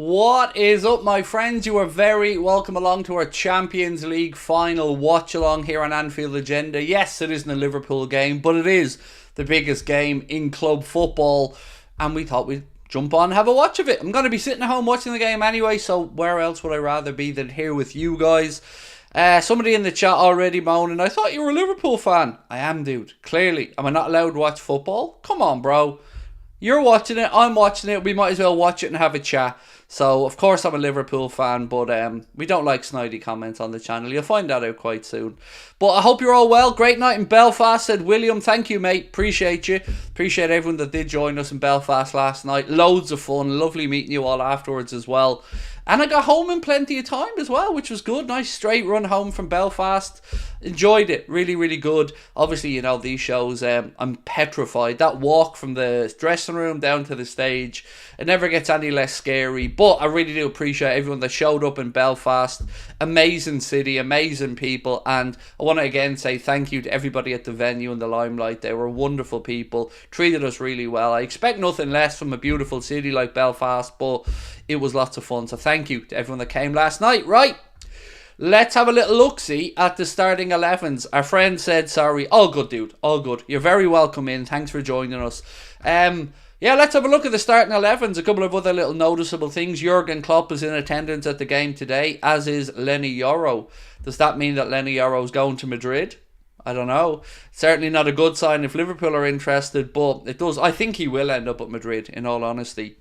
What is up, my friends? You are very welcome along to our Champions League final watch-along here on Anfield Agenda. Yes, it isn't a Liverpool game, but it is the biggest game in club football, and we thought we'd jump on and have a watch of it. I'm going to be sitting at home watching the game anyway, so where else would I rather be than here with you guys? Somebody in the chat already moaning, I thought you were a Liverpool fan. I am, dude. Clearly. Am I not allowed to watch football? Come on, bro. You're watching it, I'm watching it, we might as well watch it and have a chat. So, of course I'm a Liverpool fan, but we don't like snidey comments on the channel. You'll find that out quite soon. But I hope you're all well. Great night in Belfast, said William. Thank you, mate. Appreciate you. Appreciate everyone that did join us in Belfast last night. Loads of fun. Lovely meeting you all afterwards as well. And I got home in plenty of time as well, which was good. Nice straight run home from Belfast. Enjoyed it. Really, really good. Obviously, you know, these shows, I'm petrified. That walk from the dressing room down to the stage, it never gets any less scary. But I really do appreciate everyone that showed up in Belfast. Amazing city, amazing people. And I want to again say thank you to everybody at the venue and the Limelight. They were wonderful people. Treated us really well. I expect nothing less from a beautiful city like Belfast, but it was lots of fun. So thank you to everyone that came last night. Right, let's have a little look-see at the starting 11s. Our friend said sorry. All good, dude. All good. You're very welcome in. Thanks for joining us. Yeah, let's have a look at the starting 11s. A couple of other little noticeable things. Jurgen Klopp is in attendance at the game today, as is Lenny Yoro. Does that mean that Lenny Yoro is going to Madrid? I don't know. Certainly not a good sign if Liverpool are interested, but it does. I think he will end up at Madrid, in all honesty.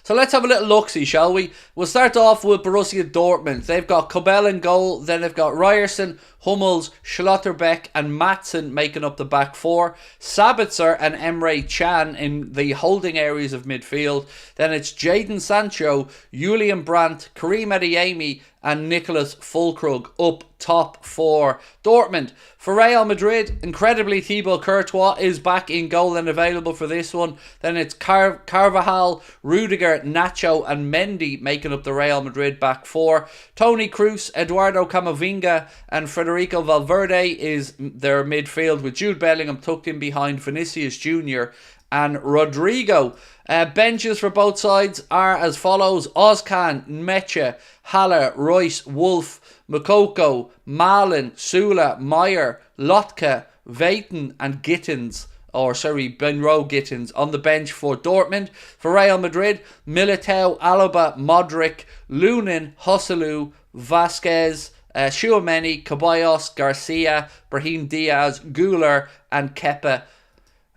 So let's have a little look-see, shall we? We'll start off with Borussia Dortmund. They've got Kobel in goal, then they've got Ryerson, Hummels, Schlotterbeck and Maatsen making up the back four. Sabitzer and Emre Can in the holding areas of midfield. Then it's Jadon Sancho, Julian Brandt, Karim Adeyemi and Nicholas Füllkrug up top for Dortmund. For Real Madrid, incredibly, Thibaut Courtois is back in goal and available for this one. Then it's Carvajal, Rudiger, Nacho and Mendy making up the Real Madrid back four. Toni Kroos, Eduardo Camavinga and Federico Valverde is their midfield, with Jude Bellingham tucked in behind Vinicius Jr. and Rodrigo. Benches for both sides are as follows: Ozcan, Mecha, Haller, Royce, Wolf, Mokoko, Malen, Sula, Meyer, Lotka, Vayton and Gittins. Benro Gittins on the bench for Dortmund. For Real Madrid, Militao, Alaba, Modric, Lunin, Joselu, Vasquez, Tchouaméni, Ceballos, Garcia, Brahim Diaz, Güler and Kepa.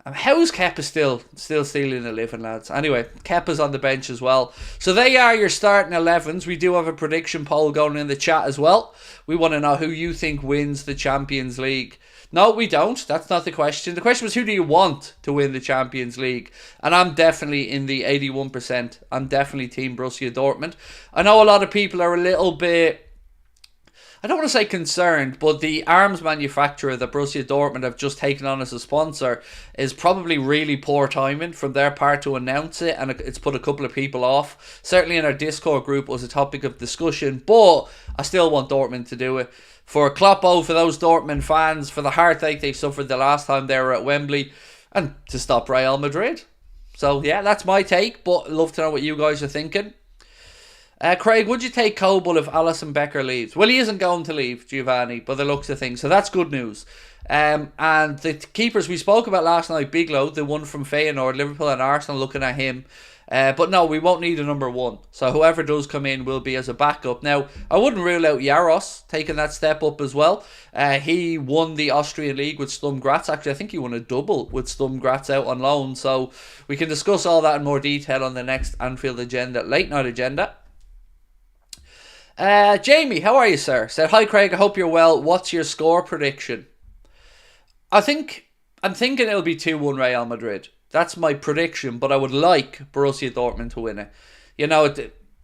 How is Kepa still stealing a living, lads? Anyway, Kepa's on the bench as well. So they are your starting 11s. We do have a prediction poll going in the chat as well. We want to know who you think wins the Champions League. No, we don't. That's not the question. The question was, who do you want to win the Champions League? And I'm definitely in the 81%. I'm definitely Team Borussia Dortmund. I know a lot of people are a little bit, I don't want to say concerned, but the arms manufacturer that Borussia Dortmund have just taken on as a sponsor is probably really poor timing from their part to announce it, and it's put a couple of people off. Certainly in our Discord group was a topic of discussion, but I still want Dortmund to do it. For Kloppo, for those Dortmund fans, for the heartache they suffered the last time they were at Wembley, and to stop Real Madrid. So yeah, that's my take, but I'd love to know what you guys are thinking. Craig, would you take Kobel if Alisson Becker leaves? Well, he isn't going to leave, Giovanni, by the looks of things, so that's good news. And the keepers we spoke about last night, Biglow, the one from Feyenoord, Liverpool and Arsenal, looking at him. But no, we won't need a number one. So whoever does come in will be as a backup. Now, I wouldn't rule out Jaros taking that step up as well. He won the Austrian League with Sturm Graz. Actually, I think he won a double with Sturm Graz out on loan. So we can discuss all that in more detail on the next Anfield Agenda, late night agenda. Jamie, how are you, sir? Said, hi Craig, I hope you're well. What's your score prediction? I'm thinking it'll be 2-1 Real Madrid. That's my prediction, but I would like Borussia Dortmund to win it. You know,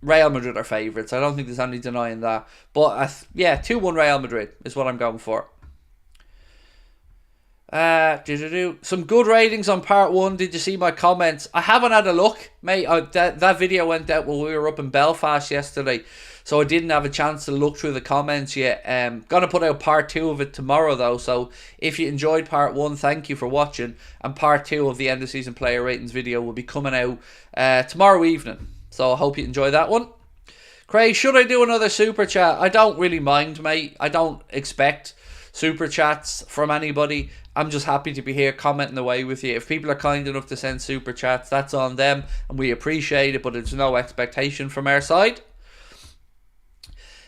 Real Madrid are favourites. I don't think there's any denying that. But yeah, 2-1 Real Madrid is what I'm going for. Some good ratings on part 1. Did you see my comments? I haven't had a look, mate. That video went out when we were up in Belfast yesterday, so I didn't have a chance to look through the comments yet. Gonna put out part 2 of it tomorrow though, so if you enjoyed part 1, thank you for watching, and part 2 of the end of season player ratings video will be coming out tomorrow evening. So I hope you enjoy that one. Craig, should I do another super chat? I don't really mind, mate. I don't expect super chats from anybody. I'm just happy to be here commenting away with you. If people are kind enough to send super chats, that's on them, and we appreciate it, but there's no expectation from our side.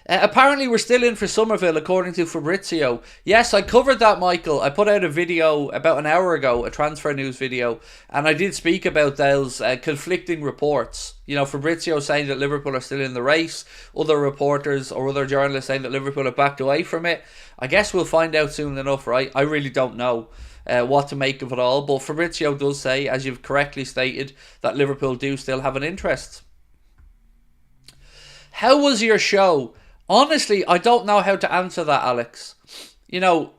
Apparently we're still in for Somerville, according to Fabrizio. Yes, I covered that, Michael. I put out a video about an hour ago, a transfer news video, and I did speak about those conflicting reports. You know, Fabrizio saying that Liverpool are still in the race, other reporters or other journalists saying that Liverpool have backed away from it. I guess we'll find out soon enough, right? I really don't know what to make of it all, but Fabrizio does say, as you've correctly stated, that Liverpool do still have an interest. How was your show? Honestly, I don't know how to answer that, Alex. You know,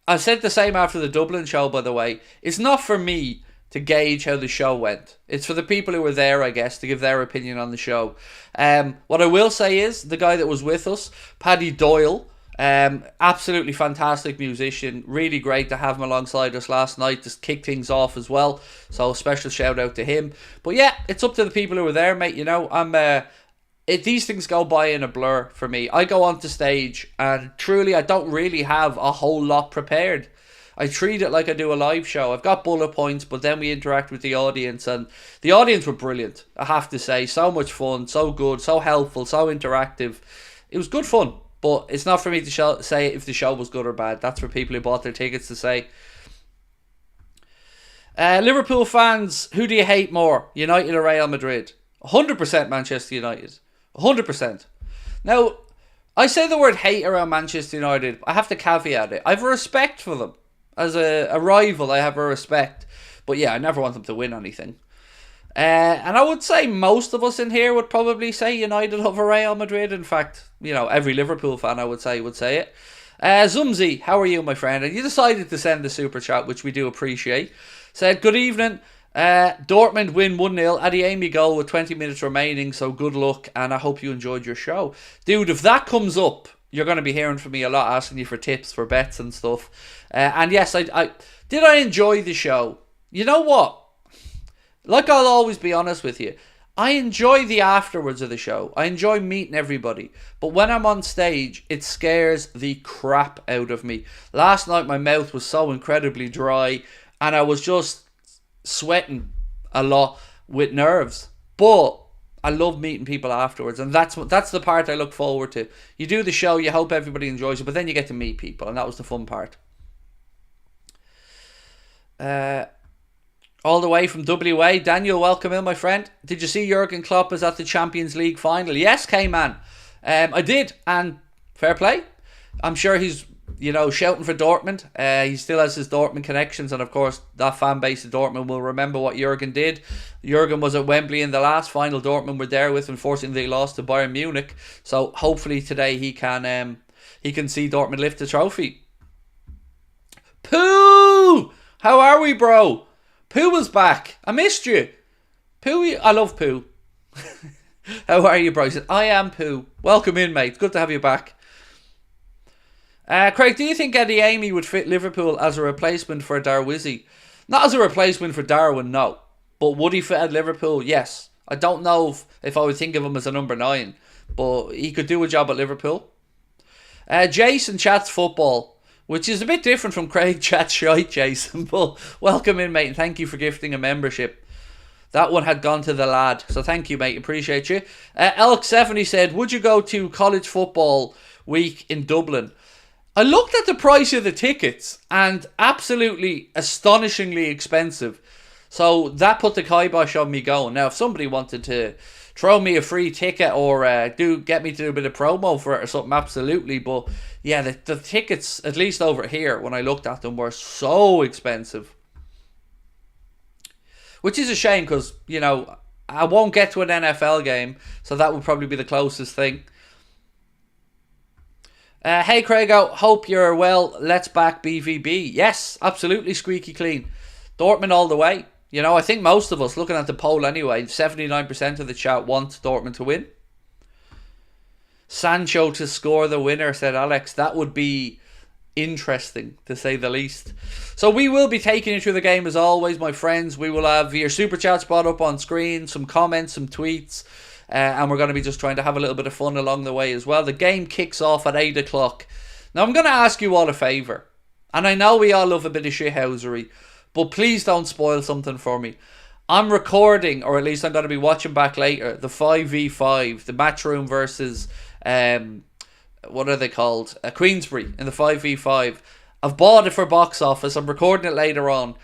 I said the same after the Dublin show, by the way. It's not for me to gauge how the show went. It's for the people who were there, I guess, to give their opinion on the show. What I will say is, the guy that was with us, Paddy Doyle, absolutely fantastic musician. Really great to have him alongside us last night to kick things off as well. So, special shout out to him. But yeah, it's up to the people who were there, mate. You know, these things go by in a blur for me. I go onto stage and truly I don't really have a whole lot prepared. I treat it like I do a live show. I've got bullet points, but then we interact with the audience, and the audience were brilliant, I have to say. So much fun, so good, so helpful, so interactive. It was good fun, but it's not for me to say if the show was good or bad. That's for people who bought their tickets to say. Liverpool fans, who do you hate more, United or Real Madrid? 100% Manchester United. 100%. Now, I say the word hate around Manchester United. I have to caveat it. I have a respect for them. As a rival, I have a respect. But yeah, I never want them to win anything. And I would say most of us in here would probably say United over Real Madrid. In fact, you know, every Liverpool fan, I would say it. Zumzi, how are you, my friend? And you decided to send the super chat, which we do appreciate. Said, good evening. Dortmund win 1-0 at the Amy goal with 20 minutes remaining, so good luck, and I hope you enjoyed your show. Dude, if that comes up, you're going to be hearing from me a lot, asking you for tips for bets and stuff. And yes, I enjoy the show. You know what? Like, I'll always be honest with you. I enjoy the afterwards of the show. I enjoy meeting everybody. But when I'm on stage, it scares the crap out of me. Last night, my mouth was so incredibly dry, and I was just sweating a lot with nerves, but I love meeting people afterwards, and that's the part I look forward to. You do the show, you hope everybody enjoys it, but then you get to meet people, and that was the fun part. All the way from WA, Daniel, welcome in, my friend. Did you see Jurgen Klopp is at the Champions League final? Yes, K-Man. I did, and fair play. I'm sure he's shouting for Dortmund. He still has his Dortmund connections, and of course that fan base of Dortmund will remember what Jurgen did. Jurgen was at Wembley in the last final Dortmund were there with. Unfortunately, they lost to Bayern Munich. So hopefully today he can see Dortmund lift the trophy. Pooh! How are we, bro? Pooh was back. I missed you. Pooh, I love Pooh. How are you, bro? He said, I am Pooh. Welcome in, mate. Good to have you back. Craig, do you think Eddie Amy would fit Liverpool as a replacement for Darwizzi? Not as a replacement for Darwin, no. But would he fit at Liverpool? Yes. I don't know if I would think of him as a number 9, but he could do a job at Liverpool. Jason chats football, which is a bit different from Craig chats shite, Jason. But welcome in, mate, and thank you for gifting a membership. That one had gone to the lad, so thank you, mate. Appreciate you. Elk70 said, would you go to college football week in Dublin? I looked at the price of the tickets, and absolutely astonishingly expensive. So that put the kibosh on me going. Now, if somebody wanted to throw me a free ticket or get me to do a bit of promo for it or something, absolutely. But yeah, the tickets, at least over here, when I looked at them, were so expensive. Which is a shame because, I won't get to an NFL game, so that would probably be the closest thing. Hey Craigo, hope you're well. Let's back BVB. Yes, absolutely squeaky clean. Dortmund all the way. I think most of us, looking at the poll anyway, 79% of the chat want Dortmund to win. Sancho to score the winner, said Alex. That would be interesting, to say the least. So we will be taking you through the game as always, my friends. We will have your super chats brought up on screen, some comments, some tweets, and we're going to be just trying to have a little bit of fun along the way as well. The game kicks off at 8 o'clock. Now I'm going to ask you all a favour, and I know we all love a bit of shithousery, but please don't spoil something for me. I'm recording, or at least I'm going to be watching back later, the 5v5, the Matchroom versus what are they called? Queensbury in the 5v5. I've bought it for box office. I'm recording it later on.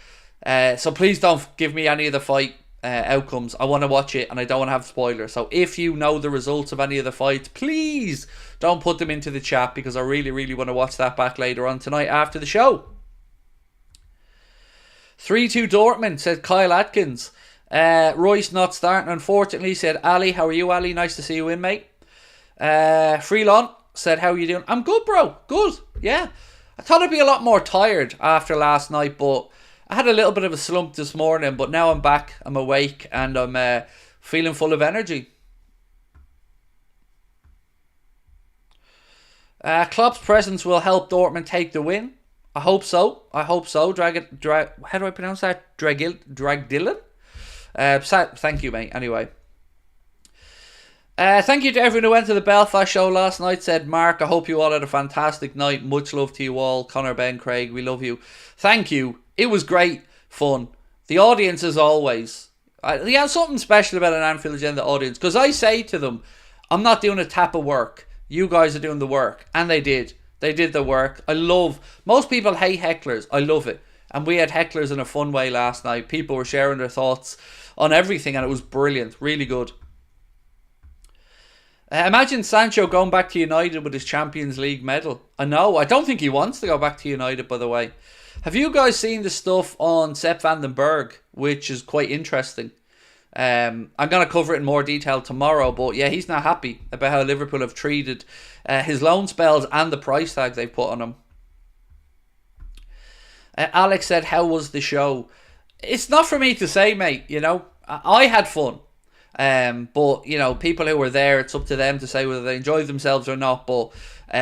So please don't give me any of the fight outcomes. I want to watch it and I don't want to have spoilers. So if you know the results of any of the fights, please don't put them into the chat, because I really, really want to watch that back later on tonight after the show. 3-2 Dortmund, said Kyle Atkins. Royce not starting, unfortunately, said Ali. How are you, Ali? Nice to see you in, mate. Freelon said, how are you doing? I'm good, bro. Good. Yeah. I thought I'd be a lot more tired after last night, but I had a little bit of a slump this morning, but now I'm back. I'm awake and I'm feeling full of energy. Klopp's presence will help Dortmund take the win. I hope so. I hope so. How do I pronounce that? Dragdillan? Thank you, mate. Anyway. Thank you to everyone who went to the Belfast show last night, said Mark. I hope you all had a fantastic night. Much love to you all. Connor, Ben, Craig, we love you. Thank you. It was great fun. The audience, as always. Yeah, something special about an Anfield Agenda audience, because I say to them, I'm not doing a tap of work. You guys are doing the work. And they did. They did the work. Most people hate hecklers. I love it. And we had hecklers in a fun way last night. People were sharing their thoughts on everything, and it was brilliant. Really good. Imagine Sancho going back to United with his Champions League medal. I know. I don't think he wants to go back to United, by the way. Have you guys seen the stuff on Sepp van den Berg, which is quite interesting? I'm going to cover it in more detail tomorrow, but yeah, he's not happy about how Liverpool have treated his loan spells and the price tag they've put on him. Alex said, how was the show? It's not for me to say, mate. You know, I had fun. But, you know, people who were there, it's up to them to say whether they enjoyed themselves or not. But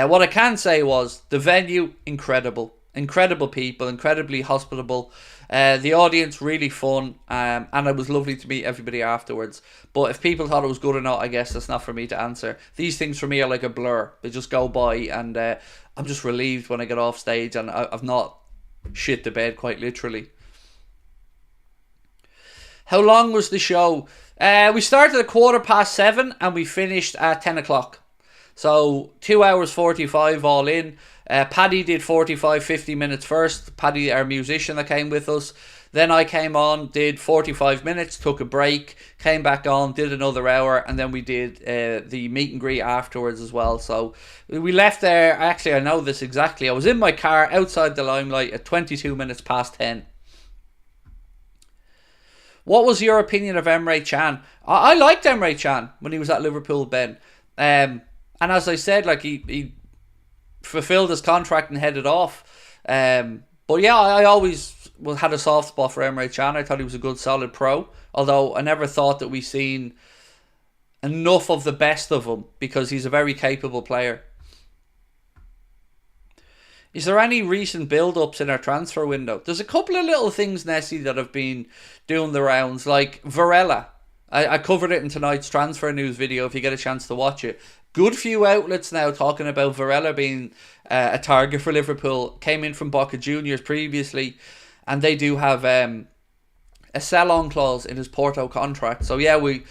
what I can say was the venue, incredible. Incredible people, incredibly hospitable. The audience, really fun. And it was lovely to meet everybody afterwards. But if people thought it was good or not, I guess that's not for me to answer. These things for me are like a blur. They just go by, and I'm just relieved when I get off stage and I've not shit the bed, quite literally. How long was the show? We started at 7:15 and we finished at 10 o'clock. So 2 hours 45 all in. Paddy did 50 minutes first. Paddy, our musician that came with us. Then I came on, did 45 minutes, took a break, came back on, did another hour, and then we did the meet and greet afterwards as well. So we left there. Actually, I know this exactly. I was in my car outside the Limelight at 22 minutes past 10. What was your opinion of Emre Can? I liked Emre Can when he was at Liverpool, Ben. And as I said, like he fulfilled his contract and headed off. But yeah, I always had a soft spot for Emre Can. I thought he was a good, solid pro. Although I never thought that we seen enough of the best of him, because he's a very capable player. Is there any recent build-ups in our transfer window? There's a couple of little things, Nessie, that have been doing the rounds, like Varela. I covered it in tonight's transfer news video if you get a chance to watch it. Good few outlets now talking about Varela being a target for Liverpool. Came in from Boca Juniors previously, and they do have a sell-on clause in his Porto contract. So yeah, we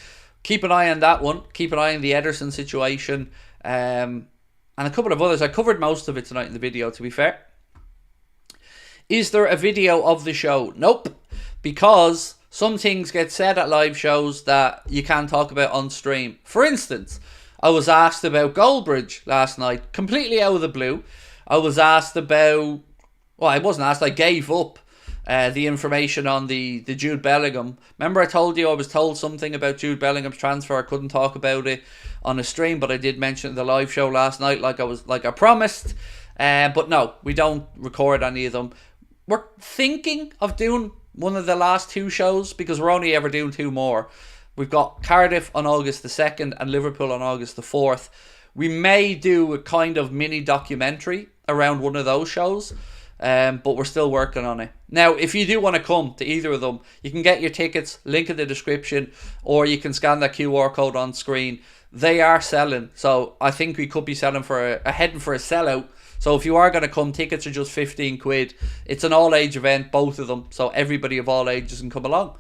keep an eye on that one. Keep an eye on the Ederson situation. And a couple of others. I covered most of it tonight in the video, to be fair. Is there a video of the show? Nope. Because some things get said at live shows that you can't talk about on stream. For instance, I was asked about Goldbridge last night, completely out of the blue. I was asked about... Well, I wasn't asked. I gave up the information on the Jude Bellingham. Remember I told you I was told something about Jude Bellingham's transfer. I couldn't talk about it on a stream, but I did mention it in the live show last night like I promised. But no, we don't record any of them. We're thinking of doing one of the last two shows, because we're only ever doing two more. We've got Cardiff on August the 2nd and Liverpool on August the 4th. We may do a kind of mini documentary around one of those shows. But we're still working on it. Now, if you do want to come to either of them, you can get your tickets, link in the description, or you can scan that QR code on screen. They are selling, so I think we could be selling for heading for a sellout. So if you are going to come, tickets are just 15 quid. It's an all-age event, both of them, so everybody of all ages can come along.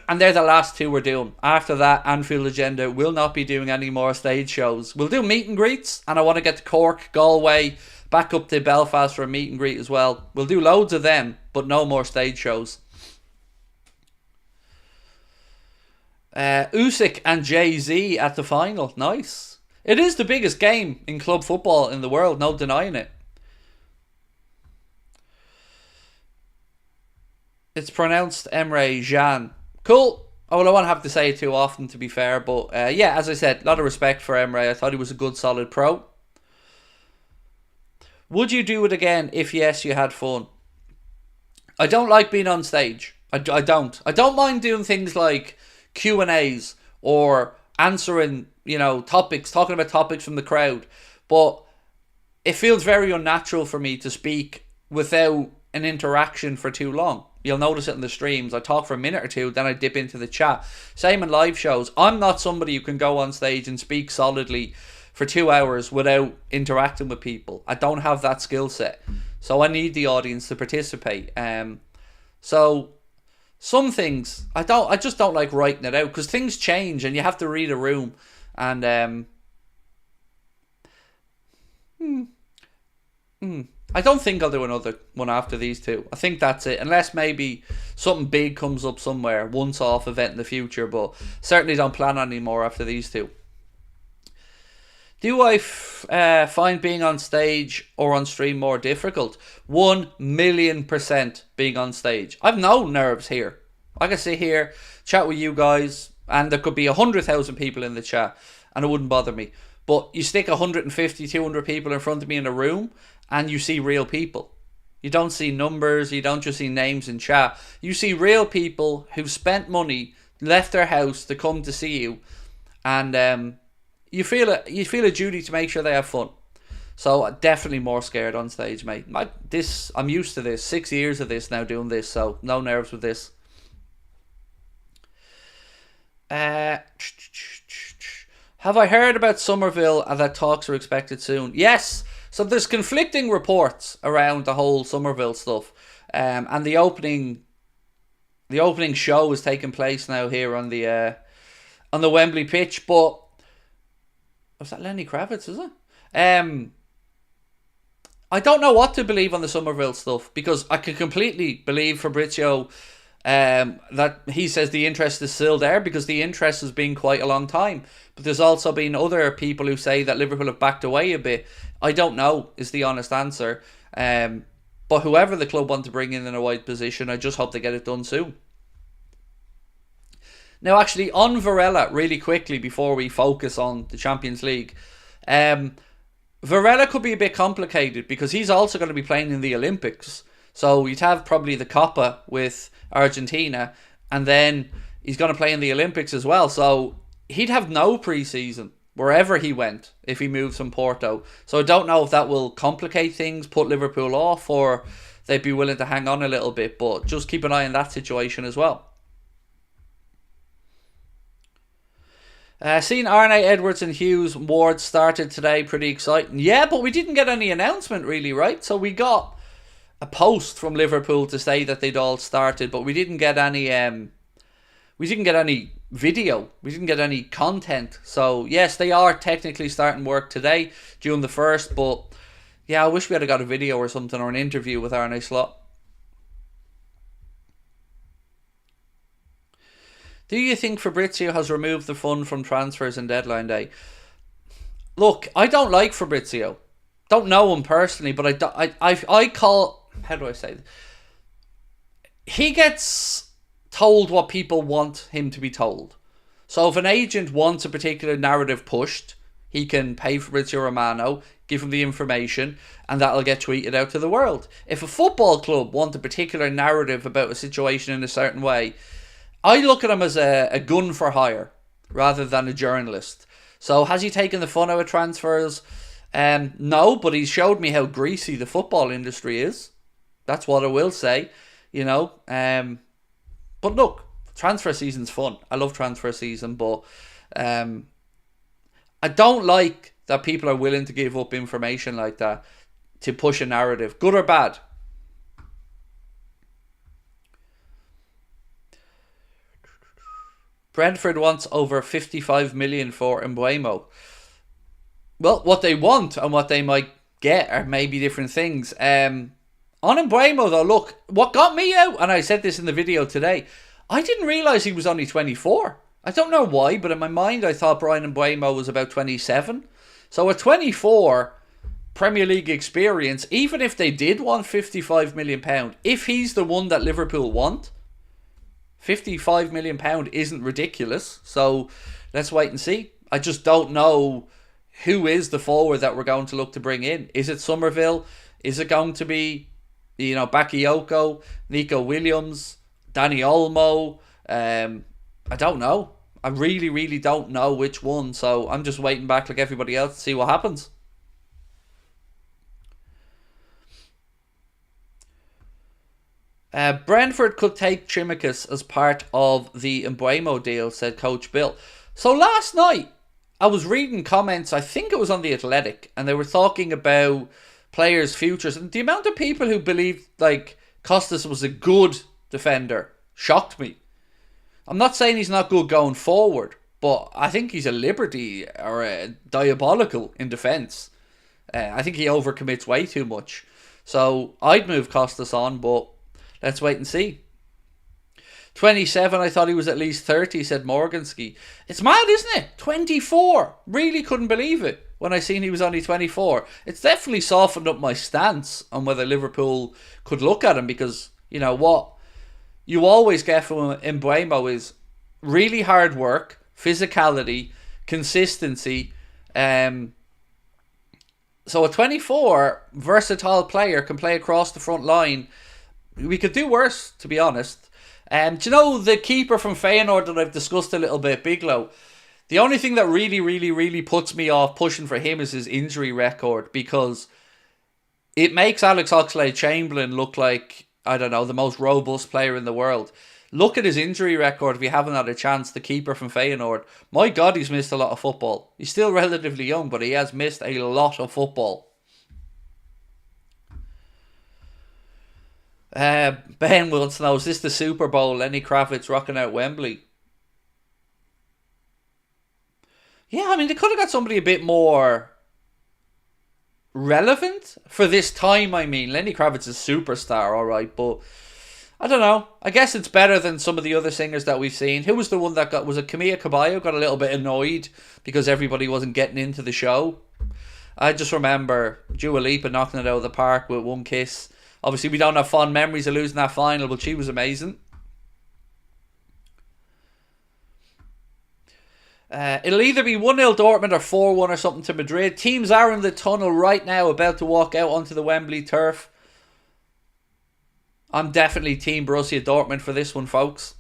And they're the last two we're doing. After that, Anfield Agenda will not be doing any more stage shows. We'll do meet and greets, and I want to get to Cork, Galway, back up to Belfast for a meet and greet as well. We'll do loads of them, but no more stage shows. Usyk and Jay-Z at the final. Nice. It is the biggest game in club football in the world, no denying it. It's pronounced Emre Can. Cool. Oh, well, I won't have to say it too often, to be fair. But yeah, as I said, a lot of respect for Emre. I thought he was a good, solid pro. Would you do it again? If yes, you had fun. I don't like being on stage. I don't. I don't mind doing things like Q&As or answering, topics, talking about topics from the crowd. But it feels very unnatural for me to speak without an interaction for too long. You'll notice it in the streams. I talk for a minute or two, then I dip into the chat. Same in live shows. I'm not somebody who can go on stage and speak solidly for 2 hours without interacting with people. I don't have that skill set. So I need the audience to participate. So some things, I just don't like writing it out, because things change and you have to read a room. And I don't think I'll do another one after these two. I think that's it. Unless maybe something big comes up somewhere, once-off event in the future. But certainly don't plan on any more after these two. Do I find being on stage or on stream more difficult? 1,000,000% being on stage. I've no nerves here. I can sit here, chat with you guys, and there could be 100,000 people in the chat, and it wouldn't bother me. But you stick 150, 200 people in front of me in a room, and you see real people. You don't see numbers, you don't just see names in chat. You see real people who've spent money, left their house to come to see you, and you feel a duty to make sure they have fun. So definitely more scared on stage, mate. I'm used to this. 6 years of this now, doing this, so no nerves with this. Have I heard about Somerville and that talks are expected soon? Yes. So there's conflicting reports around the whole Somerville stuff, and the opening show is taking place now here on the Wembley pitch. But was that Lenny Kravitz? Is it? I don't know what to believe on the Somerville stuff, because I can completely believe Fabrizio that he says the interest is still there, because the interest has been quite a long time. But there's also been other people who say that Liverpool have backed away a bit. I don't know is the honest answer. But whoever the club want to bring in a wide position, I just hope they get it done soon. Now, actually, on Varela, really quickly before we focus on the Champions League, Varela could be a bit complicated, because he's also going to be playing in the Olympics. So you'd have probably the Copa with Argentina, and then he's going to play in the Olympics as well. So he'd have no pre-season wherever he went if he moves from Porto. So I don't know if that will complicate things, put Liverpool off, or they'd be willing to hang on a little bit. But just keep an eye on that situation as well. Seeing Arne, Edwards and Hughes Ward started today, pretty exciting. Yeah, but we didn't get any announcement really, right? So we got a post from Liverpool to say that they'd all started, but we didn't get any video. We didn't get any content. So yes, they are technically starting work today, June the 1st, but yeah, I wish we had got a video or something, or an interview with Arne Slot. Do you think Fabrizio has removed the fun from transfers and deadline day? Look, I don't like Fabrizio. Don't know him personally, but I call... How do I say this? He gets told what people want him to be told. So if an agent wants a particular narrative pushed, he can pay Fabrizio Romano, give him the information, and that'll get tweeted out to the world. If a football club want a particular narrative about a situation in a certain way, I look at him as a gun for hire rather than a journalist. So has he taken the fun out of transfers? No, but he showed me how greasy the football industry is. That's what I will say, you know. But look, transfer season's fun. I love transfer season, but I don't like that people are willing to give up information like that to push a narrative, good or bad. Brentford wants over 55 million for Mbeumo. Well, what they want and what they might get are maybe different things. On Mbeumo though, look, what got me out, and I said this in the video today, I didn't realise he was only 24. I don't know why, but in my mind I thought Bryan Mbeumo was about 27. So at 24, Premier League experience, even if they did want £55 million, if he's the one that Liverpool want, £55 million isn't ridiculous. So let's wait and see. I just don't know who is the forward that we're going to look to bring in. Is it Somerville? Is it going to be, Bakayoko, Nico Williams, Danny Olmo? I don't know. I really, really don't know which one. So I'm just waiting back like everybody else to see what happens. Brentford could take Tsimikas as part of the Mbeumo deal, said Coach Bill. So last night, I was reading comments, I think it was on The Athletic, and they were talking about players' futures. And the amount of people who believed, like, Costas was a good defender shocked me. I'm not saying he's not good going forward, but I think he's a liberty or a diabolical in defence. I think he overcommits way too much. So I'd move Costas on, but let's wait and see. 27, I thought he was at least 30, said Morganski. It's mad, isn't it? 24. Really couldn't believe it when I seen he was only 24. It's definitely softened up my stance on whether Liverpool could look at him, because, you know, what you always get from Mbeumo is really hard work, physicality, consistency. So a 24, versatile player, can play across the front line. We could do worse, to be honest. Do you know the keeper from Feyenoord that I've discussed a little bit, Bigelow? The only thing that really, really, really puts me off pushing for him is his injury record, because it makes Alex Oxlade-Chamberlain look like, I don't know, the most robust player in the world. Look at his injury record if you haven't had a chance, the keeper from Feyenoord. My God, he's missed a lot of football. He's still relatively young, but he has missed a lot of football. Ben wants to know, is this the Super Bowl? Lenny Kravitz rocking out Wembley. Yeah, I mean, they could have got somebody a bit more relevant for this time. I mean, Lenny Kravitz is a superstar, alright, but I don't know. I guess it's better than some of the other singers that we've seen. Who was the one that got, was it Camilla Cabello, got a little bit annoyed because everybody wasn't getting into the show? I just remember Dua Lipa knocking it out of the park with One Kiss. Obviously, we don't have fond memories of losing that final, but she was amazing. It'll either be 1-0 Dortmund or 4-1 or something to Madrid. Teams are in the tunnel right now, about to walk out onto the Wembley turf. I'm definitely Team Borussia Dortmund for this one, folks.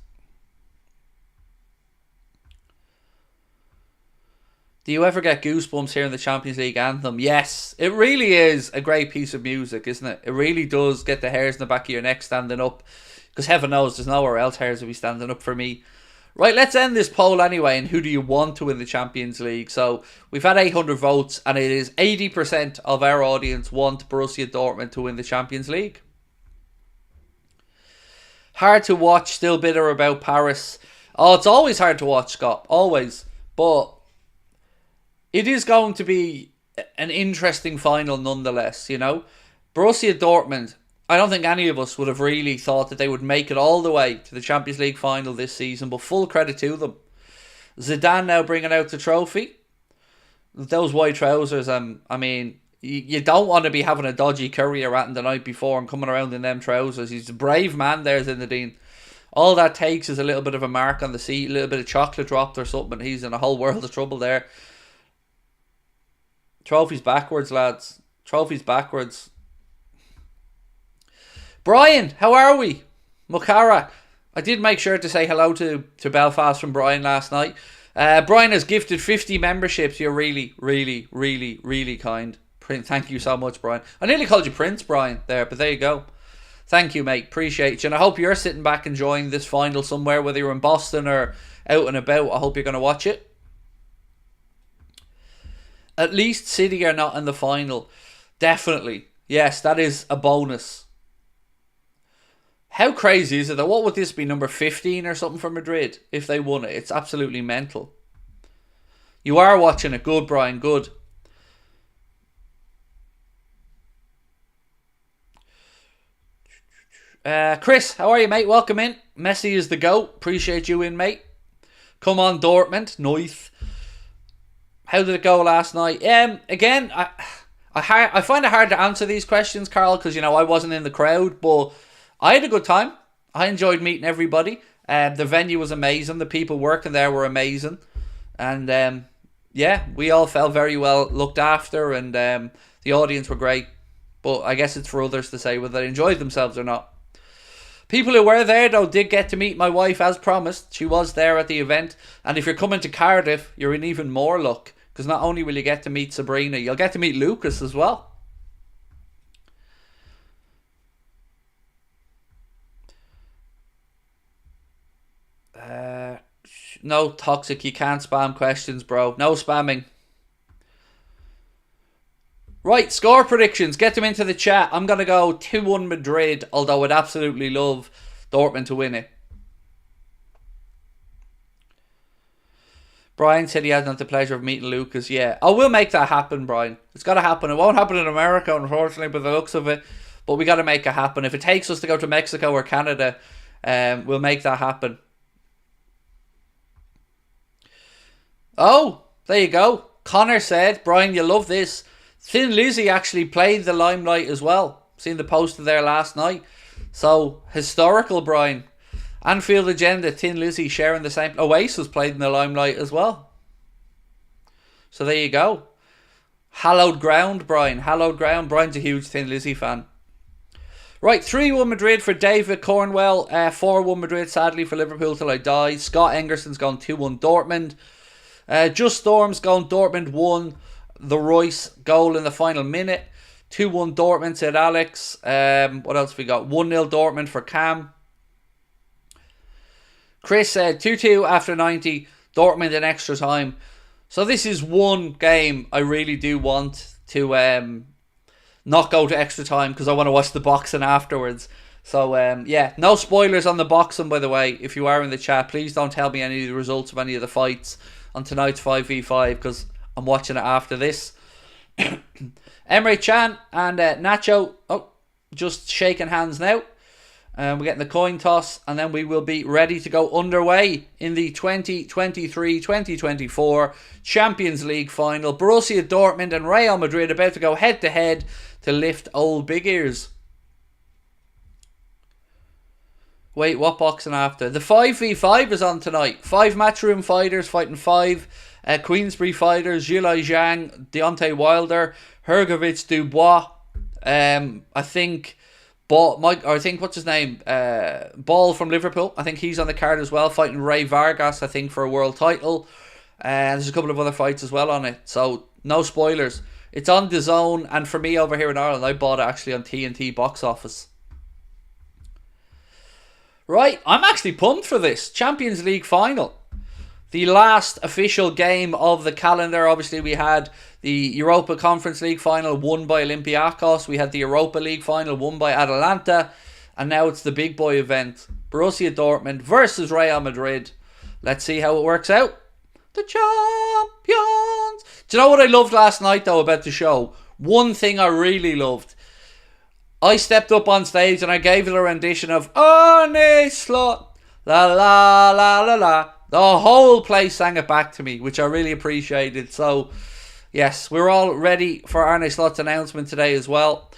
Do you ever get goosebumps hearing the Champions League anthem? Yes, it really is a great piece of music, isn't it? It really does get the hairs in the back of your neck standing up. Because heaven knows there's nowhere else hairs will be standing up for me. Right, let's end this poll anyway. And who do you want to win the Champions League? So we've had 800 votes, and it is 80% of our audience want Borussia Dortmund to win the Champions League. Hard to watch, still bitter about Paris. Oh, it's always hard to watch, Scott. Always. But it is going to be an interesting final nonetheless, you know. Borussia Dortmund, I don't think any of us would have really thought that they would make it all the way to the Champions League final this season, but full credit to them. Zidane now bringing out the trophy. Those white trousers, I mean, you don't want to be having a dodgy curry around the night before and coming around in them trousers. He's a brave man there, Zinedine. All that takes is a little bit of a mark on the seat, a little bit of chocolate dropped or something. He's in a whole world of trouble there. Trophies backwards, lads. Trophies backwards. Brian, how are we? Mukara. I did make sure to say hello to Belfast from Brian last night. Brian has gifted 50 memberships. You're really, really, really, really kind. Thank you so much, Brian. I nearly called you Prince Brian there, but there you go. Thank you, mate. Appreciate you. And I hope you're sitting back enjoying this final somewhere, whether you're in Boston or out and about. I hope you're going to watch it. At least City are not in the final. Definitely. Yes, that is a bonus. How crazy is it that? What would this be? Number 15 or something for Madrid if they won it? It's absolutely mental. You are watching it. Good, Brian. Good. Chris, how are you, mate? Welcome in. Messi is the GOAT. Appreciate you in, mate. Come on, Dortmund. Nice. How did it go last night? Again, I find it hard to answer these questions, Carl, because, I wasn't in the crowd, but I had a good time. I enjoyed meeting everybody. The venue was amazing. The people working there were amazing. And, yeah, we all felt very well looked after, and the audience were great. But I guess it's for others to say whether they enjoyed themselves or not. People who were there, though, did get to meet my wife as promised. She was there at the event. And if you're coming to Cardiff, you're in even more luck. Because not only will you get to meet Sabrina, you'll get to meet Lucas as well. No toxic, you can't spam questions, bro. No spamming. Right, score predictions. Get them into the chat. I'm going to go 2-1 Madrid, although I'd absolutely love Dortmund to win it. Brian said he hasn't had the pleasure of meeting Lucas. Yeah, I will make that happen, Brian. It's got to happen. It won't happen in America, unfortunately, by the looks of it. But we got to make it happen. If it takes us to go to Mexico or Canada, we'll make that happen. Oh, there you go. Connor said, Brian, you'll love this. Thin Lizzy actually played the limelight as well. Seen the poster there last night. So, historical, Brian. Anfield Agenda, Thin Lizzy sharing the same. Oasis played in the limelight as well. So there you go. Hallowed ground, Brian. Hallowed ground. Brian's a huge Thin Lizzy fan. Right, 3-1 Madrid for David Cornwell. 4-1 Madrid, sadly, for Liverpool till I die. Scott Engerson's gone 2-1 Dortmund. Just Storm's gone Dortmund 1. The Royce goal in the final minute. 2-1 Dortmund, said Alex. What else have we got? 1-0 Dortmund for Cam. Chris said 2-2 after 90. Dortmund in extra time. So this is one game I really do want to not go to extra time because I want to watch the boxing afterwards. So yeah, no spoilers on the boxing, by the way. If you are in the chat, please don't tell me any of the results of any of the fights on tonight's 5v5 because I'm watching it after this. Emre Chan and Nacho, just shaking hands now. We're getting the coin toss, and then we will be ready to go underway in the 2023-2024 Champions League final. Borussia Dortmund and Real Madrid about to go head-to-head to lift old big ears. Wait, what boxing after? The 5v5 is on tonight. 5 Matchroom fighters fighting 5 Queensbury fighters. Zhilai Zhang, Deontay Wilder, Hrgovic Dubois. I think what's his name? Ball from Liverpool. I think he's on the card as well, fighting Ray Vargas, I think, for a world title. There's a couple of other fights as well on it. So, no spoilers. It's on DAZN, and for me over here in Ireland, I bought it actually on TNT box office. Right, I'm actually pumped for this. Champions League final. The last official game of the calendar. Obviously, we had the Europa Conference League final won by Olympiacos. We had the Europa League final won by Atalanta. And now it's the big boy event. Borussia Dortmund versus Real Madrid. Let's see how it works out. The champions. Do you know what I loved last night, though, about the show? One thing I really loved. I stepped up on stage and I gave it a rendition of Arne Slot. La la la la la. The whole place sang it back to me, which I really appreciated. So, yes, we're all ready for Arne Slot's announcement today as well.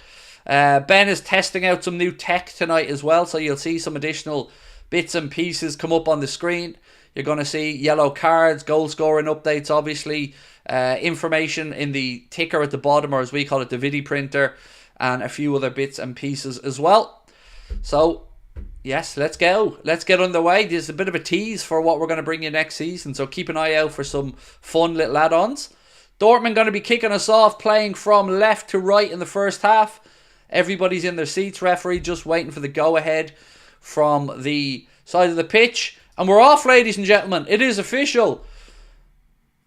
Ben is testing out some new tech tonight as well, so you'll see some additional bits and pieces come up on the screen. You're going to see yellow cards, goal scoring updates, obviously, information in the ticker at the bottom, or as we call it, the vidi printer, and a few other bits and pieces as well. So, yes, let's go. Let's get underway. This is a bit of a tease for what we're going to bring you next season, so keep an eye out for some fun little add-ons. Dortmund going to be kicking us off, playing from left to right in the first half. Everybody's in their seats. Referee just waiting for the go-ahead from the side of the pitch. And we're off, ladies and gentlemen. It is official.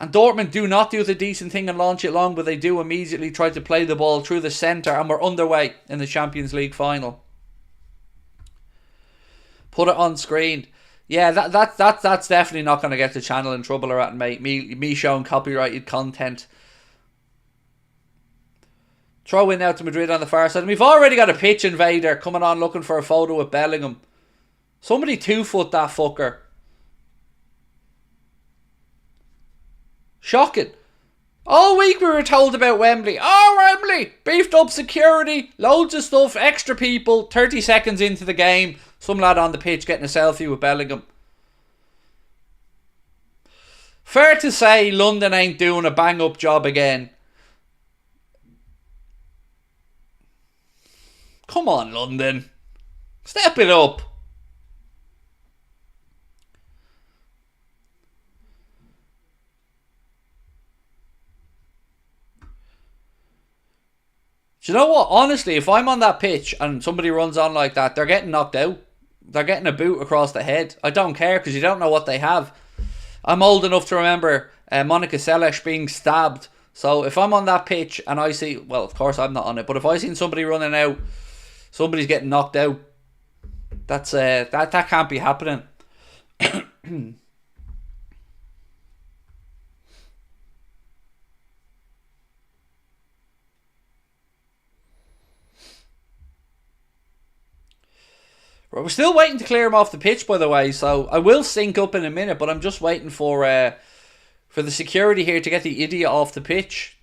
And Dortmund do not do the decent thing and launch it long, but they do immediately try to play the ball through the centre. And we're underway in the Champions League final. Put it on screen. Yeah, that's definitely not going to get the channel in trouble or anything, mate. Me showing copyrighted content. Throw in now to Madrid on the far side. And we've already got a pitch invader coming on looking for a photo with Bellingham. Somebody 2-foot that fucker. Shocking. All week we were told about Wembley. Oh, Wembley! Beefed up security, loads of stuff, extra people. 30 seconds into the game, some lad on the pitch getting a selfie with Bellingham. Fair to say, London ain't doing a bang-up job again. Come on, London. Step it up. Do you know what? Honestly, if I'm on that pitch and somebody runs on like that, they're getting knocked out. They're getting a boot across the head. I don't care because you don't know what they have. I'm old enough to remember Monica Seles being stabbed. So if I'm on that pitch and I see... Well, of course I'm not on it. But if I seen somebody running out, somebody's getting knocked out, that's that can't be happening. We're still waiting to clear him off the pitch, by the way, so I will sync up in a minute, but I'm just waiting for the security here to get the idiot off the pitch.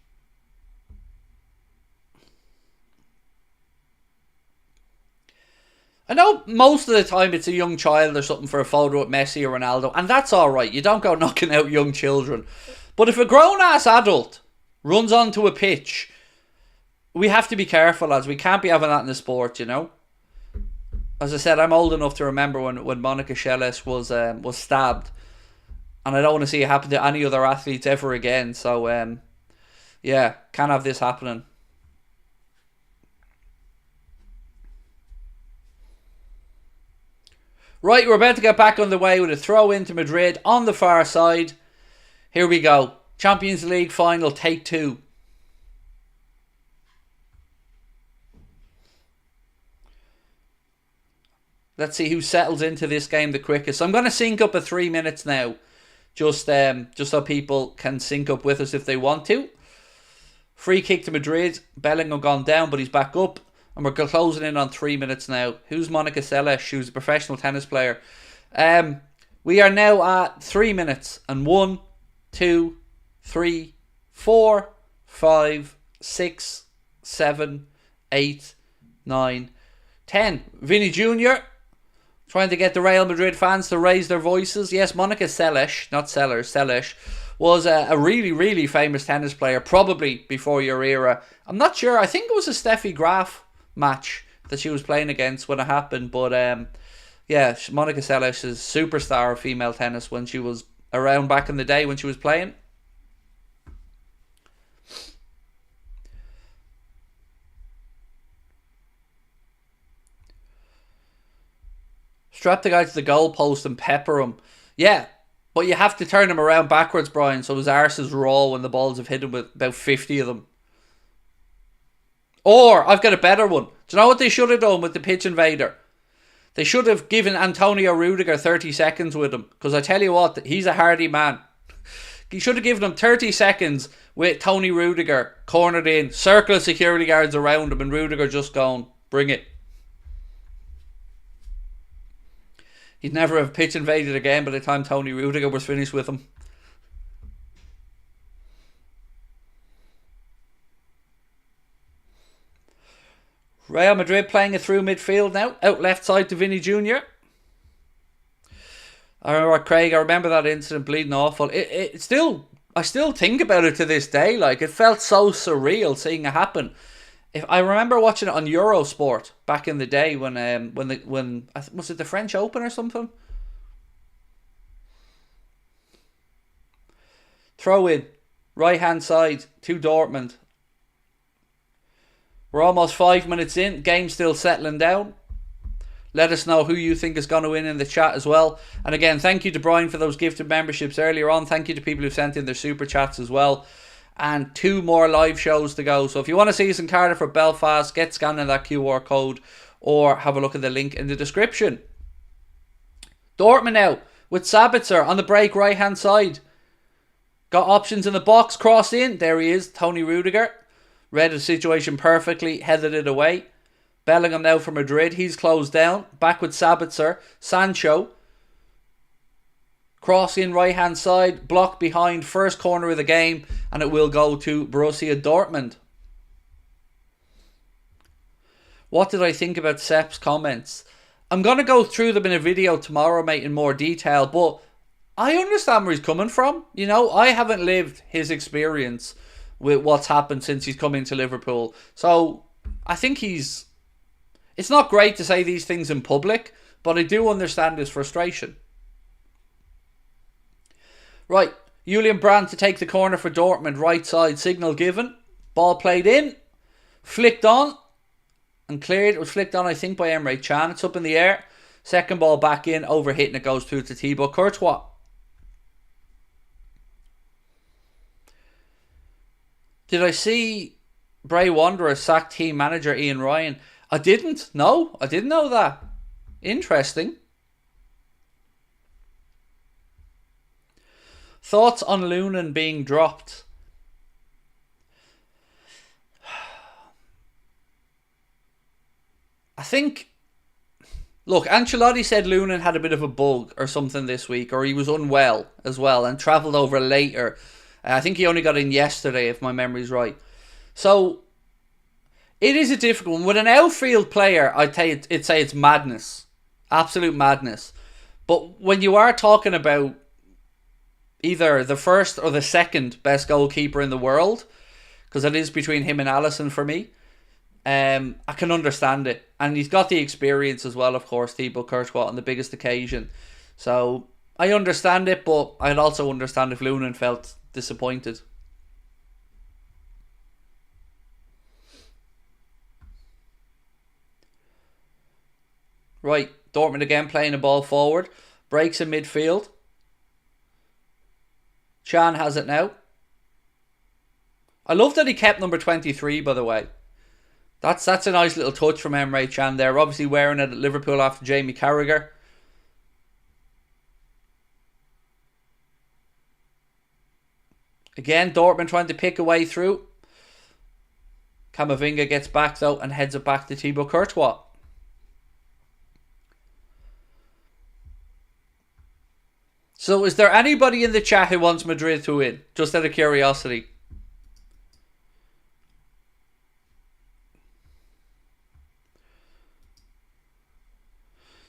I know most of the time it's a young child or something for a photo with Messi or Ronaldo, and that's alright, you don't go knocking out young children. But if a grown-ass adult runs onto a pitch, we have to be careful, lads. We can't be having that in the sport, you know? As I said, I'm old enough to remember when Monica Seles was stabbed, and I don't want to see it happen to any other athletes ever again. So, yeah, can't have this happening. Right, we're about to get back on the way with a throw into Madrid on the far side. Here we go. Champions League final, take 2. Let's see who settles into this game the quickest. So I'm going to sync up at 3 minutes now. Just so people can sync up with us if they want to. Free kick to Madrid. Bellingham gone down, but he's back up. And we're closing in on 3 minutes now. Who's Monica Seles? She was a professional tennis player. We are now at 3 minutes. And 1, 2, 3, 4, 5, 6, 7, 8, 9, 10. Vinny Jr. trying to get the Real Madrid fans to raise their voices. Yes, Monica Seles, not Sellers, Seles, was a really, really famous tennis player, probably before your era. I'm not sure. I think it was a Steffi Graf match that she was playing against when it happened. But yeah, Monica Seles is superstar of female tennis when she was around back in the day when she was playing. Strap the guy to the goalpost and pepper him. Yeah, but you have to turn him around backwards, Brian, so his arse is raw when the balls have hit him with about 50 of them. Or, I've got a better one. Do you know what they should have done with the pitch invader? They should have given Antonio Rudiger 30 seconds with him. Because I tell you what, he's a hardy man. He should have given him 30 seconds with Tony Rudiger cornered in, circle of security guards around him, and Rudiger just going, bring it. He'd never have pitch invaded again by the time Tony Rudiger was finished with him. Real Madrid playing it through midfield now. Out left side to Vinny Jr. I remember Craig, I remember that incident, bleeding awful. I still think about it to this day. Like, it felt so surreal seeing it happen. I remember watching it on Eurosport back in the day when was it the French Open or something? Throw in. Right hand side to Dortmund. We're almost 5 minutes in. Game still settling down. Let us know who you think is going to win in the chat as well. And again, thank you to Brian for those gifted memberships earlier on. Thank you to people who sent in their super chats as well. And 2 more live shows to go. So if you want to see us in Cardiff or Belfast, get scanning that QR code or have a look at the link in the description. Dortmund now with Sabitzer on the break right hand side. Got options in the box, cross in. There he is, Tony Rudiger. Read the situation perfectly, headed it away. Bellingham now for Madrid. He's closed down. Back with Sabitzer. Sancho. Cross in right hand side. Block behind. First corner of the game. And it will go to Borussia Dortmund. What did I think about Sepp's comments? I'm going to go through them in a video tomorrow, mate, in more detail. But I understand where he's coming from. You know, I haven't lived his experience with what's happened since he's come into Liverpool. So I think it's not great to say these things in public, but I do understand his frustration. Right, Julian Brandt to take the corner for Dortmund. Right side, signal given. Ball played in. Flicked on. And cleared. It was flicked on, I think, by Emre Can. It's up in the air. Second ball back in. Overhit and it goes through to Thibaut Courtois. Did I see Bray Wanderers sack team manager Ian Ryan? I didn't. No, I didn't know that. Interesting. Thoughts on Lunin being dropped? I think... Look, Ancelotti said Lunin had a bit of a bug or something this week, or he was unwell as well and travelled over later. I think he only got in yesterday, if my memory's right. So, it is a difficult one. With an outfield player, I'd say it's madness. Absolute madness. But when you are talking about either the first or the second best goalkeeper in the world, because it is between him and Alisson for me, I can understand it. And he's got the experience as well, of course, Thibaut Courtois, on the biggest occasion. So, I understand it, but I'd also understand if Lunin felt disappointed. Right, Dortmund again playing the ball forward. Breaks in midfield. Chan has it now. I love that he kept number 23, by the way. That's a nice little touch from Emre Can there. Obviously wearing it at Liverpool after Jamie Carragher. Again, Dortmund trying to pick a way through. Camavinga gets back though and heads it back to Thibaut Courtois. So is there anybody in the chat who wants Madrid to win? Just out of curiosity.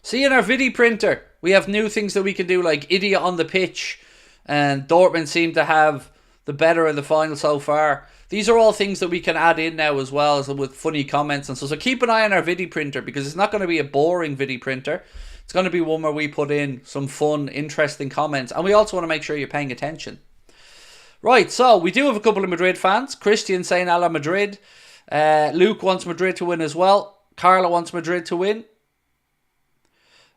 See, in our video printer, we have new things that we can do, like idiot on the pitch. And Dortmund seem to have the better in the final so far. These are all things that we can add in now as well, as with funny comments and so keep an eye on our video printer, because it's not going to be a boring video printer. It's going to be one where we put in some fun, interesting comments. And we also want to make sure you're paying attention. Right, so we do have a couple of Madrid fans. Christian saying a la Madrid. Luke wants Madrid to win as well. Carla wants Madrid to win.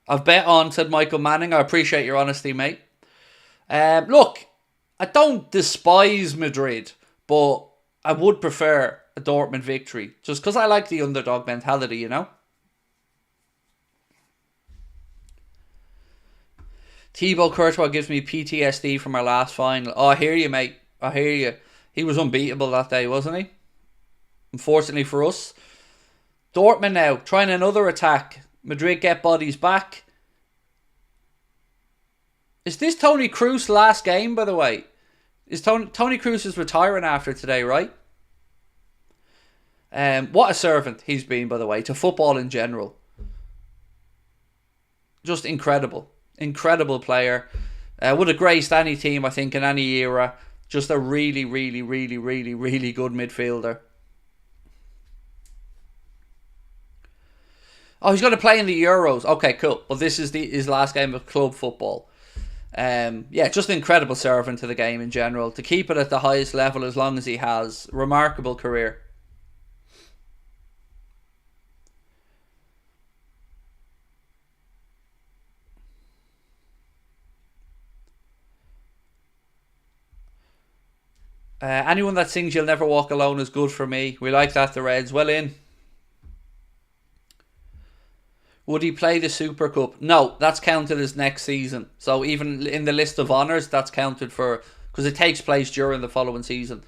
I've bet on, said Michael Manning. I appreciate your honesty, mate. Look, I don't despise Madrid, but I would prefer a Dortmund victory. Just because I like the underdog mentality, you know? Thibaut Courtois gives me PTSD from our last final. Oh, I hear you, mate. I hear you. He was unbeatable that day, wasn't he? Unfortunately for us. Dortmund now, trying another attack. Madrid get bodies back. Is this Tony Kroos last game, by the way? Is Tony Kroos is retiring after today, right? What a servant he's been, by the way, to football in general. Just incredible. Incredible player. Would have graced any team, I think, in any era. Just a really, really, really, really, really good midfielder. Oh, he's going to play in the Euros. Okay, cool. Well, this is his last game of club football. Yeah, just an incredible servant to the game in general. To keep it at the highest level as long as he has. Remarkable career. Anyone that sings You'll Never Walk Alone is good for me. We like that, the Reds. Well in. Would he play the Super Cup? No, that's counted as next season. So even in the list of honours, that's counted for... because it takes place during the following season.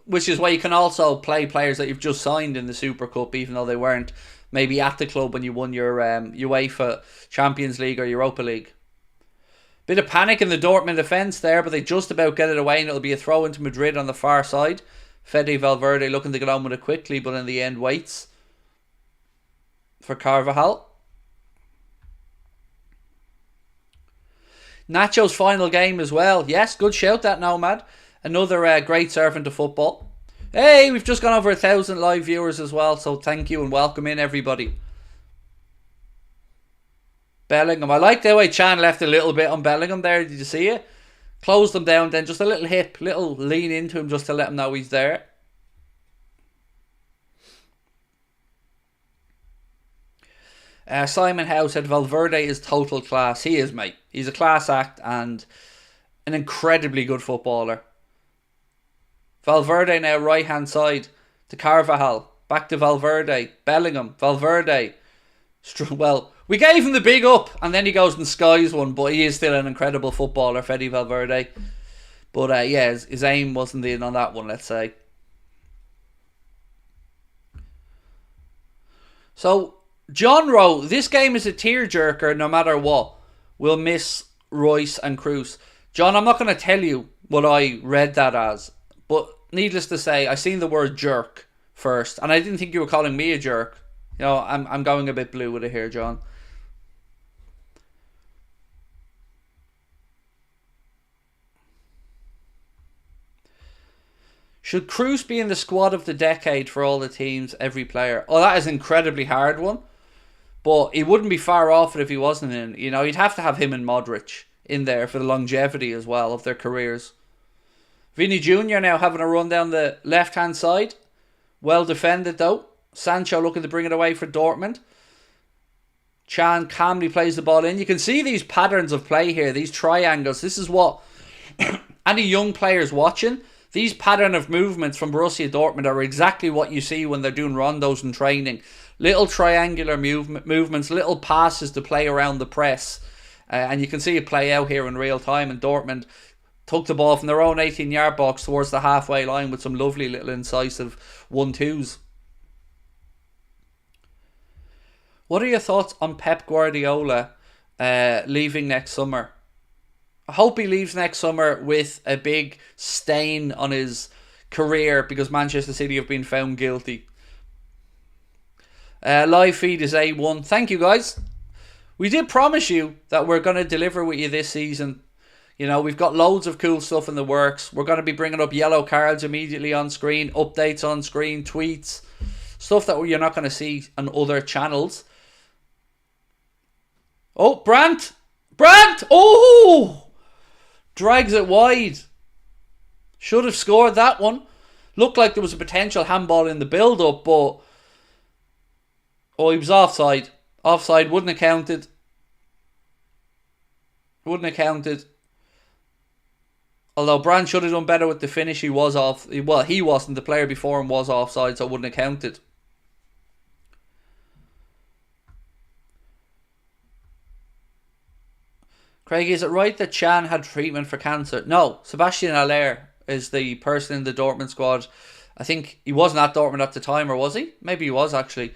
Which is why you can also play players that you've just signed in the Super Cup, even though they weren't maybe at the club when you won your UEFA Champions League or Europa League. Bit of panic in the Dortmund defence there, but they just about get it away, and it'll be a throw into Madrid on the far side. Fede Valverde looking to get on with it quickly, but in the end waits for Carvajal. Nacho's final game as well. Yes, good shout that, Nomad. Another great servant of football. Hey, we've just gone over 1,000 live viewers as well, so thank you and welcome in everybody. Bellingham. I like the way Chan left a little bit on Bellingham there. Did you see it? Closed him down, then just a little hip, little lean into him just to let him know he's there. Simon Howe said Valverde is total class. He is, mate. He's a class act and an incredibly good footballer. Valverde now right hand side to Carvajal. Back to Valverde. Bellingham. Valverde. Well, we gave him the big up and then he goes and skies one, but he is still an incredible footballer, Fede Valverde. But yeah, his aim wasn't in on that one, let's say. So, John Rowe, this game is a tearjerker no matter what. We'll miss Royce and Kroos. John, I'm not going to tell you what I read that as, but needless to say, I seen the word jerk first, and I didn't think you were calling me a jerk. You know, I'm going a bit blue with it here, John. Should Kroos be in the squad of the decade for all the teams, every player? Oh, that is an incredibly hard one. But he wouldn't be far off it if he wasn't in. You know, you'd have to have him and Modric in there for the longevity as well of their careers. Vini Jr. now having a run down the left-hand side. Well defended though. Sancho looking to bring it away for Dortmund. Chan calmly plays the ball in. You can see these patterns of play here, these triangles. This is what any young players watching, these pattern of movements from Borussia Dortmund are exactly what you see when they're doing rondos and training. Little triangular movements, little passes to play around the press. And you can see it play out here in real time. And Dortmund took the ball from their own 18-yard box towards the halfway line with some lovely little incisive 1-2s. What are your thoughts on Pep Guardiola leaving next summer? I hope he leaves next summer with a big stain on his career because Manchester City have been found guilty. Live feed is A1. Thank you, guys. We did promise you that we're going to deliver with you this season. You know, we've got loads of cool stuff in the works. We're going to be bringing up yellow cards immediately on screen, updates on screen, tweets, stuff that you're not going to see on other channels. Oh, Brandt! Brandt! Oh! Drags it wide. Should have scored that one. Looked like there was a potential handball in the build-up, but... oh, he was offside. Offside, wouldn't have counted. Wouldn't have counted. Although Brandt should have done better with the finish, he was off. Well, he wasn't. The player before him was offside, so it wouldn't have counted. Craig, is it right that Chan had treatment for cancer? No, Sebastian Haller is the person in the Dortmund squad. I think he wasn't at Dortmund at the time, or was he? Maybe he was, actually.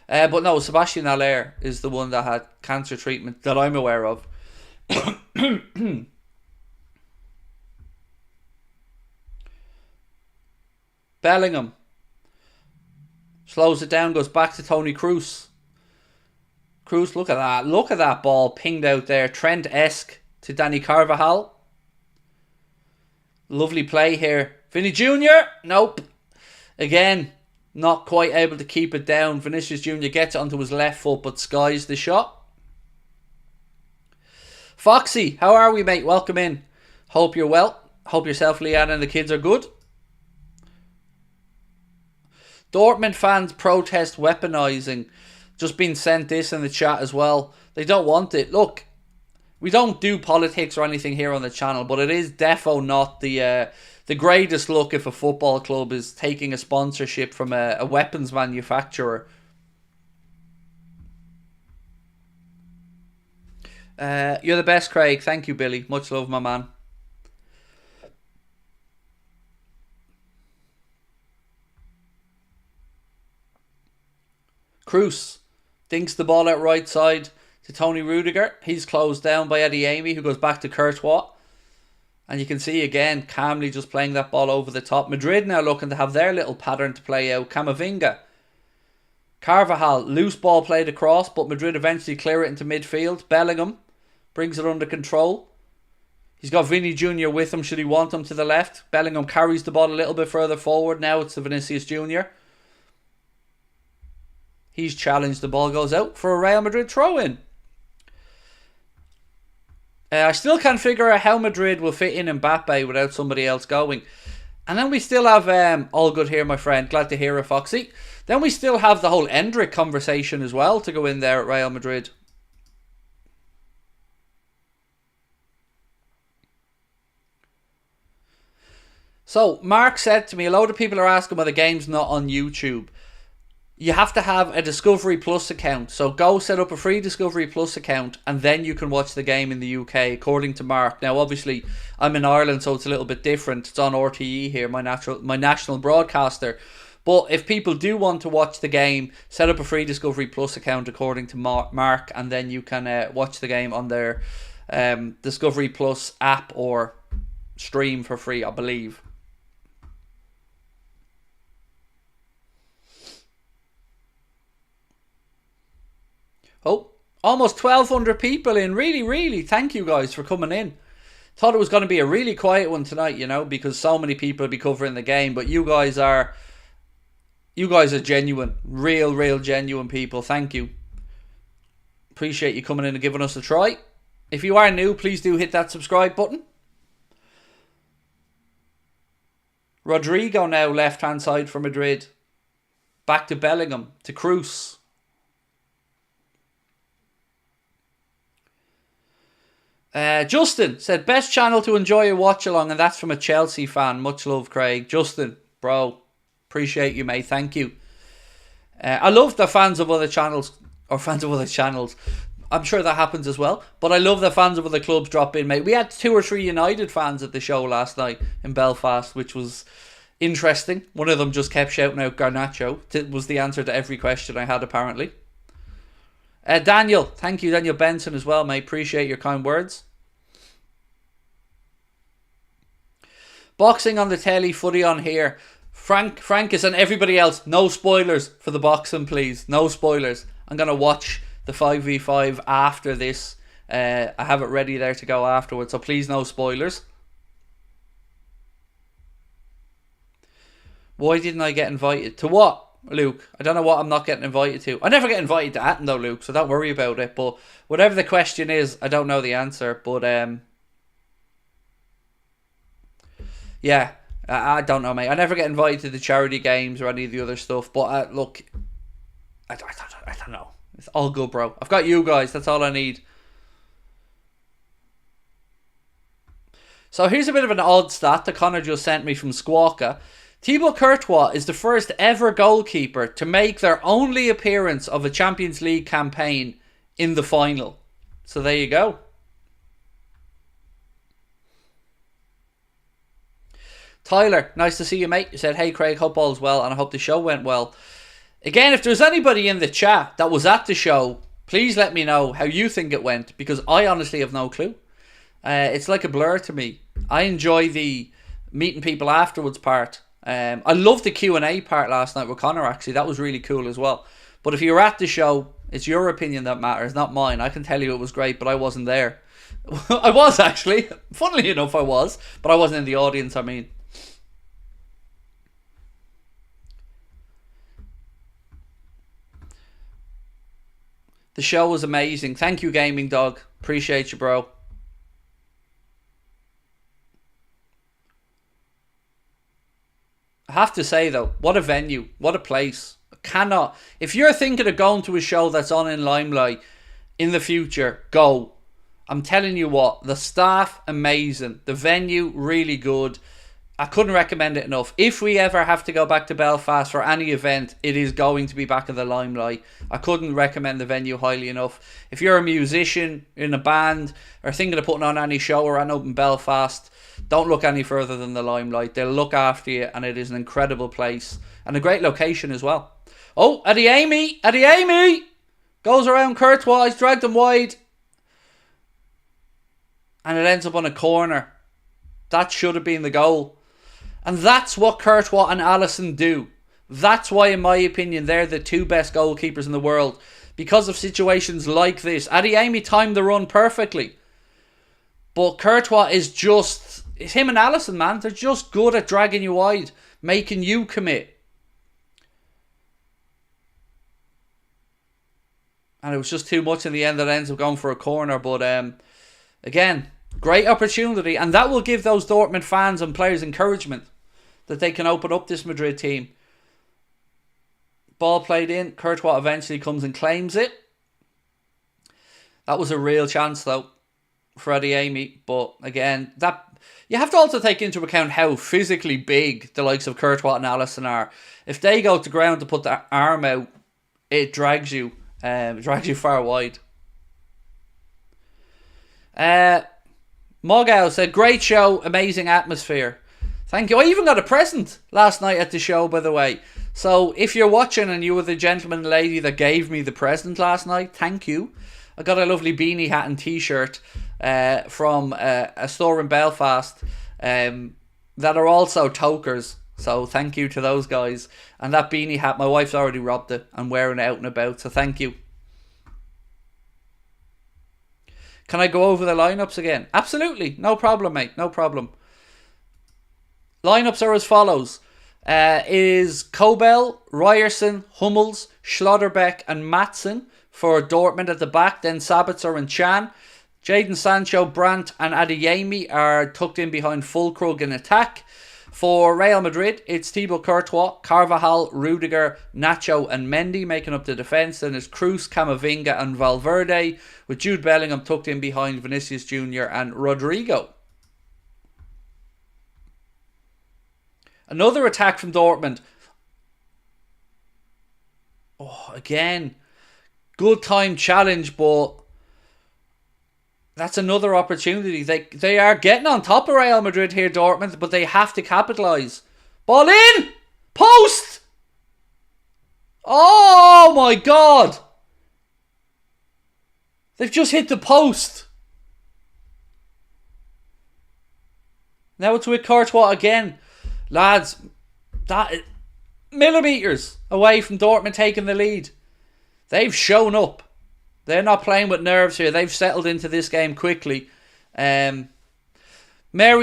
But no, Sebastian Haller is the one that had cancer treatment that I'm aware of. Bellingham slows it down, goes back to Toni Kroos. Kroos, look at that. Look at that ball pinged out there. Trent-esque to Danny Carvajal. Lovely play here. Vinny Jr. Nope. Again, not quite able to keep it down. Vinicius Jr. gets it onto his left foot but skies the shot. Foxy, how are we, mate? Welcome in. Hope you're well. Hope yourself, Leanne, and the kids are good. Dortmund fans protest weaponising. Just been sent this in the chat as well. They don't want it. Look, we don't do politics or anything here on the channel, but it is defo not the greatest look if a football club is taking a sponsorship from a weapons manufacturer. You're the best, Craig. Thank you, Billy. Much love, my man. Kroos dinks the ball out right side to Tony Rudiger. He's closed down by Eddie Amy, who goes back to Courtois. And you can see again, calmly just playing that ball over the top. Madrid now looking to have their little pattern to play out. Camavinga. Carvajal, loose ball played across, but Madrid eventually clear it into midfield. Bellingham brings it under control. He's got Vinny Jr. with him should he want him to the left. Bellingham carries the ball a little bit further forward. Now it's to Vinicius Jr. He's challenged. The ball goes out for a Real Madrid throw-in. I still can't figure out how Madrid will fit in Mbappe without somebody else going. And then we still have, all good here, my friend. Glad to hear it, Foxy. Then we still have the whole Endrick conversation as well to go in there at Real Madrid. So, Mark said to me, a load of people are asking why the game's not on YouTube. You have to have a Discovery Plus account. So go set up a free Discovery Plus account and then you can watch the game in the UK, according to Mark. Now, obviously, I'm in Ireland, so it's a little bit different. It's on RTE here, my national broadcaster. But if people do want to watch the game, set up a free Discovery Plus account, according to Mark, and then you can watch the game on their Discovery Plus app or stream for free, I believe. Oh, almost 1,200 people in. Really, thank you guys for coming in. Thought it was going to be a really quiet one tonight, you know, because so many people will be covering the game. But you guys are genuine. Real genuine people. Thank you. Appreciate you coming in and giving us a try. If you are new, please do hit that subscribe button. Rodrigo now left-hand side for Madrid. Back to Bellingham, to Kroos. Justin said, best channel to enjoy a watch along, and that's from a Chelsea fan. Much love, Craig. Justin, bro, appreciate you, mate. Thank you. I love the fans of other channels, I'm sure that happens as well, but I love the fans of other clubs drop in, mate. We had 2 or 3 United fans at the show last night in Belfast, which was interesting. One of them just kept shouting out Garnacho. It was the answer to every question I had, apparently. Daniel, thank you, Daniel Benson as well, mate. Appreciate your kind words. Boxing on the telly, footy on here. Frankus and everybody else, no spoilers for the boxing, please. No spoilers. I'm going to watch the 5v5 after this. I have it ready there to go afterwards, so please no spoilers. Why didn't I get invited? To what? Luke, I don't know what I'm not getting invited to. I never get invited to Atten though, Luke, so don't worry about it. But whatever the question is, I don't know the answer. But yeah, I don't know, mate. I never get invited to the charity games or any of the other stuff. But look, I don't know. It's all good, bro. I've got you guys. That's all I need. So here's a bit of an odd stat that Connor just sent me from Squawka. Thibaut Courtois is the first ever goalkeeper to make their only appearance of a Champions League campaign in the final. So there you go. Tyler, nice to see you, mate. You said, hey Craig, hope all's well and I hope the show went well. Again, if there's anybody in the chat that was at the show, please let me know how you think it went, because I honestly have no clue. It's like a blur to me. I enjoy the meeting people afterwards part. I loved the Q&A part last night with Connor, actually. That was really cool as well. But if you were at the show, it's your opinion that matters, not mine. I can tell you it was great, but I wasn't there. I was, actually. Funnily enough, I was. But I wasn't in the audience, I mean. The show was amazing. Thank you, Gaming Dog. Appreciate you, bro. I have to say though, what a venue, what a place. Cannot, if you're thinking of going to a show that's on in Limelight in the future, go. I'm telling you what, the staff amazing, the venue really good. I couldn't recommend it enough. If we ever have to go back to Belfast for any event, it is going to be back in the Limelight. I couldn't recommend the venue highly enough. If you're a musician in a band or thinking of putting on any show around up in Belfast, don't look any further than the Limelight. They'll look after you, and it is an incredible place and a great location as well. Oh, Adeyemi goes around Courtois, he's dragged him wide, and it ends up on a corner. That should have been the goal. And that's what Courtois and Alisson do. That's why, in my opinion, they're the two best goalkeepers in the world. Because of situations like this. Adeyemi timed the run perfectly. But Courtois is just... It's him and Alisson, man. They're just good at dragging you wide. Making you commit. And it was just too much in the end that ends up going for a corner. But again... Great opportunity, and that will give those Dortmund fans and players encouragement that they can open up this Madrid team. Ball played in, Courtois eventually comes and claims it. That was a real chance though for Adeyemi, but again, that you have to also take into account how physically big the likes of Courtois and Alisson are. If they go to ground to put their arm out, it drags you far wide. Mogao said, great show, amazing atmosphere. Thank you. I even got a present last night at the show, by the way. So if you're watching and you were the gentleman and lady that gave me the present last night, thank you. I got a lovely beanie hat and t-shirt from a store in Belfast that are also tokers. So thank you to those guys. And that beanie hat, my wife's already robbed it and wearing it out and about. So thank you. Can I go over the lineups again? Absolutely. No problem, mate. No problem. Lineups are as follows. Is Kobel, Ryerson, Hummels, Schlotterbeck and Maatsen for Dortmund at the back. Then Sabitzer and Chan. Jadon Sancho, Brandt and Adeyemi are tucked in behind Füllkrug in attack. For Real Madrid, it's Thibaut Courtois, Carvajal, Rudiger, Nacho and Mendy making up the defence. Then there's Kroos, Camavinga and Valverde, with Jude Bellingham tucked in behind Vinicius Jr. and Rodrigo. Another attack from Dortmund. Oh, again, good time challenge, but that's another opportunity. They are getting on top of Real Madrid here, Dortmund, but they have to capitalise. Ball in! Post! Oh my God! They've just hit the post. Now it's with Courtois again. Lads, that millimetres away from Dortmund taking the lead. They've shown up. They're not playing with nerves here. They've settled into this game quickly. Mary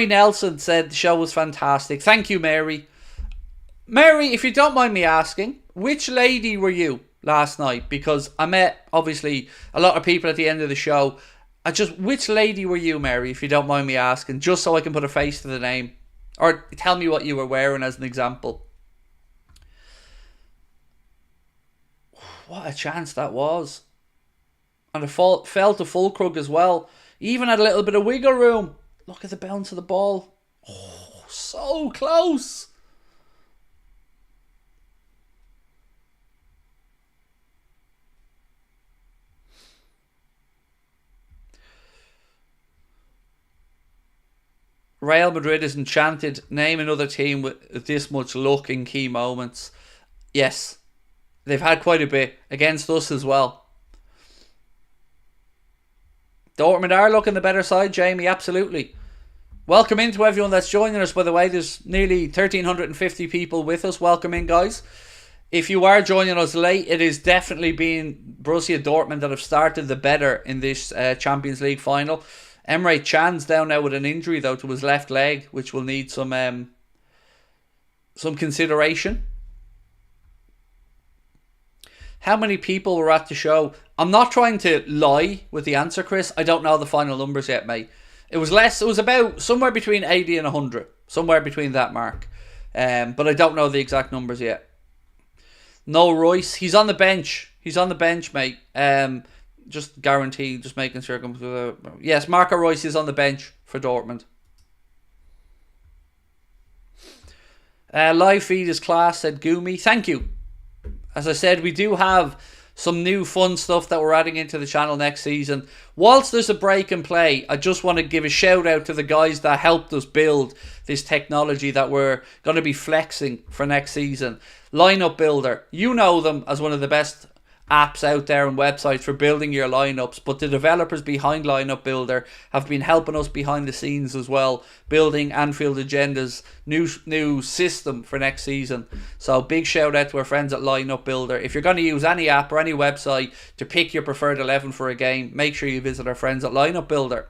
Nelson said the show was fantastic. Thank you, Mary. Mary, if you don't mind me asking, which lady were you last night? Because I met, obviously, a lot of people at the end of the show. Which lady were you, Mary, if you don't mind me asking? Just so I can put a face to the name. Or tell me what you were wearing as an example. What a chance that was. And it fell to Füllkrug as well. He even had a little bit of wiggle room. Look at the bounce of the ball. Oh, so close. Real Madrid is enchanted. Name another team with this much luck in key moments. Yes, they've had quite a bit against us as well. Dortmund are looking the better side, Jamie, absolutely. Welcome in to everyone that's joining us, by the way. There's nearly 1,350 people with us. Welcome in, guys. If you are joining us late, it is definitely been Borussia Dortmund that have started the better in this Champions League final. Emre Can's down now with an injury, though, to his left leg, which will need some consideration. How many people were at the show? I'm not trying to lie with the answer, Chris. I don't know the final numbers yet, mate. It was less. It was about somewhere between 80 and 100. Somewhere between that mark. But I don't know the exact numbers yet. No Royce. He's on the bench. He's on the bench, mate. Just guaranteed. Just making sure. Yes, Marco Royce is on the bench for Dortmund. Live feed is class, said Gumi. Thank you. As I said, we do have some new fun stuff that we're adding into the channel next season. Whilst there's a break in play, I just want to give a shout out to the guys that helped us build this technology that we're going to be flexing for next season. Lineup Builder, you know them as one of the best apps out there and websites for building your lineups, but the developers behind Lineup Builder have been helping us behind the scenes as well, building Anfield Agenda's new system for next season. So big shout out to our friends at Lineup Builder. If you're going to use any app or any website to pick your preferred 11 for a game, make sure you visit our friends at Lineup Builder.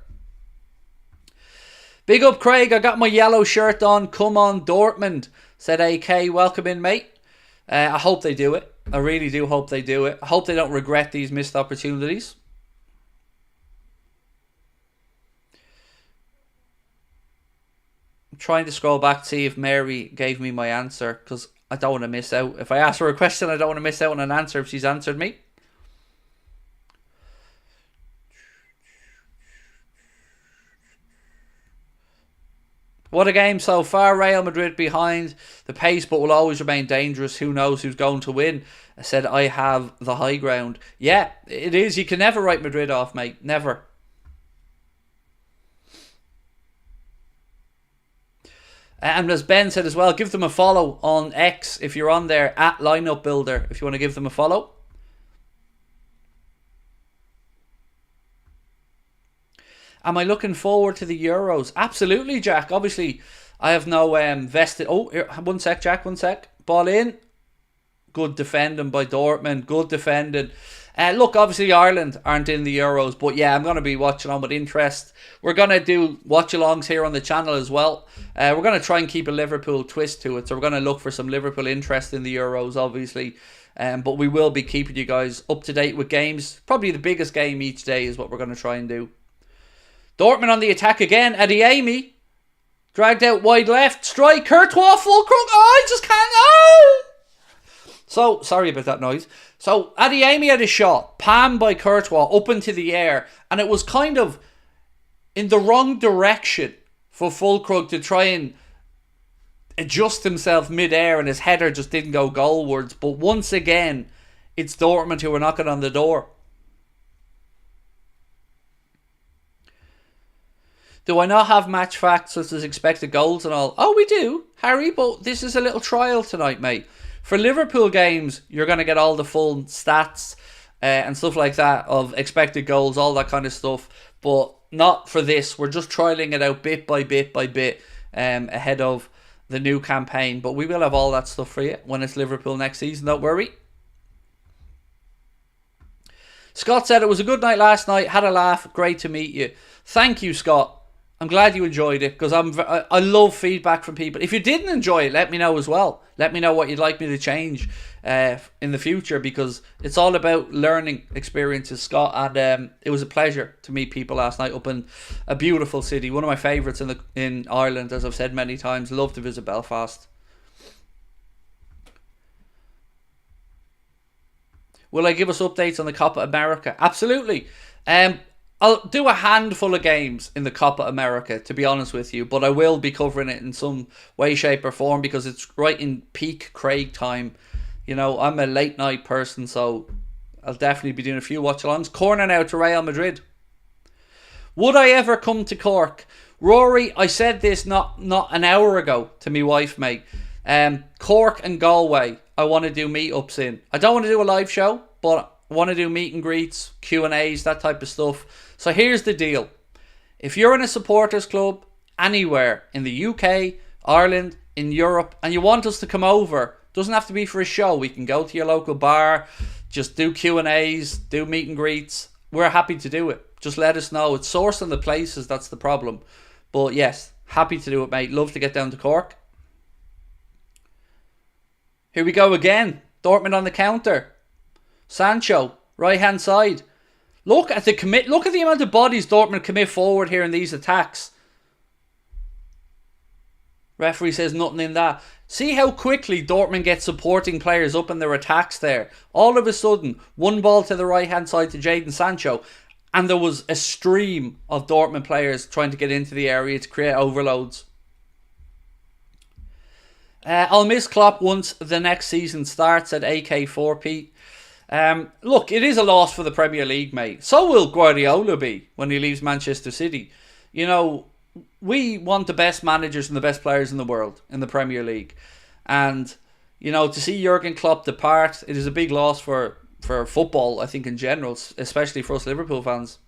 Big up Craig, I got my yellow shirt on. Come on Dortmund, said AK. Welcome in, mate. I hope they do it. I really do hope they do it. I hope they don't regret these missed opportunities. I'm trying to scroll back to see if Mary gave me my answer, because I don't want to miss out. If I ask her a question, I don't want to miss out on an answer if she's answered me. What a game so far. Real Madrid behind the pace, but will always remain dangerous. Who knows who's going to win? I said I have the high ground. Yeah, it is. You can never write Madrid off, mate. Never. And as Ben said as well, give them a follow on X if you're on there, at Lineup Builder, if you want to give them a follow. Am I looking forward to the Euros? Absolutely, Jack. Obviously, I have no vested... Oh, here, one sec, Jack, one sec. Ball in. Good defending by Dortmund. Good defending. Look, obviously, Ireland aren't in the Euros. But yeah, I'm going to be watching on with interest. We're going to do watch-alongs here on the channel as well. We're going to try and keep a Liverpool twist to it. So we're going to look for some Liverpool interest in the Euros, obviously. But we will be keeping you guys up to date with games. Probably the biggest game each day is what we're going to try and do. Dortmund on the attack again. Adeyemi dragged out wide left. Strike. Courtois full crook. Oh, I just can't. Oh! So, sorry about that noise. So, Adeyemi had a shot. Palmed by Courtois up into the air. And it was kind of in the wrong direction for Fulkrug to try and adjust himself mid-air. And his header just didn't go goalwards. But once again, it's Dortmund who are knocking on the door. Do I not have match facts such as expected goals and all? Oh, we do, Harry, but this is a little trial tonight, mate. For Liverpool games, you're going to get all the full stats and stuff like that of expected goals, all that kind of stuff. But not for this. We're just trialing it out bit by bit by bit ahead of the new campaign. But we will have all that stuff for you when it's Liverpool next season, don't worry. Scott said it was a good night last night. Had a laugh. Great to meet you. Thank you, Scott. I'm glad you enjoyed it, because I love feedback from people. If you didn't enjoy it, let me know as well. Let me know what you'd like me to change in the future, because it's all about learning experiences, Scott. And it was a pleasure to meet people last night up in a beautiful city. One of my favourites in Ireland, as I've said many times. Love to visit Belfast. Will I give us updates on the Copa America? Absolutely. I'll do a handful of games in the Copa America, to be honest with you, but I will be covering it in some way, shape or form, because it's right in peak Craig time. You know, I'm a late night person, so I'll definitely be doing a few watch-alongs. Corner now to Real Madrid. Would I ever come to Cork? Rory, I said this not an hour ago to my wife, mate. Cork and Galway, I want to do meetups in. I don't want to do a live show, but I want to do meet and greets, Q&As, that type of stuff. So here's the deal. If you're in a supporters club anywhere in the UK, Ireland, in Europe, and you want us to come over, doesn't have to be for a show. We can go to your local bar, just do Q&As, do meet and greets. We're happy to do it. Just let us know. It's sourcing the places, that's the problem. But yes, happy to do it, mate. Love to get down to Cork. Here we go again. Dortmund on the counter. Sancho, right hand side. Look at the amount of bodies Dortmund commit forward here in these attacks. Referee says nothing in that. See how quickly Dortmund get supporting players up in their attacks there. All of a sudden, one ball to the right hand side to Jadon Sancho, and there was a stream of Dortmund players trying to get into the area to create overloads. I'll miss Klopp once the next season starts at AK4P. Look, it is a loss for the Premier League, mate. So will Guardiola be when he leaves Manchester City. You know, we want the best managers and the best players in the world in the Premier League. And, you know, to see Jurgen Klopp depart, it is a big loss for football, I think, in general, especially for us Liverpool fans.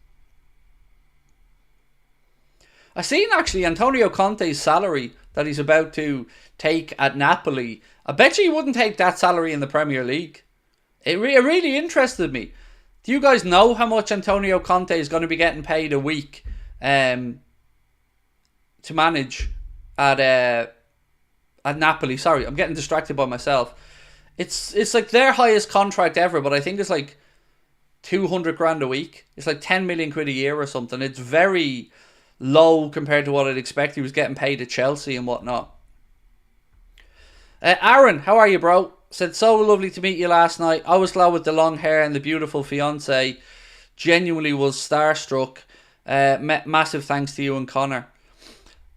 I seen actually Antonio Conte's salary that he's about to take at Napoli. I bet you he wouldn't take that salary in the Premier League. It really interested me. Do you guys know how much Antonio Conte is going to be getting paid a week to manage at Napoli? Sorry, I'm getting distracted by myself. It's like their highest contract ever, but I think it's like 200 grand a week. It's like 10 million quid a year or something. It's very low compared to what I'd expect he was getting paid at Chelsea and whatnot. Aaron, how are you, bro? Said, so lovely to meet you last night. I was glad with the long hair and the beautiful fiance. Genuinely was starstruck. Massive thanks to you and Connor.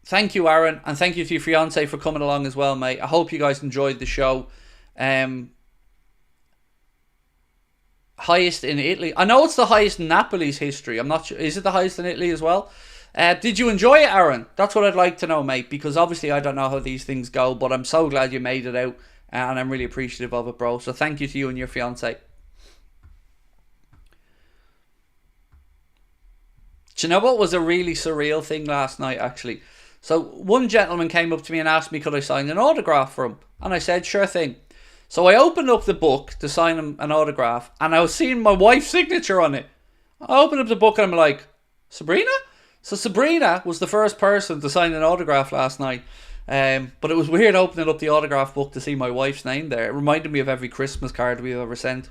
Thank you, Aaron, and thank you to your fiance for coming along as well, mate. I hope you guys enjoyed the show. Highest in Italy. I know it's the highest in Napoli's history. I'm not sure. Is it the highest in Italy as well? Did you enjoy it, Aaron? That's what I'd like to know, mate, because obviously I don't know how these things go, but I'm so glad you made it out, and I'm really appreciative of it, bro. So thank you to you and your fiance. Do you know what was a really surreal thing last night, actually? So one gentleman came up to me and asked me could I sign an autograph for him, and I said sure thing. So I opened up the book to sign him an autograph, and I was seeing my wife's signature on it. I opened up the book and I'm like, Sabrina? So Sabrina was the first person to sign an autograph last night. But it was weird opening up the autograph book to see my wife's name there. It reminded me of every Christmas card we've ever sent.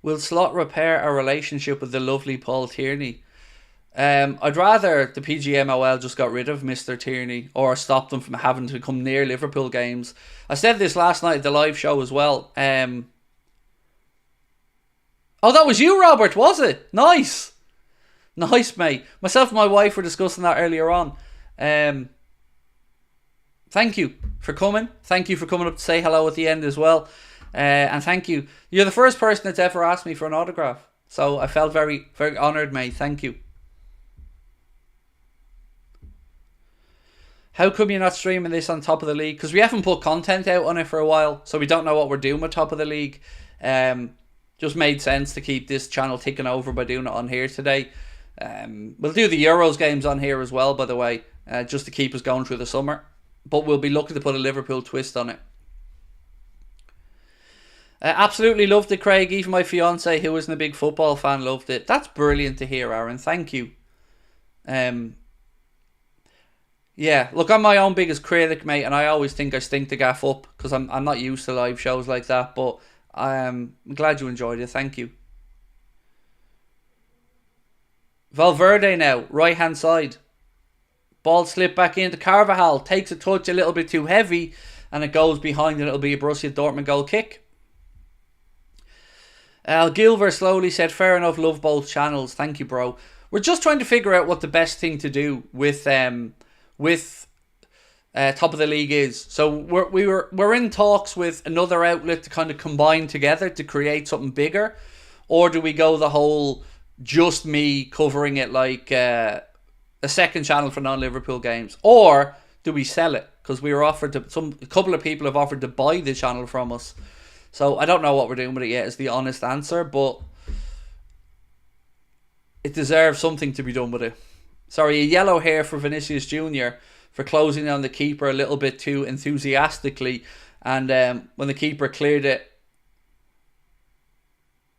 Will Slot repair our relationship with the lovely Paul Tierney? I'd rather the PGMOL just got rid of Mr. Tierney or stopped them from having to come near Liverpool games. I said this last night at the live show as well. Oh, that was you, Robert, was it? Nice. Nice, mate. Myself and my wife were discussing that earlier on. Thank you for coming. Thank you for coming up to say hello at the end as well. And thank you. You're the first person that's ever asked me for an autograph. So I felt very, very honoured, mate. Thank you. How come you're not streaming this on Top of the League? Because we haven't put content out on it for a while. So we don't know what we're doing with Top of the League. Just made sense to keep this channel ticking over by doing it on here today. We'll do the Euros games on here as well, by the way, just to keep us going through the summer. But we'll be looking to put a Liverpool twist on it. Absolutely loved it, Craig. Even my fiance, who isn't a big football fan, loved it. That's brilliant to hear, Aaron. Thank you. Yeah, look, I'm my own biggest critic, mate, and I always think I stink the gaff up because I'm not used to live shows like that, but I'm glad you enjoyed it. Thank you. Valverde now, right hand side. Ball slipped back into Carvajal. Takes a touch a little bit too heavy, and it goes behind, and it'll be a Borussia Dortmund goal kick. Gilver slowly said, fair enough, love both channels. Thank you, bro. We're just trying to figure out what the best thing to do with Top of the League is. So we're in talks with another outlet to kind of combine together to create something bigger, or do we go the whole just me covering it like a second channel for non-Liverpool games, or do we sell it? Because we were offered to a couple of people have offered to buy the channel from us. So I don't know what we're doing with it yet is the honest answer, but it deserves something to be done with it. Sorry, a yellow hair for Vinicius Jr. for closing on the keeper a little bit too enthusiastically, and when the keeper cleared it,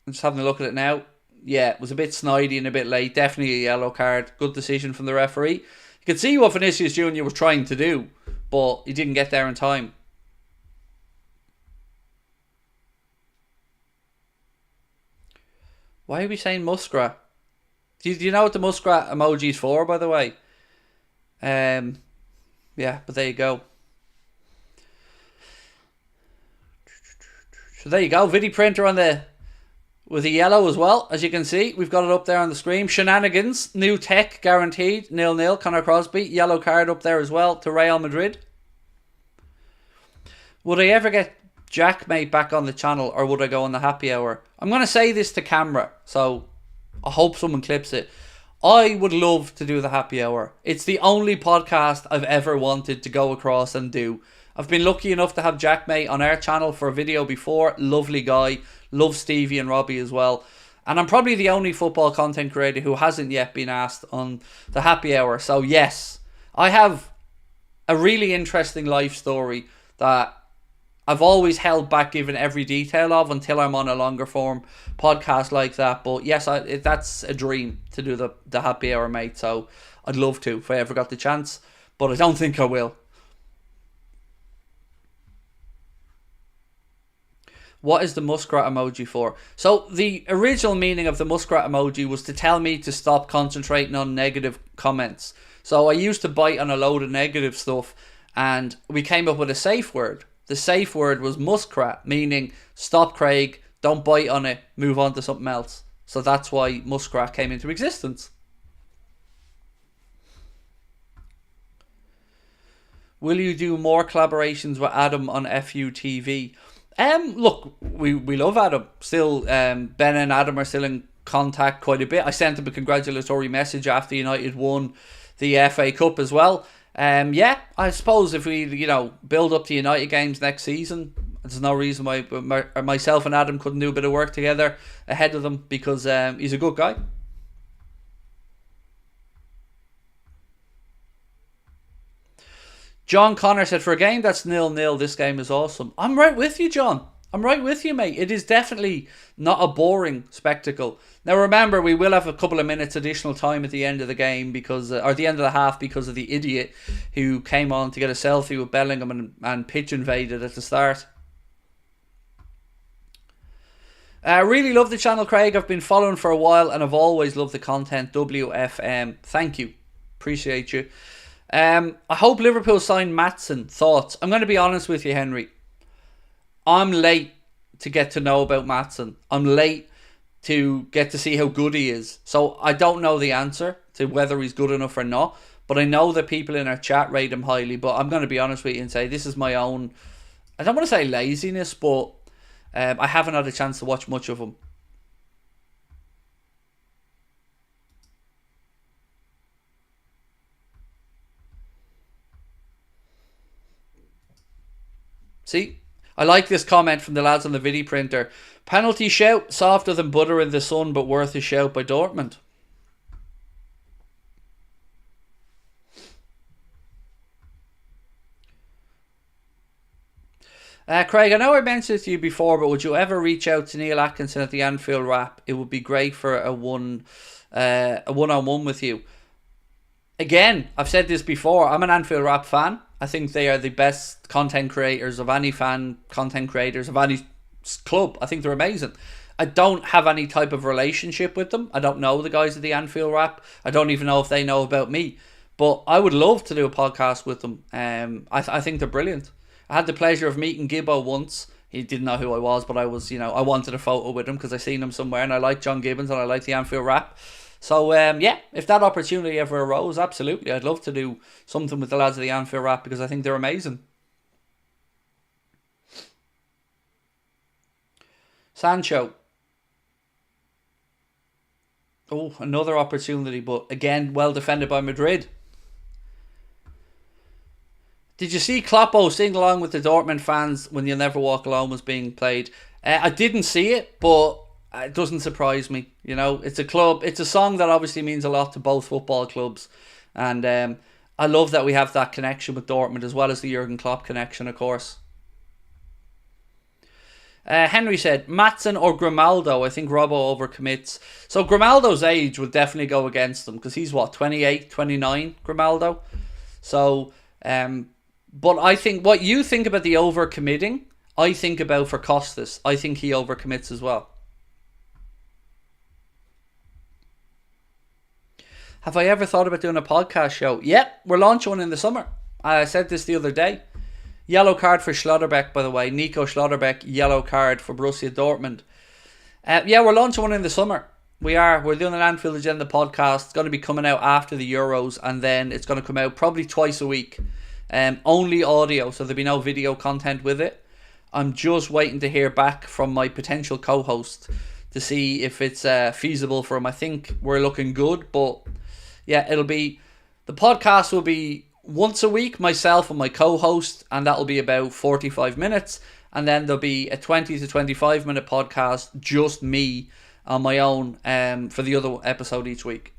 I'm just having a look at it now. Yeah, it was a bit snidey and a bit late. Definitely a yellow card. Good decision from the referee. You could see what Vinicius Jr. was trying to do, but he didn't get there in time. Why are we saying Muskrat? Do you know what the muskrat emoji is for, by the way? Yeah, but there you go. So there you go. Vidi printer on the with the yellow as well, as you can see. We've got it up there on the screen. Shenanigans, new tech guaranteed, 0-0. Conor Crosby, yellow card up there as well to Real Madrid. Would I ever get Jack Mate back on the channel, or would I go on the happy hour? I'm going to say this to camera, so I hope someone clips it. I would love to do the happy hour. It's the only podcast I've ever wanted to go across and do. I've been lucky enough to have Jack Mate on our channel for a video before. Lovely guy. Love Stevie and Robbie as well. And I'm probably the only football content creator who hasn't yet been asked on the happy hour. So yes, I have a really interesting life story that I've always held back giving every detail of until I'm on a longer form podcast like that. But yes, that's a dream to do the happy hour, mate. So I'd love to if I ever got the chance. But I don't think I will. What is the muskrat emoji for? So the original meaning of the muskrat emoji was to tell me to stop concentrating on negative comments. So I used to bite on a load of negative stuff, and we came up with a safe word. The safe word was muskrat, meaning stop, Craig, don't bite on it, move on to something else. So that's why muskrat came into existence. Will you do more collaborations with Adam on FUTV? Look, we love Adam. Still, Ben and Adam are still in contact quite a bit. I sent him a congratulatory message after United won the FA Cup as well. Yeah, I suppose if we, build up the United games next season, there's no reason why myself and Adam couldn't do a bit of work together ahead of them, because he's a good guy. John Connor said, for a game that's 0-0, this game is awesome. I'm right with you, John. I'm right with you, mate. It is definitely not a boring spectacle. Now, remember, we will have a couple of minutes additional time at the end of the game, because, or the end of the half, because of the idiot who came on to get a selfie with Bellingham and pitch invaded at the start. I really love the channel, Craig. I've been following for a while and I've always loved the content. WFM. Thank you. Appreciate you. I hope Liverpool sign Maatsen. Thoughts? I'm going to be honest with you, Henry. I'm late to get to know about Maatsen. I'm late to get to see how good he is. So I don't know the answer to whether he's good enough or not. But I know that people in our chat rate him highly. But I'm going to be honest with you and say this is my own, I don't want to say laziness, but I haven't had a chance to watch much of him. See, I like this comment from the lads on the Vidi printer. Penalty shout, softer than butter in the sun, but worth a shout by Dortmund. Craig, I know I mentioned it to you before, but would you ever reach out to Neil Atkinson at the Anfield Wrap? It would be great for a one-on-one with you. Again, I've said this before, I'm an Anfield Wrap fan. I think they are the best content creators of any content creators of any club. I think they're amazing. I don't have any type of relationship with them. I don't know the guys at the Anfield Wrap. I don't even know if they know about me. But I would love to do a podcast with them. I think they're brilliant. I had the pleasure of meeting Gibbo once. He didn't know who I was, but I was, I wanted a photo with him because I seen him somewhere, and I like John Gibbons and I like the Anfield Wrap. So, yeah, if that opportunity ever arose, absolutely. I'd love to do something with the lads of the Anfield Wrap because I think they're amazing. Sancho. Oh, another opportunity, but again, well defended by Madrid. Did you see Kloppo sing along with the Dortmund fans when You'll Never Walk Alone was being played? I didn't see it, but it doesn't surprise me. It's a club. It's a song that obviously means a lot to both football clubs. And I love that we have that connection with Dortmund as well as the Jurgen Klopp connection, of course. Henry said, Maatsen or Grimaldo? I think Robbo overcommits. So Grimaldo's age would definitely go against him because he's, 28, 29, Grimaldo? So, but I think what you think about the overcommitting, I think about for Costas. I think he overcommits as well. Have I ever thought about doing a podcast show? Yep, we're launching one in the summer. I said this the other day. Yellow card for Schlotterbeck, by the way. Nico Schlotterbeck, yellow card for Borussia Dortmund. Yeah, we're launching one in the summer. We're doing an Anfield Agenda podcast. It's going to be coming out after the Euros, and then it's going to come out probably twice a week. Only audio, so there'll be no video content with it. I'm just waiting to hear back from my potential co-host to see if it's feasible for him. I think we're looking good, but yeah, the podcast will be once a week, myself and my co-host, and that'll be about 45 minutes. And then there'll be a 20 to 25 minute podcast, just me on my own, for the other episode each week.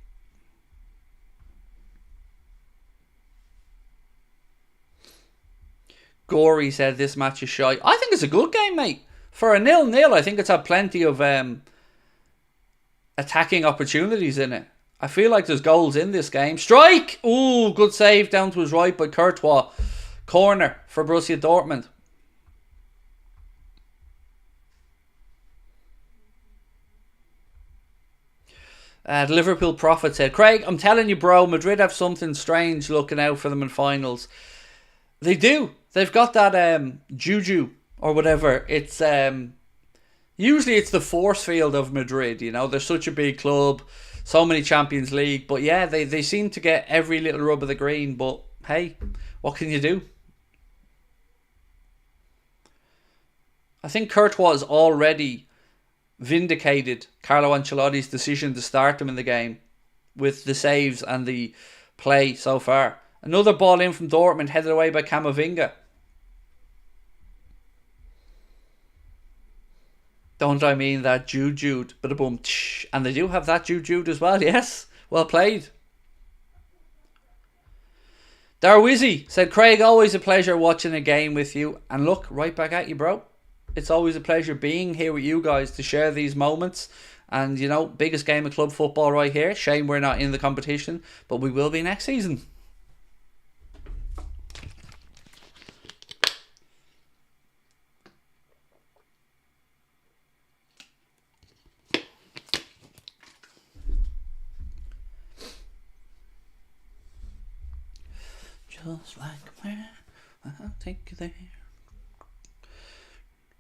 Gory said this match is shy. I think it's a good game, mate. For a 0-0, I think it's had plenty of attacking opportunities in it. I feel like there's goals in this game. Strike! Ooh, good save down to his right by Courtois. Corner for Borussia Dortmund. The Liverpool prophet said, Craig, I'm telling you, bro, Madrid have something strange looking out for them in finals. They do. They've got that juju or whatever. It's usually it's the force field of Madrid. You know, they're such a big club. So many Champions League. But yeah, they seem to get every little rub of the green. But hey, what can you do? I think Courtois has already vindicated Carlo Ancelotti's decision to start him in the game with the saves and the play so far. Another ball in from Dortmund, headed away by Camavinga. Don't I mean that juju, ba-da-boom, and they do have that juju as well, yes. Well played. Darwizzy said, Craig, always a pleasure watching a game with you. And look, right back at you, bro. It's always a pleasure being here with you guys to share these moments. And, you know, biggest game of club football right here. Shame we're not in the competition, but we will be next season. Just like where I'll take you there.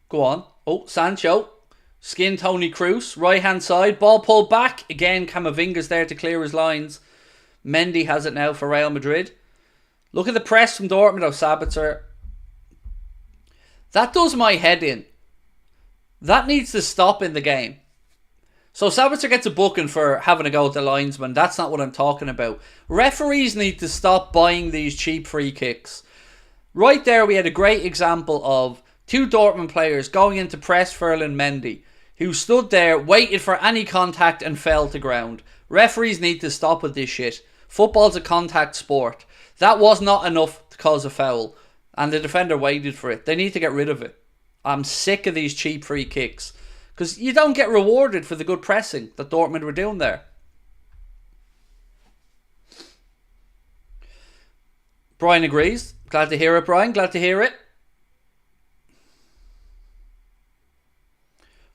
Go on. Oh, Sancho. Skin Tony Kroos. Right hand side. Ball pulled back. Again, Camavinga's there to clear his lines. Mendy has it now for Real Madrid. Look at the press from Dortmund. Oh, Sabitzer. That does my head in. That needs to stop in the game. So Sabitzer gets a booking for having a go at the linesman. That's not what I'm talking about. Referees need to stop buying these cheap free kicks. Right there we had a great example of two Dortmund players going into press Ferland Mendy, who stood there, waited for any contact and fell to ground. Referees need to stop with this shit. Football's a contact sport. That was not enough to cause a foul, and the defender waited for it. They need to get rid of it. I'm sick of these cheap free kicks. Because you don't get rewarded for the good pressing that Dortmund were doing there. Brian agrees. Glad to hear it, Brian. Glad to hear it.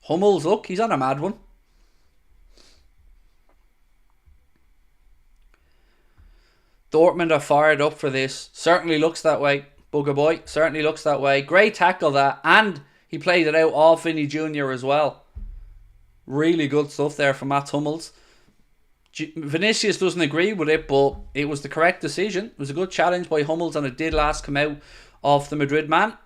Hummels, look, he's on a mad one. Dortmund are fired up for this. Certainly looks that way. Bugger boy. Certainly looks that way. Great tackle that. And he played it out off Vinny Jr. as well. Really good stuff there from Mats Hummels. Vinicius doesn't agree with it, but it was the correct decision. It was a good challenge by Hummels, and it did last come out of the Madrid man.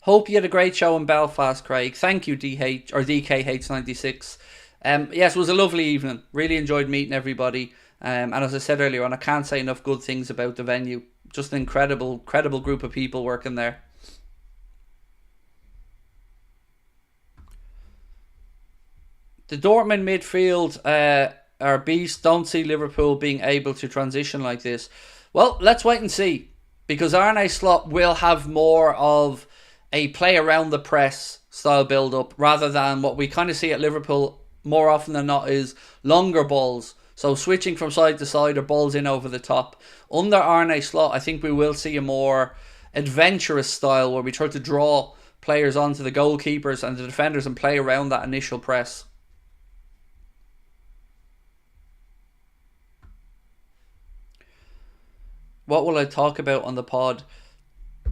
Hope you had a great show in Belfast, Craig. Thank you, DKH96. Yes, it was a lovely evening. Really enjoyed meeting everybody. And as I said earlier on, I can't say enough good things about the venue. Just an incredible group of people working there. The Dortmund midfield are beasts. Don't see Liverpool being able to transition like this. Well, let's wait and see. Because Arne Slot will have more of a play around the press style build-up, rather than what we kind of see at Liverpool more often than not is longer balls. So switching from side to side or balls in over the top. Under Arne Slot, I think we will see a more adventurous style where we try to draw players onto the goalkeepers and the defenders and play around that initial press. What will I talk about on the pod?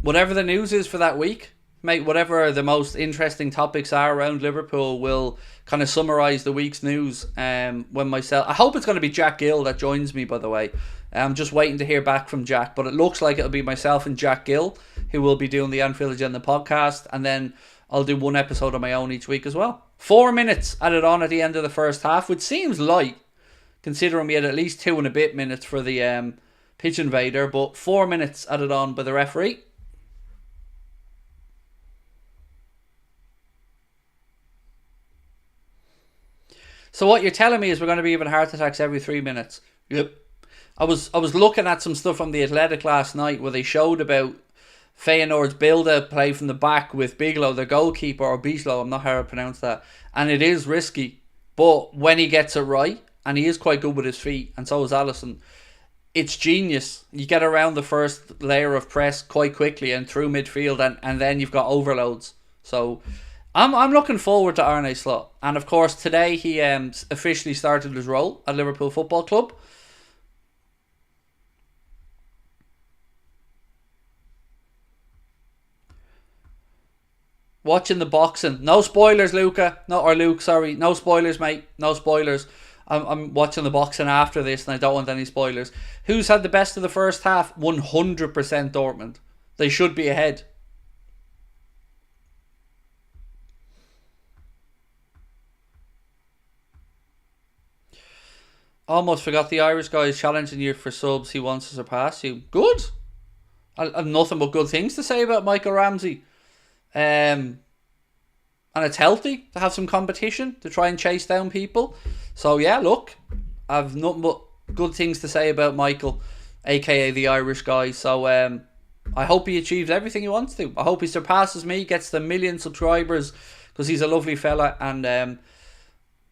Whatever the news is for that week, mate, whatever the most interesting topics are around Liverpool, will kind of summarise the week's news. I hope it's going to be Jack Gill that joins me, by the way. I'm just waiting to hear back from Jack, but it looks like it'll be myself and Jack Gill who will be doing the Anfield Agenda podcast, and then I'll do one episode on my own each week as well. 4 minutes added on at the end of the first half, which seems light, considering we had at least 2 and a bit minutes for the pitch invader, but 4 minutes added on by the referee. So what you're telling me is we're going to be having heart attacks every 3 minutes. Yep. I was looking at some stuff from the Athletic last night where they showed about Feyenoord's build-up play from the back with Bigelow, the goalkeeper, or Bigelow, I'm not sure how to pronounce that. And it is risky. But when he gets it right, and he is quite good with his feet, and so is Alisson, it's genius. You get around the first layer of press quite quickly and through midfield, and then you've got overloads. So I'm looking forward to Arne Slot. And of course, today he officially started his role at Liverpool Football Club. Watching the boxing. No spoilers, Luca. Luke, sorry. No spoilers, mate. No spoilers. I'm watching the boxing after this and I don't want any spoilers. Who's had the best of the first half? 100% Dortmund. They should be ahead. Almost forgot the Irish guy is challenging you for subs. He wants to surpass you. Good. I have nothing but good things to say about Michael Ramsey. And it's healthy to have some competition to try and chase down people. So yeah, look, I've nothing but good things to say about Michael, aka the Irish guy. So I hope he achieves everything he wants to. I hope he surpasses me, gets the 1 million subscribers, because he's a lovely fella. And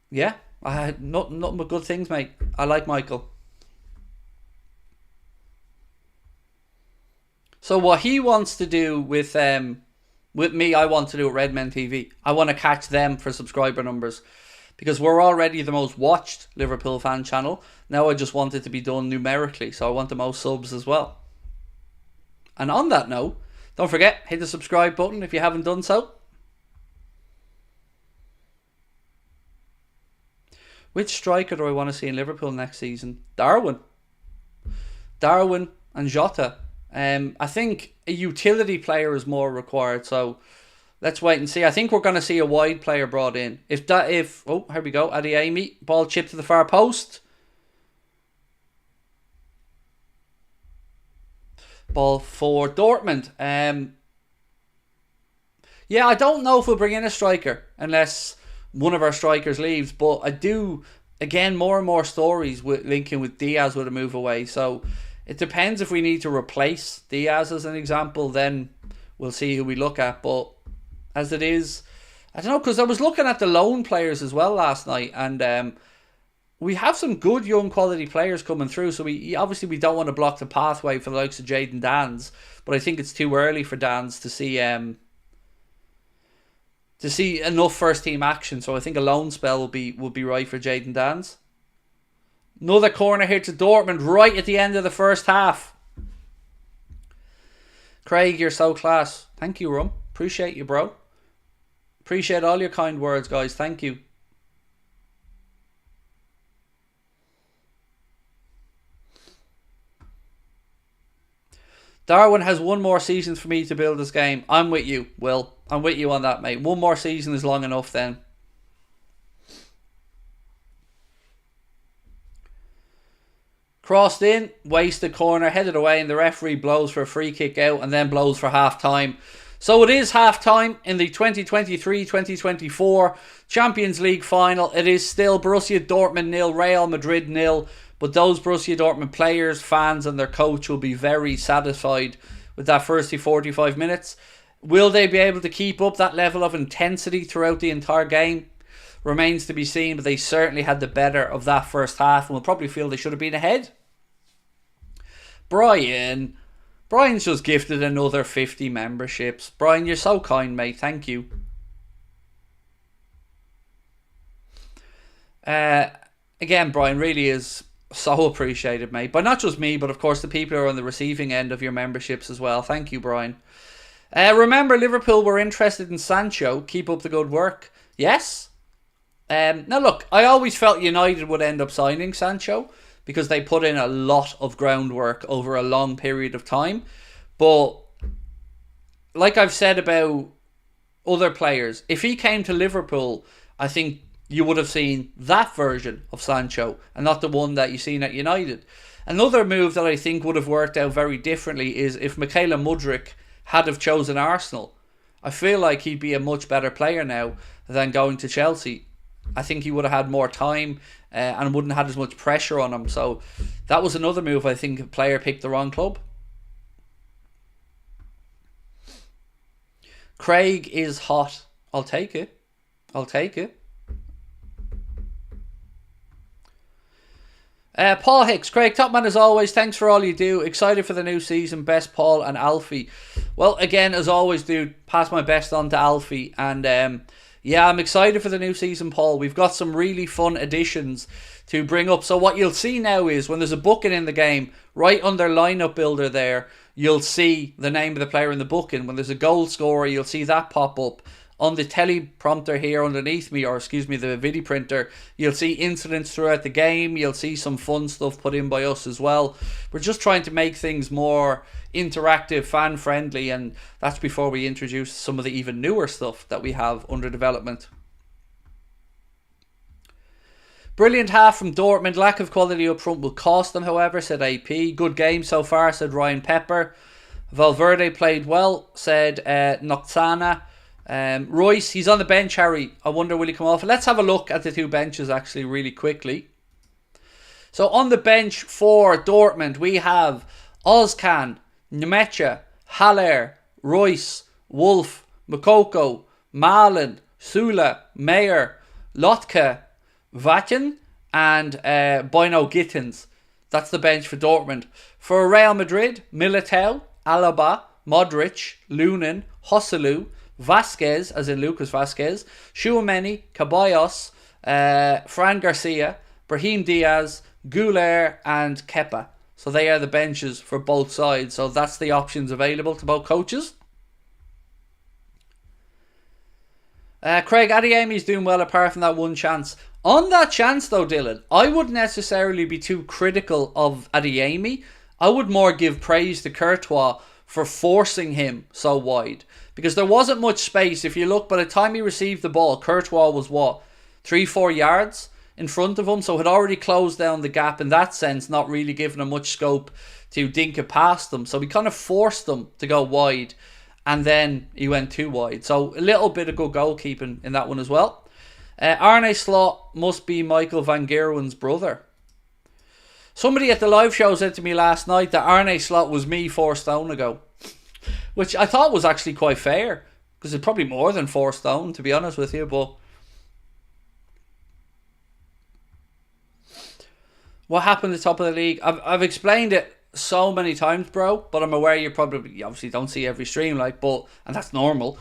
yeah, I had nothing but good things, mate. I like Michael. So what he wants to do with me, I want to do at Redmen TV. I want to catch them for subscriber numbers, because we're already the most watched Liverpool fan channel. Now I just want it to be done numerically, so I want the most subs as well. And on that note, don't forget, hit the subscribe button if you haven't done so. Which striker do I want to see in Liverpool next season? Darwin and Jota. I think a utility player is more required, so let's wait and see. I think we're going to see a wide player brought in. Oh, here we go. Adeyemi, ball chipped to the far post. Ball for Dortmund. Yeah, I don't know if we'll bring in a striker unless one of our strikers leaves, but I do, again, more and more stories linking with Diaz with a move away, so it depends. If we need to replace Diaz as an example, then we'll see who we look at. But as it is, I don't know, because I was looking at the loan players as well last night, and we have some good young quality players coming through. So we don't want to block the pathway for the likes of Jadon Danns, but I think it's too early for Danns to see enough first team action. So I think a loan spell will be right for Jadon Danns. Another corner here to Dortmund right at the end of the first half. Craig, you're so class. Thank you, Rum. Appreciate you, bro. Appreciate all your kind words, guys. Thank you. Darwin has one more season for me to build this game. I'm with you, Will. I'm with you on that, mate. One more season is long enough then. Crossed in, wasted corner, headed away, and the referee blows for a free kick out and then blows for half time. So it is half time in the 2023-2024 Champions League final. It is still Borussia Dortmund 0, Real Madrid 0. But those Borussia Dortmund players, fans and their coach will be very satisfied with that first 45 minutes. Will they be able to keep up that level of intensity throughout the entire game? Remains to be seen, but they certainly had the better of that first half and will probably feel they should have been ahead. Brian's just gifted another 50 memberships. Brian, you're so kind, mate. Thank you. Again, Brian, really is So appreciated, mate. But not just me, but of course the people who are on the receiving end of your memberships as well. Thank you, Brian. Remember, Liverpool were interested in Sancho. Keep up the good work. Yes. Now look, I always felt United would end up signing Sancho because they put in a lot of groundwork over a long period of time. But like I've said about other players, if he came to Liverpool, I think you would have seen that version of Sancho and not the one that you've seen at United. Another move that I think would have worked out very differently is if Mykhailo Mudryk had have chosen Arsenal. I feel like he'd be a much better player now than going to Chelsea. I think he would have had more time and wouldn't have had as much pressure on him. So that was another move. I think a player picked the wrong club. Craig is hot. I'll take it. I'll take it. Paul Hicks, Craig, top man as always. Thanks for all you do. Excited for the new season. Best, Paul and Alfie. Well, again, as always, dude, pass my best on to Alfie. And yeah, I'm excited for the new season, Paul. We've got some really fun additions to bring up. So what you'll see now is when there's a booking in the game, right under lineup builder there, you'll see the name of the player in the booking. When there's a goal scorer, you'll see that pop up. On the teleprompter here underneath me, or excuse me, the video printer, you'll see incidents throughout the game. You'll see some fun stuff put in by us as well. We're just trying to make things more interactive, fan-friendly, and that's before we introduce some of the even newer stuff that we have under development. Brilliant half from Dortmund. Lack of quality up front will cost them, however, said AP. Good game so far, said Ryan Pepper. Valverde played well, said Noxana. Royce, he's on the bench, Harry. I wonder will he come off. Let's have a look at the two benches actually really quickly. So on the bench for Dortmund, we have Ozcan, Nemecha, Haller, Royce, Wolf, Makoko, Malen, Sula, Mayer, Lotka, Vachen, and Boino Gittins. That's the bench for Dortmund. For Real Madrid, Militao, Alaba, Modric, Lunin, Joselu, Vasquez, as in Lucas Vasquez, Tchouaméni, Ceballos, Fran Garcia, Brahim Diaz, Goulart, and Kepa. So they are the benches for both sides. So that's the options available to both coaches. Craig, Adeyemi's doing well apart from that one chance. On that chance though, Dylan, I wouldn't necessarily be too critical of Adeyemi. I would more give praise to Courtois for forcing him so wide. Because there wasn't much space. If you look, by the time he received the ball, Courtois was what? 3-4 yards in front of him. So had already closed down the gap in that sense, not really giving him much scope to dink it past them. So he kind of forced them to go wide. And then he went too wide. So a little bit of good goalkeeping in that one as well. Arne Slot must be Michael Van Gerwen's brother. Somebody at the live show said to me last night that Arne Slot was me 4 stone ago. Which I thought was actually quite fair. Because it's probably more than 4 stone, to be honest with you. But what happened at the top of the league? I've explained it so many times, bro. But I'm aware you obviously don't see every stream, and that's normal.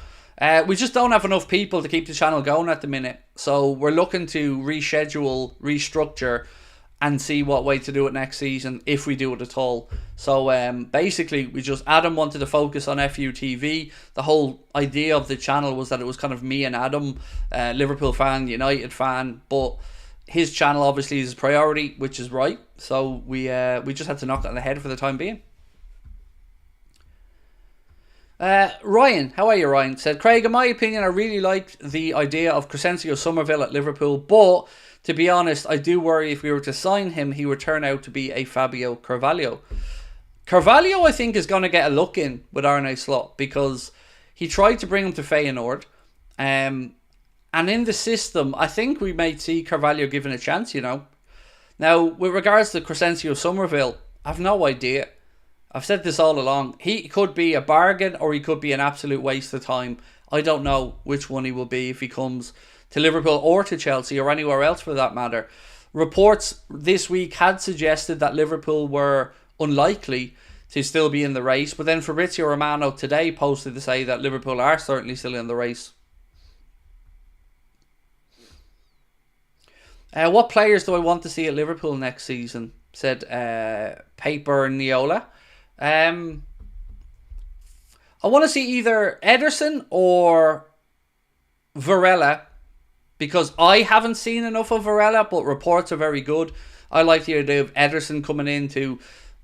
We just don't have enough people to keep the channel going at the minute. So we're looking to reschedule, restructure, and see what way to do it next season, if we do it at all. So basically, Adam wanted to focus on FUTV. The whole idea of the channel was that it was kind of me and Adam, Liverpool fan, United fan, but his channel obviously is a priority, which is right. So we just had to knock it on the head for the time being. Ryan, how are you, Ryan? Said, Craig, in my opinion, I really liked the idea of Crescencio Somerville at Liverpool, but to be honest, I do worry if we were to sign him, he would turn out to be a Fabio Carvalho. Carvalho, I think, is going to get a look in with Arne Slot because he tried to bring him to Feyenoord. And in the system, I think we may see Carvalho given a chance, Now, with regards to Crescencio Somerville, I have no idea. I've said this all along. He could be a bargain or he could be an absolute waste of time. I don't know which one he will be if he comes to Liverpool or to Chelsea or anywhere else for that matter. Reports this week had suggested that Liverpool were unlikely to still be in the race, but then Fabrizio Romano today posted to say that Liverpool are certainly still in the race. What players do I want to see at Liverpool next season? said Paper Neola. I want to see either Ederson or Varela, because I haven't seen enough of Varela, but reports are very good. I like the idea of Ederson coming into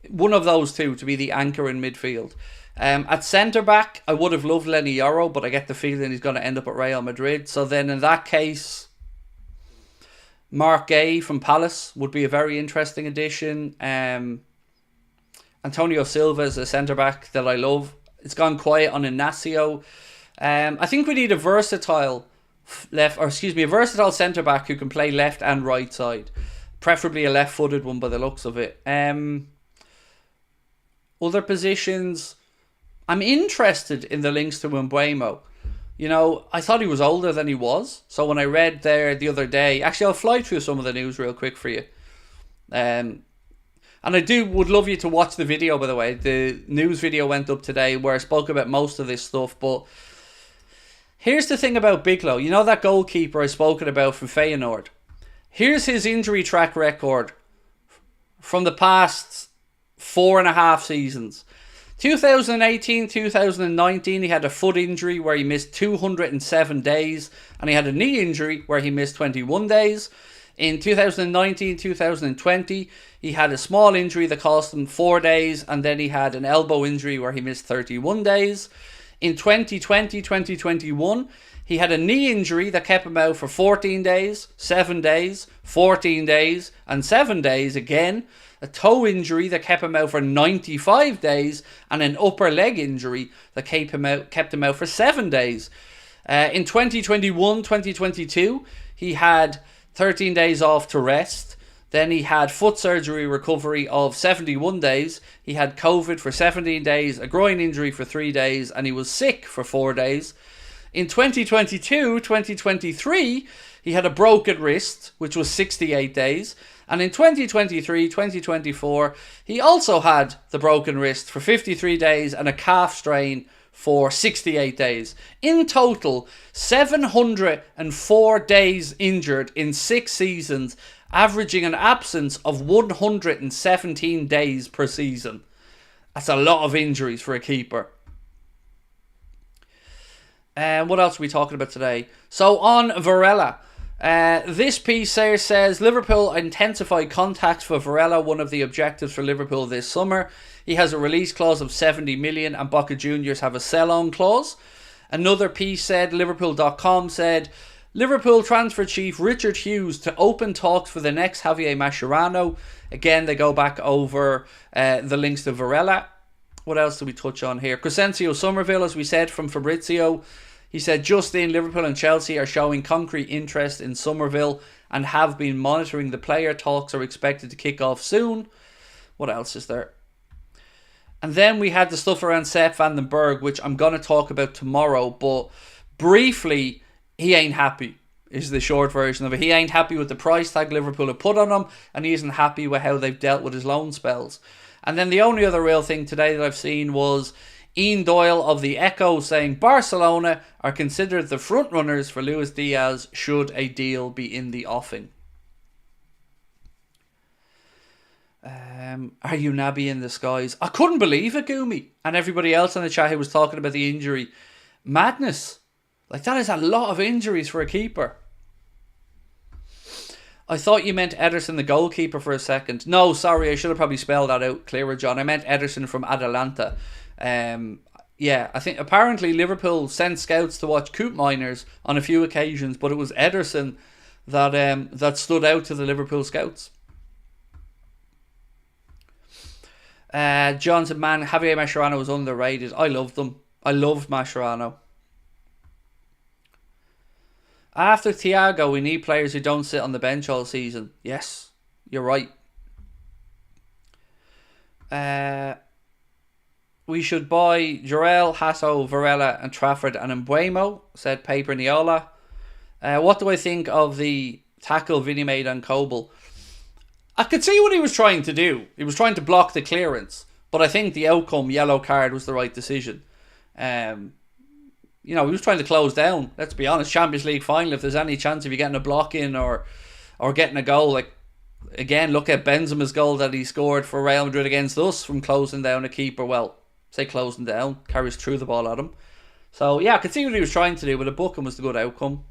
one of those two to be the anchor in midfield. At centre-back, I would have loved Lenny Yoro, but I get the feeling he's going to end up at Real Madrid. So then in that case, Mark Gay from Palace would be a very interesting addition. Antonio Silva is a centre-back that I love. It's gone quiet on Inacio. I think we need a versatile versatile centre-back who can play left and right side. Preferably a left-footed one by the looks of it. Other positions, I'm interested in the links to Mbeumo. You know, I thought he was older than he was. So when I read there the other day, actually I'll fly through some of the news real quick for you. And I would love you to watch the video, by the way. The news video went up today where I spoke about most of this stuff. But here's the thing about Biglow. You know that goalkeeper I've spoken about from Feyenoord? Here's his injury track record from the past 4.5 seasons. 2018-2019, he had a foot injury where he missed 207 days. And he had a knee injury where he missed 21 days. In 2019-2020, he had a small injury that cost him 4 days, and then he had an elbow injury where he missed 31 days. In 2020-2021, he had a knee injury that kept him out for 14 days, 7 days, 14 days, and 7 days again. A toe injury that kept him out for 95 days, and an upper leg injury that kept him out for 7 days. In 2021-2022, he had 13 days off to rest. Then he had foot surgery recovery of 71 days. He had COVID for 17 days, a groin injury for 3 days, and he was sick for 4 days. In 2022-2023, he had a broken wrist, which was 68 days. And in 2023-2024, he also had the broken wrist for 53 days and a calf strain for 68 days. In total, 704 days injured in 6 seasons, averaging an absence of 117 days per season. That's a lot of injuries for a keeper. What else are we talking about today? So on Varela, this piece here says Liverpool intensify contacts for Varela, one of the objectives for Liverpool this summer. He has a release clause of 70 million and Boca Juniors have a sell-on clause. Another piece said, Liverpool.com said, Liverpool transfer chief Richard Hughes to open talks for the next Javier Mascherano. Again, they go back over the links to Varela. What else do we touch on here? Crescencio Somerville, as we said, from Fabrizio. He said, just in, Liverpool and Chelsea are showing concrete interest in Somerville and have been monitoring the player. Talks are expected to kick off soon. What else is there? And then we had the stuff around Sepp van den Berg, which I'm going to talk about tomorrow. But briefly, he ain't happy, is the short version of it. He ain't happy with the price tag Liverpool have put on him, and he isn't happy with how they've dealt with his loan spells. And then the only other real thing today that I've seen was Ian Doyle of the Echo saying Barcelona are considered the front runners for Luis Diaz should a deal be in the offing. Are you Naby in the skies? I couldn't believe it, Goomy, and everybody else in the chat who was talking about the injury. Madness. Like, that is a lot of injuries for a keeper. I thought you meant Ederson, the goalkeeper, for a second. No, sorry, I should have probably spelled that out clearer, John. I meant Ederson from Atalanta. Yeah, I think apparently Liverpool sent scouts to watch Coop Miners on a few occasions, but it was Ederson that stood out to the Liverpool scouts. John said, man, Javier Mascherano was underrated. I loved them. I loved Mascherano. After Thiago, we need players who don't sit on the bench all season. Yes, you're right. We should buy Jarell, Hasso, Varela and Trafford and Mbeumo, said Paper Neola. What do I think of the tackle Vinny made on Coble? I could see what he was trying to do. He was trying to block the clearance. But I think the outcome, yellow card, was the right decision. He was trying to close down. Let's be honest, Champions League final, if there's any chance of you getting a block in or getting a goal, like, again, look at Benzema's goal that he scored for Real Madrid against us from closing down a keeper. Well, say closing down, carries through the ball at him. So yeah, I could see what he was trying to do, but a booking was the good outcome.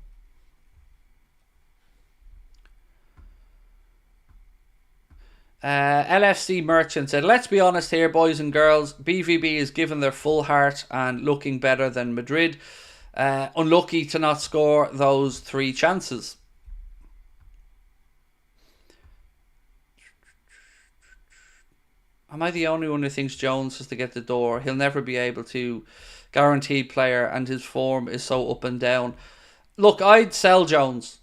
LFC Merchant said, let's be honest here, boys and girls. BVB is given their full heart and looking better than Madrid. Unlucky to not score those 3 chances. Am I the only one who thinks Jones has to get the door? He'll never be able to. Guaranteed player, and his form is so up and down. Look, I'd sell Jones.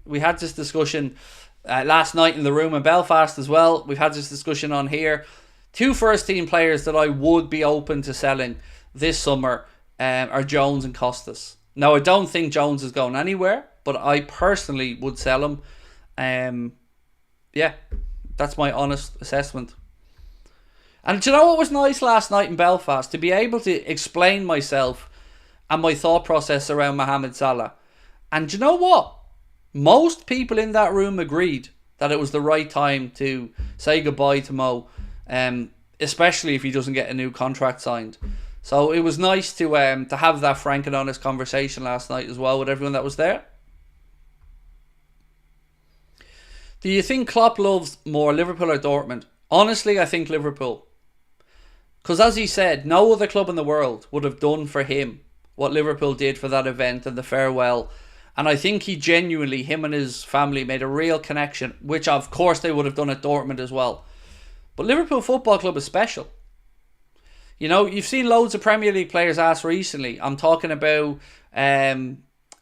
We had this discussion last night in the room in Belfast as well. We've had this discussion on here. 2 first team players that I would be open to selling this summer are Jones and Costas. Now, I don't think Jones is going anywhere, but I personally would sell him. Yeah, that's my honest assessment. And do you know what was nice last night in Belfast? To be able to explain myself and my thought process around Mohamed Salah. And do you know what? Most people in that room agreed that it was the right time to say goodbye to Mo, especially if he doesn't get a new contract signed. So it was nice to have that frank and honest conversation last night as well with everyone that was there. Do you think Klopp loves more Liverpool or Dortmund? Honestly, I think Liverpool. Because as he said, no other club in the world would have done for him what Liverpool did for that event and the farewell. And I think he genuinely, him and his family, made a real connection, which of course they would have done at Dortmund as well. But Liverpool Football Club is special. You know, you've seen loads of Premier League players asked recently. I'm talking about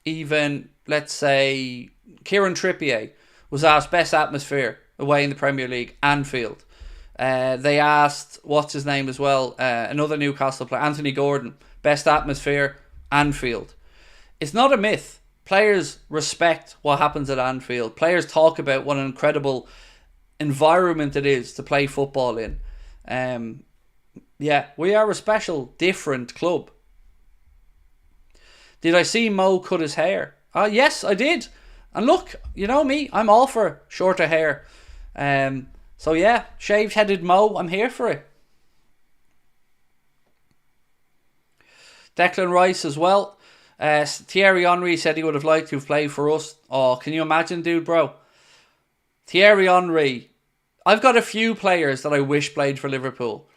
even, let's say, Kieran Trippier was asked best atmosphere away in the Premier League, Anfield. They asked, what's his name as well, another Newcastle player, Anthony Gordon, best atmosphere, Anfield. It's not a myth. Players respect what happens at Anfield. Players talk about what an incredible environment it is to play football in. Yeah, we are a special, different club. Did I see Mo cut his hair? Yes, I did. And look, you know me, I'm all for shorter hair. So yeah, shaved-headed Mo, I'm here for it. Declan Rice as well. Thierry Henry said he would have liked to have played for us. Oh, can you imagine, dude, bro? Thierry Henry. I've got a few players that I wish played for Liverpool.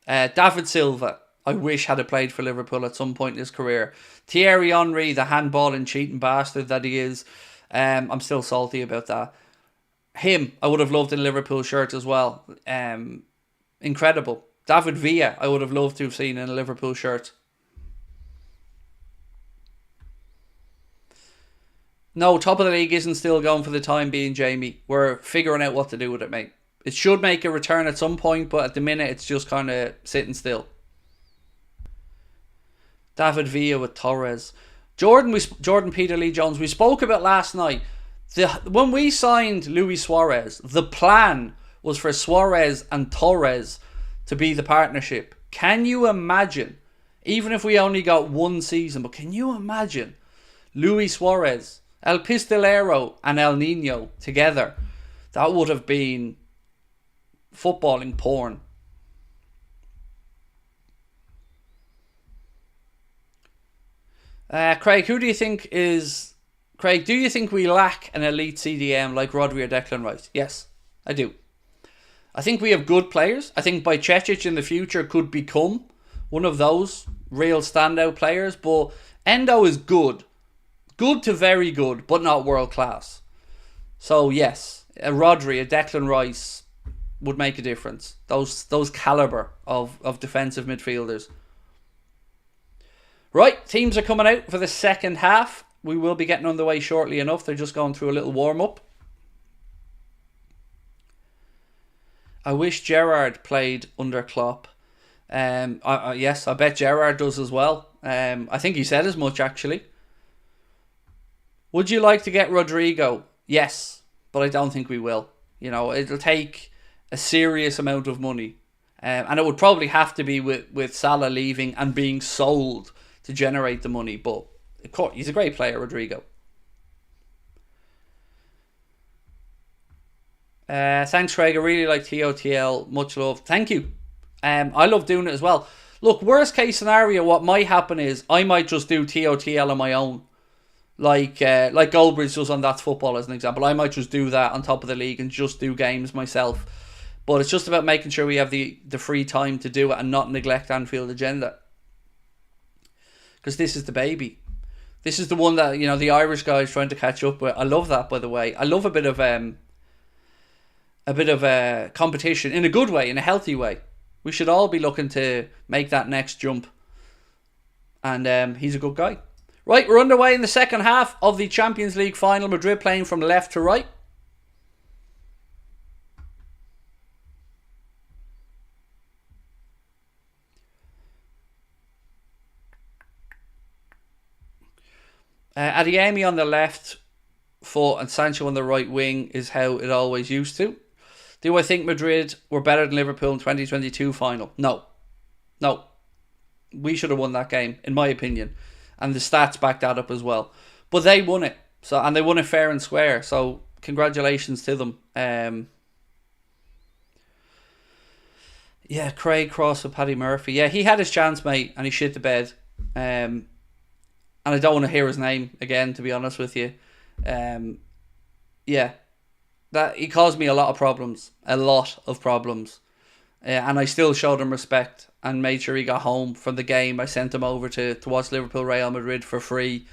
David Silva, I wish had played for Liverpool at some point in his career. Thierry Henry, the handball and cheating bastard that he is. I'm still salty about that. Him, I would have loved in a Liverpool shirt as well. Incredible. David Villa, I would have loved to have seen in a Liverpool shirt. No, top of the league isn't still going for the time being, Jamie. We're figuring out what to do with it, mate. It should make a return at some point, but at the minute it's just kind of sitting still. David Villa with Torres. Jordan Peter Lee Jones, we spoke about last night. When we signed Luis Suarez, the plan was for Suarez and Torres to be the partnership. Can you imagine, even if we only got one season, but can you imagine Luis Suarez, El Pistolero and El Nino together? That would have been footballing porn. Craig, do you think we lack an elite CDM like Rodri or Declan Rice? Yes, I do. I think we have good players. I think Bajcetic in the future could become one of those real standout players, but Endo is good. Good to very good, but not world class. So yes, a Rodri, a Declan Rice would make a difference. Those caliber of defensive midfielders. Right, teams are coming out for the second half. We will be getting underway shortly enough. They're just going through a little warm-up. I wish Gerrard played under Klopp. Yes, I bet Gerrard does as well. I think he said as much, actually. Would you like to get Rodrigo? Yes, but I don't think we will. You know, it'll take a serious amount of money. And it would probably have to be with Salah leaving and being sold to generate the money. But of course, he's a great player, Rodrigo. Thanks, Craig. I really like TOTL. Much love. Thank you. I love doing it as well. Look, worst case scenario, what might happen is I might just do TOTL on my own. Like Goldbridge does on That's Football as an example. I might just do that on top of the league and just do games myself. But it's just about making sure we have the free time to do it and not neglect Anfield Agenda. Because this is the baby. This is the one that, you know, the Irish guys trying to catch up with. I love that, by the way. I love a bit of competition in a good way, in a healthy way. We should all be looking to make that next jump. And he's a good guy. Right, we're underway in the second half of the Champions League final. Madrid playing from left to right. Adeyemi on the left foot and Sancho on the right wing is how it always used to. Do I think Madrid were better than Liverpool in 2022 final? No. No. We should have won that game, in my opinion. And the stats back that up as well. But they won it. And they won it fair and square. So congratulations to them. Yeah, Craig Cross with Paddy Murphy. Yeah, he had his chance, mate, and he shit the bed. And I don't want to hear his name again, to be honest with you. Yeah. That he caused me a lot of problems. A lot of problems. And I still showed him respect and made sure he got home from the game. I sent him over to watch Liverpool Real Madrid for free.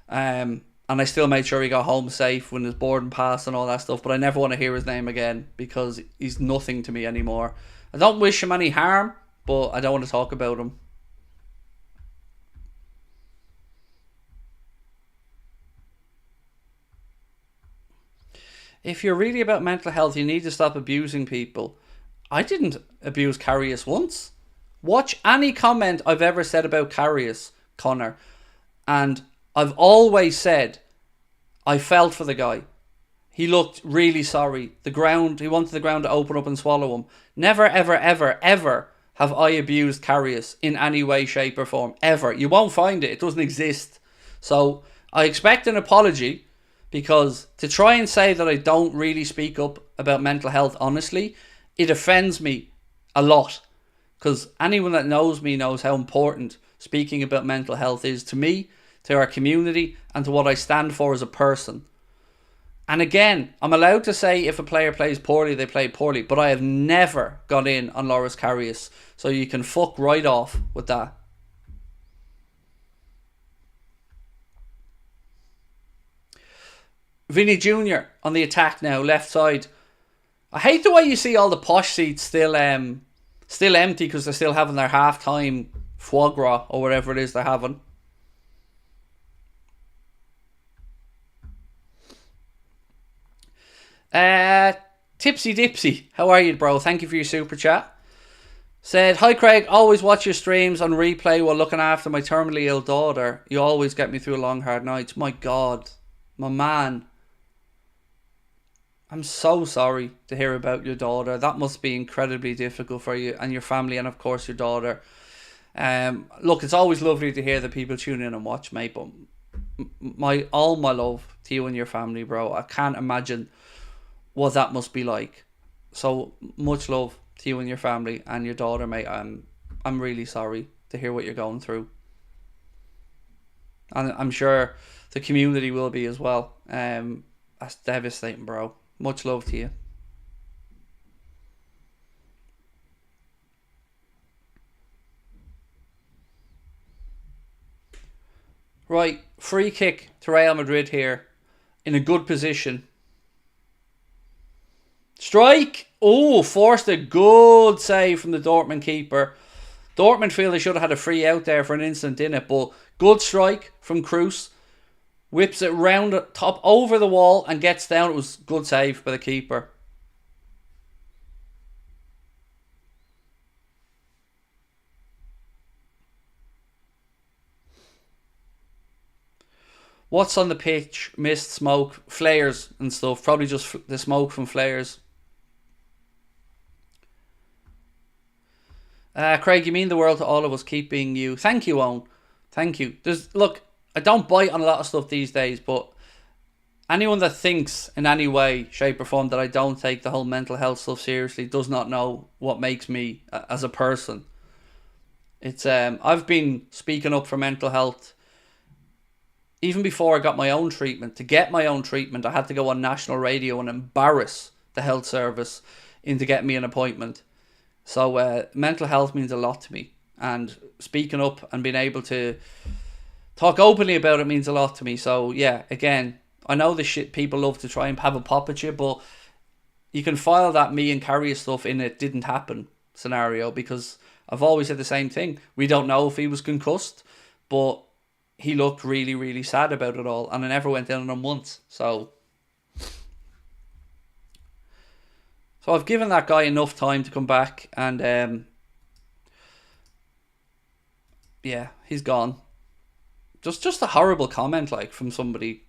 And I still made sure he got home safe when his boarding pass and all that stuff. But I never want to hear his name again because he's nothing to me anymore. I don't wish him any harm, but I don't want to talk about him. If you're really about mental health, you need to stop abusing people. I didn't abuse Karius once. Watch any comment I've ever said about Karius, Connor. And I've always said I felt for the guy. He looked really sorry. He wanted the ground to open up and swallow him. Never, ever, ever, ever have I abused Karius in any way, shape or form. Ever. You won't find it. It doesn't exist. So I expect an apology. Because to try and say that I don't really speak up about mental health, honestly, it offends me a lot. Because anyone that knows me knows how important speaking about mental health is to me, to our community, and to what I stand for as a person. And again, I'm allowed to say if a player plays poorly, they play poorly. But I have never got in on Loris Karius. So you can fuck right off with that. Vinny Jr. on the attack now, left side. I hate the way you see all the posh seats still empty because they're still having their half-time foie gras or whatever it is they're having. Tipsy Dipsy, how are you, bro? Thank you for your super chat. Said, hi Craig, always watch your streams on replay while looking after my terminally ill daughter. You always get me through long hard nights. My God, my man. I'm so sorry to hear about your daughter. That must be incredibly difficult for you and your family and of course your daughter. Look, it's always lovely to hear that people tune in and watch, mate, but all my love to you and your family, bro. I can't imagine what that must be like. So much love to you and your family and your daughter, mate. I'm really sorry to hear what you're going through. And I'm sure the community will be as well. That's devastating, bro. Much love to you. Right, free kick to Real Madrid here. In a good position. Strike! Oh, forced a good save from the Dortmund keeper. Dortmund feel they should have had a free out there for an instant in it, but good strike from Kroos. Whips it round the top over the wall and gets down. It was good save by the keeper. What's on the pitch? Mist, smoke, flares and stuff. Probably just the smoke from flares. Craig, you mean the world to all of us. Keep being you. Thank you, Owen. Thank you. Look, I don't bite on a lot of stuff these days, but anyone that thinks in any way, shape or form that I don't take the whole mental health stuff seriously does not know what makes me as a person. It's I've been speaking up for mental health even before I got my own treatment. To get my own treatment, I had to go on national radio and embarrass the health service into getting me an appointment. So mental health means a lot to me, and speaking up and being able to talk openly about it means a lot to me. So yeah, again, I know the shit people love to try and have a pop at you, but you can file that me and Carrier's stuff in "it didn't happen" scenario, because I've always said the same thing. We don't know if he was concussed, but he looked really, really sad about it all, and I never went in on him once. So I've given that guy enough time to come back, and yeah, he's gone. Just a horrible comment, like, from somebody.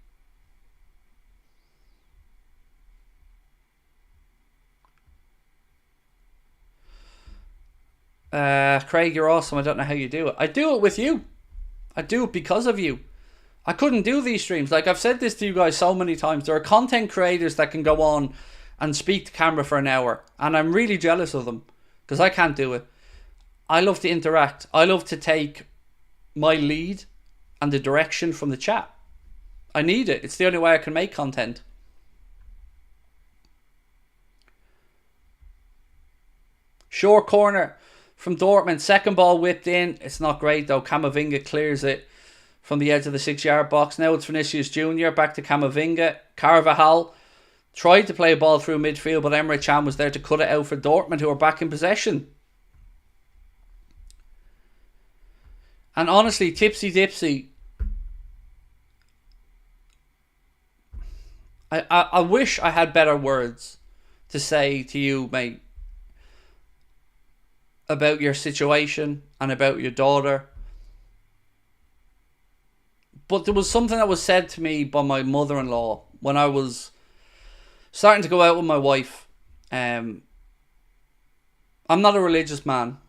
Craig, you're awesome. I don't know how you do it. I do it with you. I do it because of you. I couldn't do these streams. Like, I've said this to you guys so many times. There are content creators that can go on and speak to camera for an hour, and I'm really jealous of them because I can't do it. I love to interact. I love to take my lead and the direction from the chat. I need it. It's the only way I can make content. Short corner from Dortmund. Second ball whipped in. It's not great though. Camavinga clears it from the edge of the 6-yard box. Now it's Vinicius Jr. Back to Camavinga. Carvajal tried to play a ball through midfield, but Emre Can was there to cut it out for Dortmund, who are back in possession. And honestly, Tipsy Dipsy, I wish I had better words to say to you, mate, about your situation and about your daughter. But there was something that was said to me by my mother-in-law when I was starting to go out with my wife. I'm not a religious man,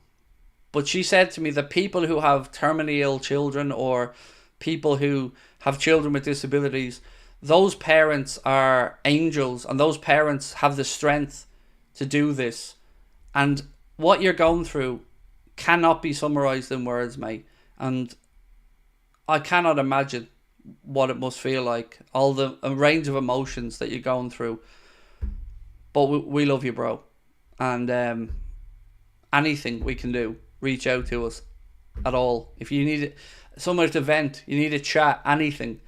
but she said to me that people who have terminally ill children, or people who have children with disabilities, those parents are angels, and those parents have the strength to do this. And what you're going through cannot be summarized in words, mate. And I cannot imagine what it must feel like, all the range of emotions that you're going through. But we love you, bro. And anything we can do, reach out to us at all. If you need somewhere to vent, you need a chat, anything.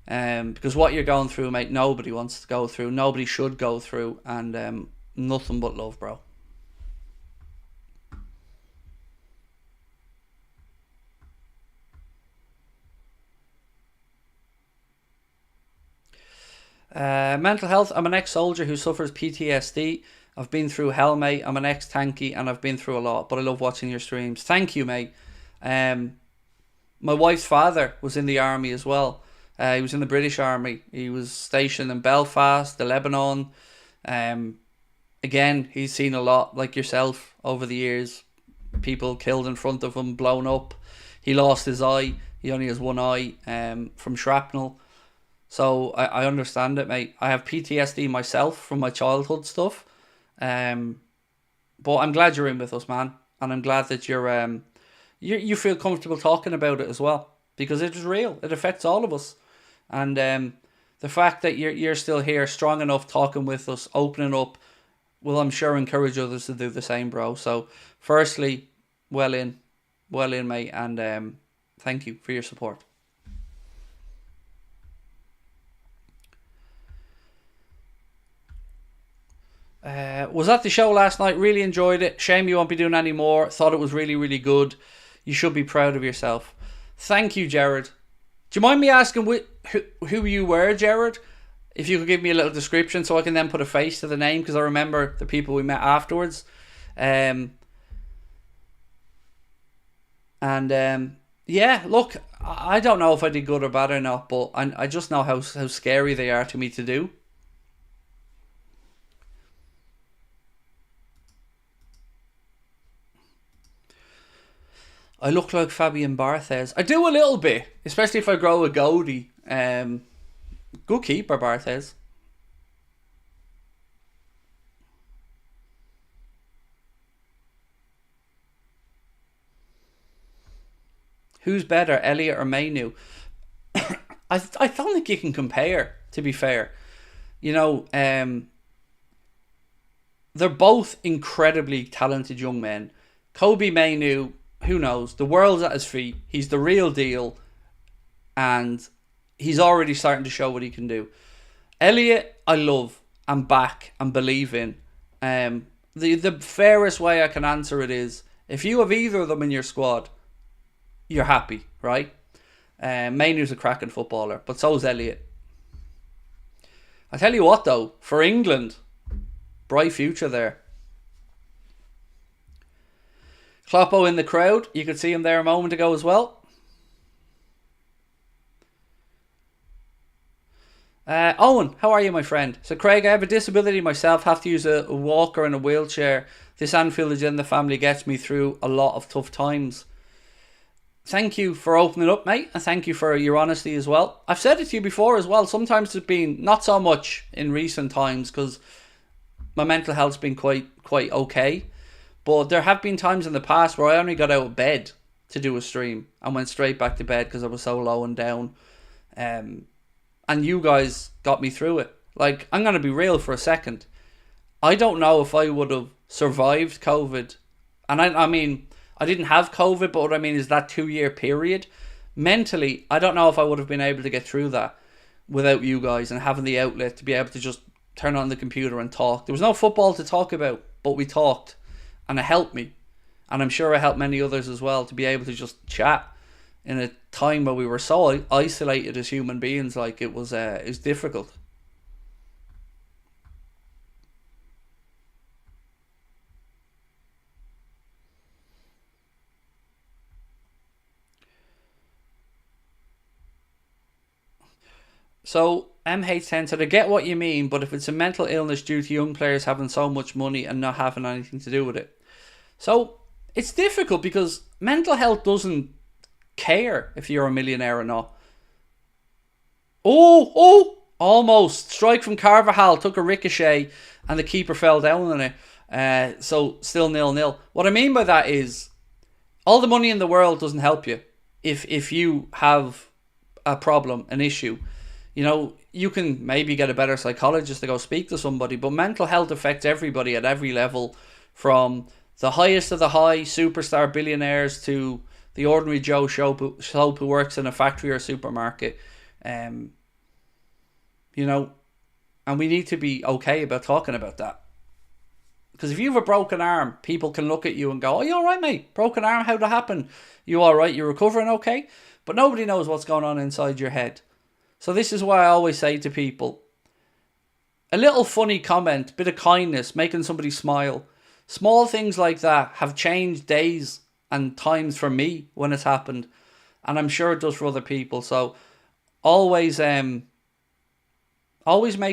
Because what you're going through, mate, nobody wants to go through. Nobody should go through. And nothing but love, bro. Mental health. I'm an ex-soldier who suffers PTSD. I've been through hell, mate. I'm an ex-tanky and I've been through a lot, but I love watching your streams. Thank you, mate. My wife's father was in the army as well. He was in the British Army. He was stationed in Belfast, the Lebanon. Again, he's seen a lot, like yourself, over the years. People killed in front of him, blown up. He lost his eye. He only has one eye from shrapnel. So I understand it, mate. I have PTSD myself from my childhood stuff. But I'm glad you're in with us, man. And I'm glad that you feel comfortable talking about it as well. Because it is real. It affects all of us. And the fact that you're still here, strong enough, talking with us, opening up, will, I'm sure, encourage others to do the same, bro. So firstly, well in, mate. And thank you for your support. Was at the show last night. Really enjoyed it. Shame you won't be doing any more. Thought it was really, really good. You should be proud of yourself. Thank you, Jared. Do you mind me asking who you were, Jared? If you could give me a little description so I can then put a face to the name, because I remember the people we met afterwards. Yeah, look, I don't know if I did good or bad or not, but I just know how scary they are to me to do. I look like Fabian Barthez. I do a little bit, especially if I grow a goatee. Good keeper, Barthez. Who's better, Elliott or Mainu? I don't think you can compare, to be fair. You know, they're both incredibly talented young men. Kobe Mainu, who knows? The world's at his feet. He's the real deal. And he's already starting to show what he can do. Elliott, I love and back and believe in. The fairest way I can answer it is, if you have either of them in your squad, you're happy, right? Mainu's a cracking footballer, but so's Elliott. I tell you what though, for England, bright future there. Kloppo in the crowd, you could see him there a moment ago as well. Owen, how are you, my friend? So Craig, I have a disability myself, have to use a walker and a wheelchair. This Anfield Agenda family gets me through a lot of tough times. Thank you for opening up, mate, and thank you for your honesty as well. I've said it to you before as well. Sometimes it's been not so much in recent times because my mental health's been quite okay. But there have been times in the past where I only got out of bed to do a stream and went straight back to bed because I was so low and down. And you guys got me through it. Like, I'm going to be real for a second. I don't know if I would have survived COVID. And I mean, I didn't have COVID, but what I mean is that 2-year period. Mentally, I don't know if I would have been able to get through that without you guys and having the outlet to be able to just turn on the computer and talk. There was no football to talk about, but we talked. And it helped me. And I'm sure it helped many others as well to be able to just chat in a time where we were so isolated as human beings. Like, it was difficult. So MH10 said, I get what you mean, but if it's a mental illness due to young players having so much money and not having anything to do with it. So it's difficult because mental health doesn't care if you're a millionaire or not. Oh, almost. Strike from Carvajal, took a ricochet and the keeper fell down on it. So still 0-0. What I mean by that is all the money in the world doesn't help you if you have a problem, an issue. You know, you can maybe get a better psychologist to go speak to somebody, but mental health affects everybody at every level, from the highest of the high superstar billionaires to the ordinary Joe Schmo who works in a factory or supermarket. You know, and we need to be okay about talking about that. Because if you have a broken arm, people can look at you and go, oh, you alright, mate? Broken arm, how'd that happen? You alright? You're recovering okay? But nobody knows what's going on inside your head. So this is why I always say to people, a little funny comment, bit of kindness, making somebody smile. Small things like that have changed days and times for me when it's happened. And I'm sure it does for other people. So always make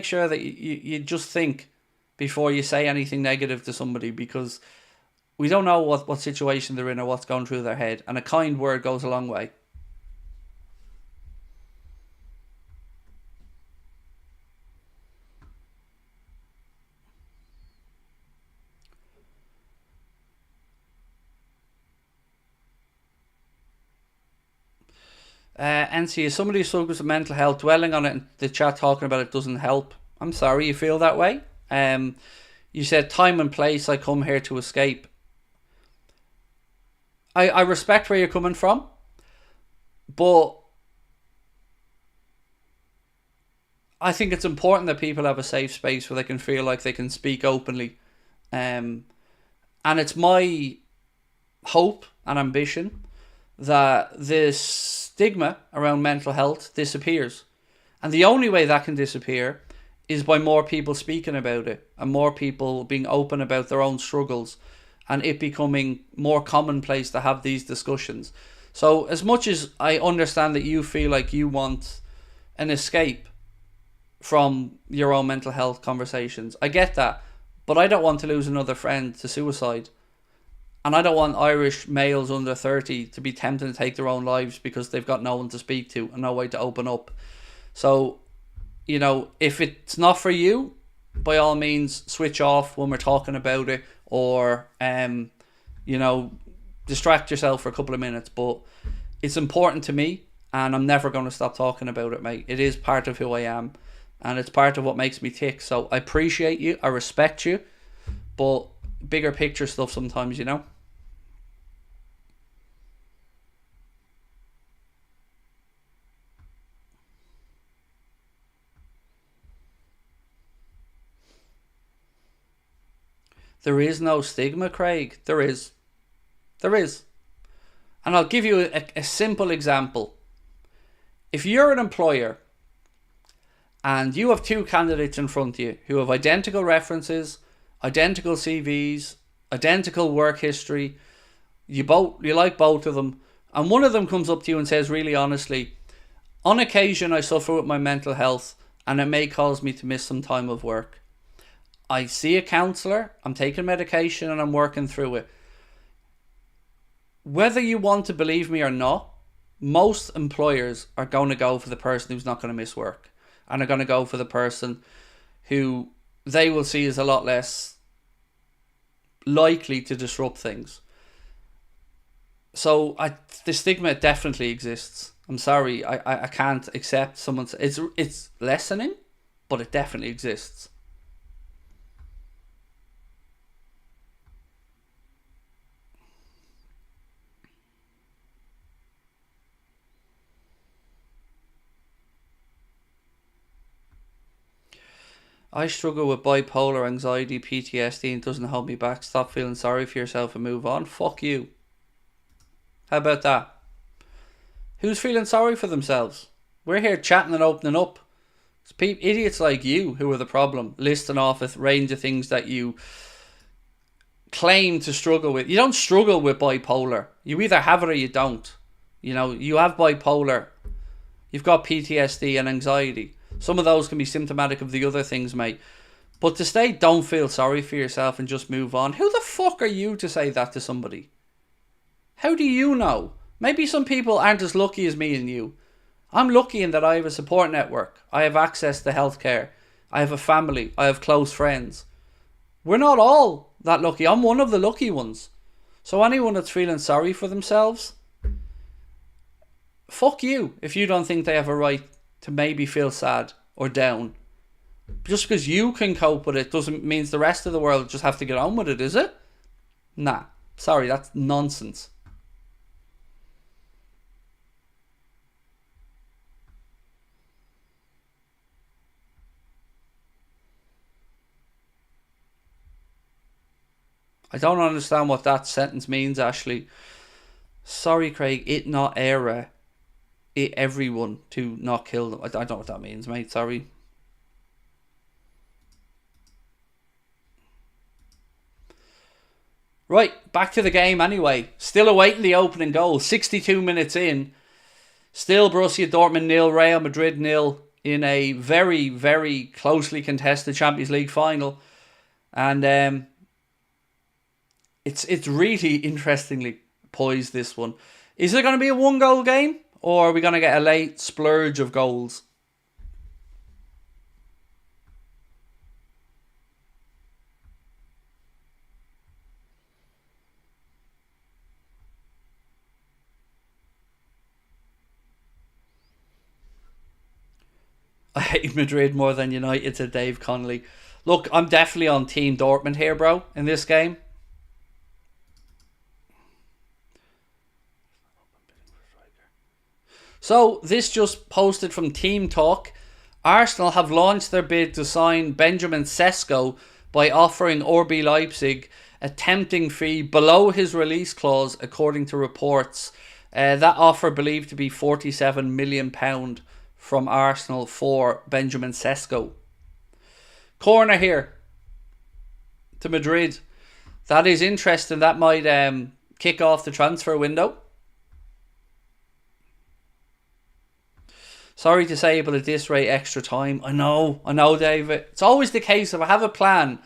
sure that you just think before you say anything negative to somebody, because we don't know what situation they're in or what's going through their head. And a kind word goes a long way. NC, as somebody who struggles with mental health, dwelling on it in the chat talking about it doesn't help. I'm sorry you feel that way. You said time and place, I come here to escape. I respect where you're coming from, but I think it's important that people have a safe space where they can feel like they can speak openly. And it's my hope and ambition that this stigma around mental health disappears. And the only way that can disappear is by more people speaking about it and more people being open about their own struggles and it becoming more commonplace to have these discussions. So as much as I understand that you feel like you want an escape from your own mental health conversations, I get that, but I don't want to lose another friend to suicide. And I don't want Irish males under 30 to be tempted to take their own lives because they've got no one to speak to and no way to open up. So you know, if it's not for you, by all means, switch off when we're talking about it, or you know, distract yourself for a couple of minutes. But it's important to me, and I'm never going to stop talking about it, mate. It is part of who I am, and it's part of what makes me tick. So I appreciate you, I respect you, but bigger picture stuff sometimes, you know. There is no stigma, Craig. There is. There is. And I'll give you a simple example. If you're an employer and you have two candidates in front of you who have identical references, identical CVs, identical work history, you like both of them, and one of them comes up to you and says really honestly, on occasion I suffer with my mental health and it may cause me to miss some time of work. I see a counsellor, I'm taking medication and I'm working through it. Whether you want to believe me or not, most employers are going to go for the person who's not going to miss work, and are going to go for the person who they will see as a lot less likely to disrupt things. So the stigma definitely exists. I'm sorry, I can't accept someone's... It's lessening, but it definitely exists. I struggle with bipolar, anxiety, PTSD, and it doesn't hold me back. Stop feeling sorry for yourself and move on. Fuck you. How about that? Who's feeling sorry for themselves? We're here chatting and opening up. It's idiots like you who are the problem, listing off a range of things that you claim to struggle with. You don't struggle with bipolar. You either have it or you don't. You know, you have bipolar. You've got PTSD and anxiety. Some of those can be symptomatic of the other things, mate. But to say don't feel sorry for yourself and just move on, who the fuck are you to say that to somebody? How do you know? Maybe some people aren't as lucky as me and you. I'm lucky in that I have a support network. I have access to healthcare. I have a family. I have close friends. We're not all that lucky. I'm one of the lucky ones. So anyone that's feeling sorry for themselves, fuck you if you don't think they have a right to maybe feel sad or down. Just because you can cope with it doesn't mean the rest of the world just have to get on with it, is it? Nah. Sorry, that's nonsense. I don't understand what that sentence means, Ashley. Sorry, Craig, it not era. It everyone to not kill them. I don't know what that means, mate. Sorry. Right, back to the game anyway. Still awaiting the opening goal. 62 minutes in. Still Borussia Dortmund 0, Real Madrid 0 in a very, very closely contested Champions League final. And it's really interestingly poised, this one. Is it going to be a one goal game? Or are we going to get a late splurge of goals? I hate Madrid more than United, said Dave Connolly. Look, I'm definitely on Team Dortmund here, bro, in this game. So, this just posted from Team Talk. Arsenal have launched their bid to sign Benjamin Sesko by offering RB Leipzig a tempting fee below his release clause, according to reports. That offer believed to be £47 million from Arsenal for Benjamin Sesko. Corner here to Madrid. That is interesting. That might kick off the transfer window. Sorry to say, but at this rate, extra time. I know, David. It's always the case. If I have a plan,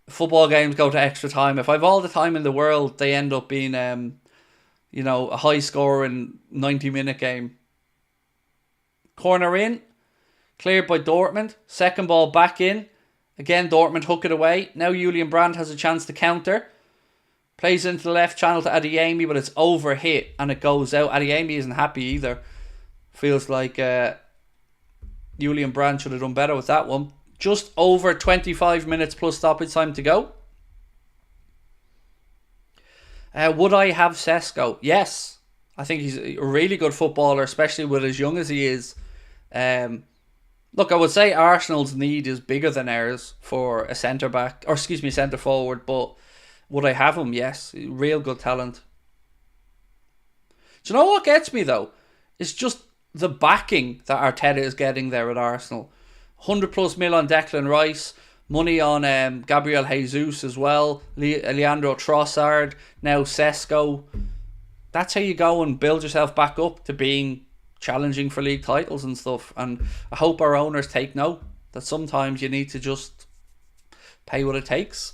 football games go to extra time. If I have all the time in the world, they end up being, a high-scoring 90-minute game. Corner in. Cleared by Dortmund. Second ball back in. Again, Dortmund hook it away. Now Julian Brandt has a chance to counter. Plays into the left channel to Adeyemi, but it's overhit and it goes out. Adeyemi isn't happy either. Feels like Julian Brandt should have done better with that one. Just over 25 minutes plus stoppage time to go. Would I have Sesko? Yes. I think he's a really good footballer, especially with as young as he is. Look, I would say Arsenal's need is bigger than ours for a centre-back, or excuse me, centre-forward, but would I have him? Yes. Real good talent. Do you know what gets me, though? It's just the backing that Arteta is getting there at Arsenal. 100 plus mil on Declan Rice, money on Gabriel Jesus as well, Leandro Trossard, now Sesko. That's how you go and build yourself back up to being challenging for league titles and stuff. And I hope our owners take note that sometimes you need to just pay what it takes.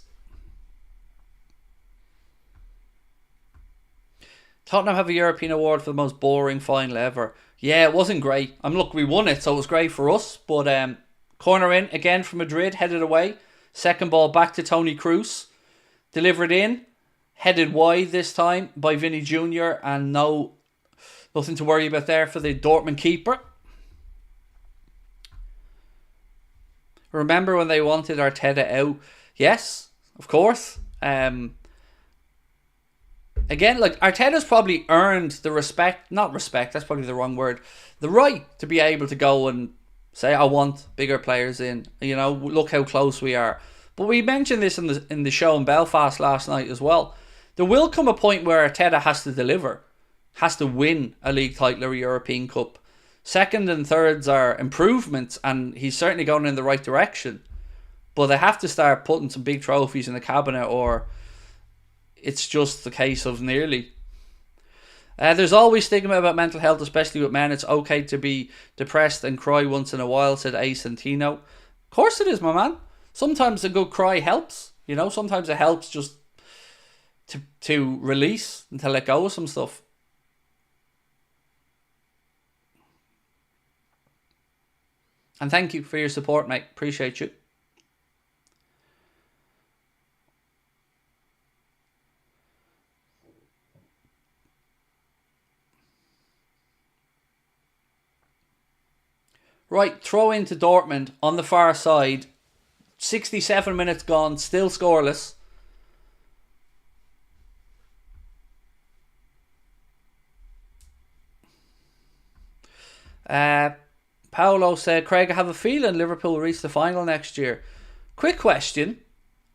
Tottenham have a European award for the most boring final ever. Yeah, it wasn't great. Look, we won it, so it was great for us. But corner in again from Madrid, headed away. Second ball back to Toni Kroos. Delivered in. Headed wide this time by Vinny Jr. And nothing to worry about there for the Dortmund keeper. Remember when they wanted Arteta out? Yes, of course. Again, like, Arteta's probably earned the respect, not respect, that's probably the wrong word, the right to be able to go and say, I want bigger players in. You know, look how close we are. But we mentioned this in the show in Belfast last night as well. There will come a point where Arteta has to deliver, has to win a league title or a European Cup. Second and thirds are improvements, and he's certainly going in the right direction. But they have to start putting some big trophies in the cabinet, or it's just the case of nearly. There's always stigma about mental health, especially with men. It's okay to be depressed and cry once in a while, said Ace Santino. Of course it is, my man. Sometimes a good cry helps. You know, sometimes it helps just to release and to let go of some stuff. And thank you for your support, mate. Appreciate you. Right, throw into Dortmund on the far side. 67 minutes gone, still scoreless. Paolo said, Craig, I have a feeling Liverpool will reach the final next year. Quick question.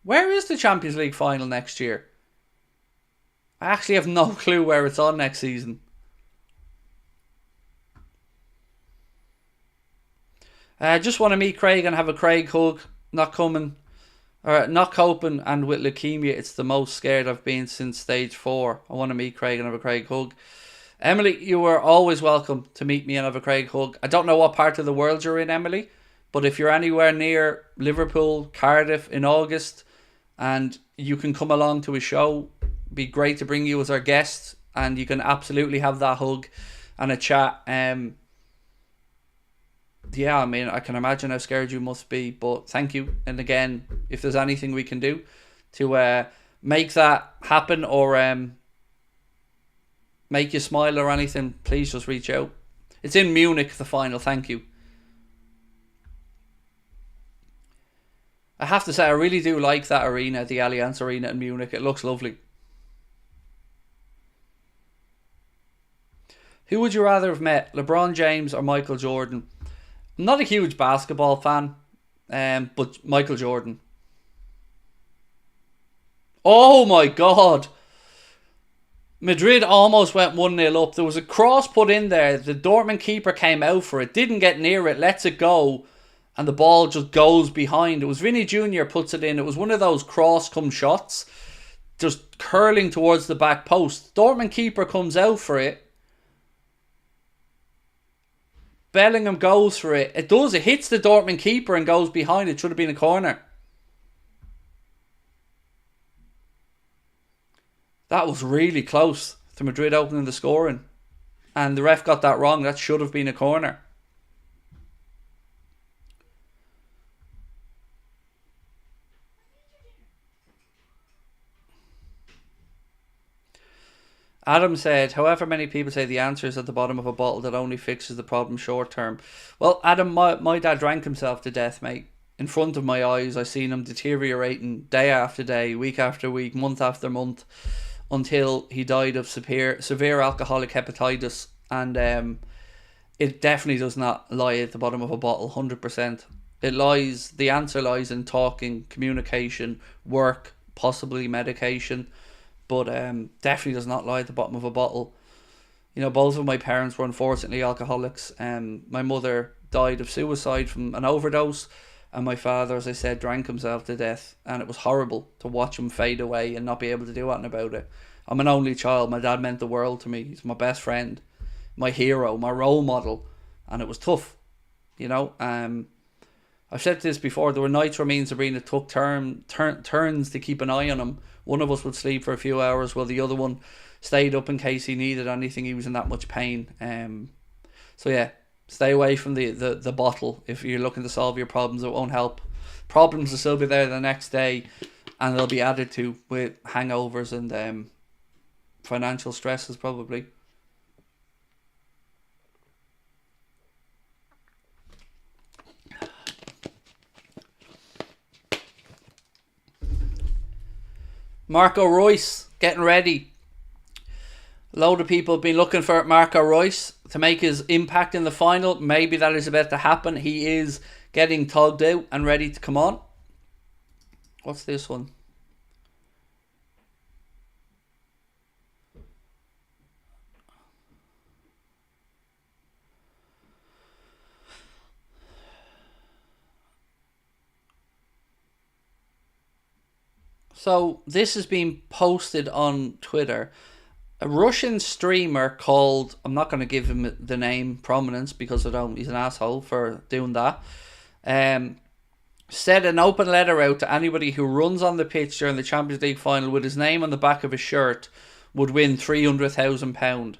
Where is the Champions League final next year? I actually have no clue where it's on next season. Just want to meet Craig and have a Craig hug. Not coping, and with leukemia, it's the most scared I've been since stage 4. I want to meet Craig and have a Craig hug. Emily, you are always welcome to meet me and have a Craig hug. I don't know what part of the world you're in, Emily, but if you're anywhere near Liverpool, Cardiff in August, and you can come along to a show, it'd be great to bring you as our guest, and you can absolutely have that hug and a chat. Yeah, I mean, I can imagine how scared you must be, but thank you. And again, if there's anything we can do to make that happen, or make you smile or anything, please just reach out. It's in Munich, the final. Thank you. I have to say, I really do like that arena, the Allianz Arena in Munich. It looks lovely. Who would you rather have met, LeBron James or Michael Jordan? I'm not a huge basketball fan, but Michael Jordan. Oh my God. Madrid almost went 1-0 up. There was a cross put in there. The Dortmund keeper came out for it, didn't get near it, lets it go, and the ball just goes behind. It was Vinny Jr. puts it in. It was one of those cross-come shots, just curling towards the back post. Dortmund keeper comes out for it. Bellingham goes for it. It does. It hits the Dortmund keeper and goes behind. It should have been a corner. That was really close to Madrid opening the scoring. And the ref got that wrong. That should have been a corner. Adam said, however many people say the answer is at the bottom of a bottle that only fixes the problem short term. Well, Adam, my dad drank himself to death, mate. In front of my eyes, I seen him deteriorating day after day, week after week, month after month, until he died of severe alcoholic hepatitis. And it definitely does not lie at the bottom of a bottle, 100%. The answer lies in talking, communication, work, possibly medication. But definitely does not lie at the bottom of a bottle. You know, both of my parents were unfortunately alcoholics. My mother died of suicide from an overdose, and my father, as I said, drank himself to death. And it was horrible to watch him fade away and not be able to do anything about it. I'm an only child. My dad meant the world to me. He's my best friend, my hero, my role model, and it was tough. You know, I've said this before. There were nights where me and Sabrina took turns to keep an eye on him. One of us would sleep for a few hours while the other one stayed up in case he needed anything. He was in that much pain. So yeah, stay away from the bottle if you're looking to solve your problems. It won't help. Problems will still be there the next day, and they'll be added to with hangovers and financial stresses probably. Marco Reus getting ready. A load of people have been looking for Marco Reus to make his impact in the final. Maybe that is about to happen. He is getting tugged out and ready to come on. What's this one? So this has been posted on Twitter. A Russian streamer called, I'm not going to give him the name prominence because he's an asshole for doing that, sent an open letter out to anybody who runs on the pitch during the Champions League final with his name on the back of his shirt would win £300,000.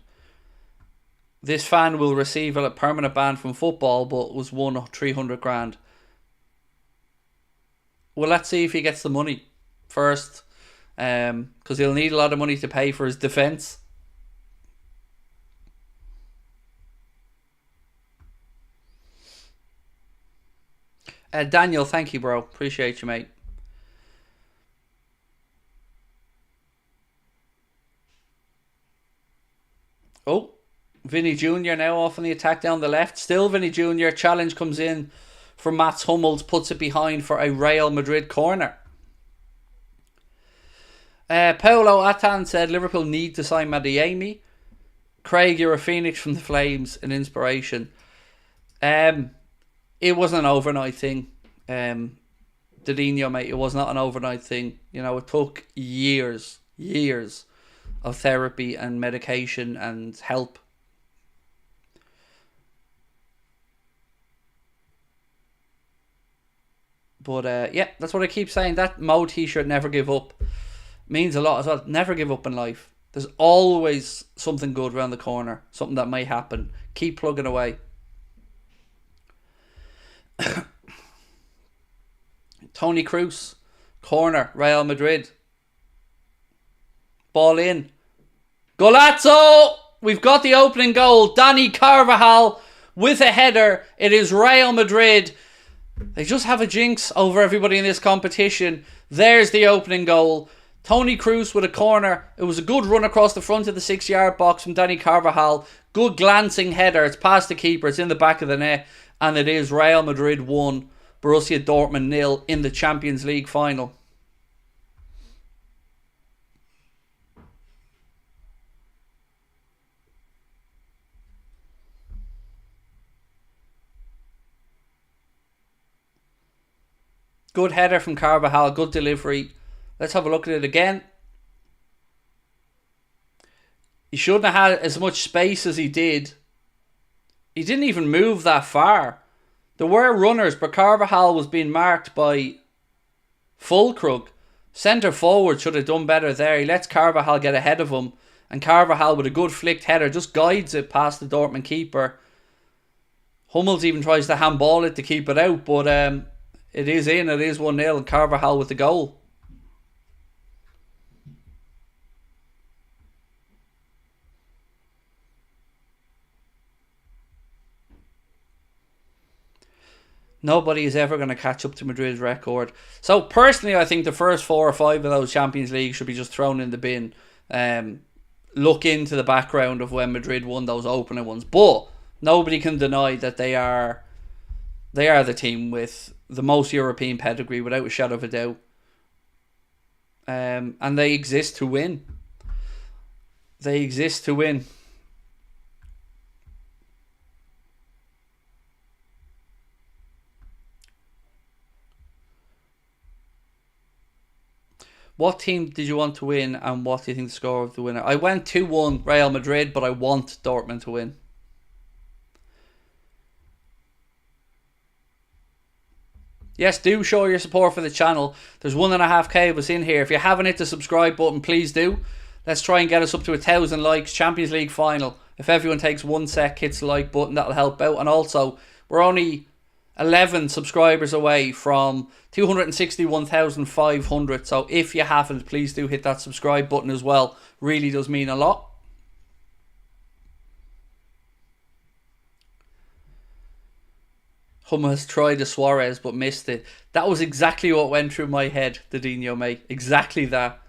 This fan will receive a permanent ban from football, but was won 300 grand. Well, let's see if he gets the money first, because he'll need a lot of money to pay for his defence. Daniel, thank you, bro. Appreciate you, mate. Oh, Vinny Jr. now off on the attack down the left. Still Vinny Jr. Challenge comes in from Mats Hummels, puts it behind for a Real Madrid corner. Paolo Atan said Liverpool need to sign Madiemi. Craig, you're a phoenix from the flames, an inspiration. It wasn't an overnight thing. Didinho, mate, it was not an overnight thing. You know, it took years of therapy and medication and help. But yeah, that's what I keep saying. That Mo t-shirt, never give up, means a lot as well. Never give up in life. There's always something good around the corner. Something that may happen. Keep plugging away. Toni Kroos, corner, Real Madrid. Ball in. Golazo! We've got the opening goal. Dani Carvajal with a header. It is Real Madrid. They just have a jinx over everybody in this competition. There's the opening goal. Toni Kroos with a corner. It was a good run across the front of the 6-yard box from Dani Carvajal. Good glancing header. It's past the keeper. It's in the back of the net. And it is Real Madrid 1, Borussia Dortmund 0 in the Champions League final. Good header from Carvajal. Good delivery. Let's have a look at it again. He shouldn't have had as much space as he did. He didn't even move that far. There were runners, but Carvajal was being marked by Fulkrug. Centre forward should have done better there. He lets Carvajal get ahead of him. And Carvajal with a good flicked header just guides it past the Dortmund keeper. Hummels even tries to handball it to keep it out. But it is in. It is 1-0. And Carvajal with the goal. Nobody is ever going to catch up to Madrid's record. So personally, I think the first 4 or 5 of those Champions League should be just thrown in the bin. Look into the background of when Madrid won those opening ones, but nobody can deny that they are the team with the most European pedigree, without a shadow of a doubt. And they exist to win. They exist to win. What team did you want to win, and what do you think the score of the winner? I went 2-1 Real Madrid, but I want Dortmund to win. Yes, do show your support for the channel. There's 1.5k of us in here. If you haven't hit the subscribe button, please do. Let's try and get us up to 1,000 likes. Champions League final. If everyone takes 1 sec, hits the like button, that'll help out. And also, we're only 11 subscribers away from 261,500. So if you haven't, please do hit that subscribe button as well. Really does mean a lot. Hummus tried a Suarez but missed it. That was exactly what went through my head, Didinho, mate. Exactly that.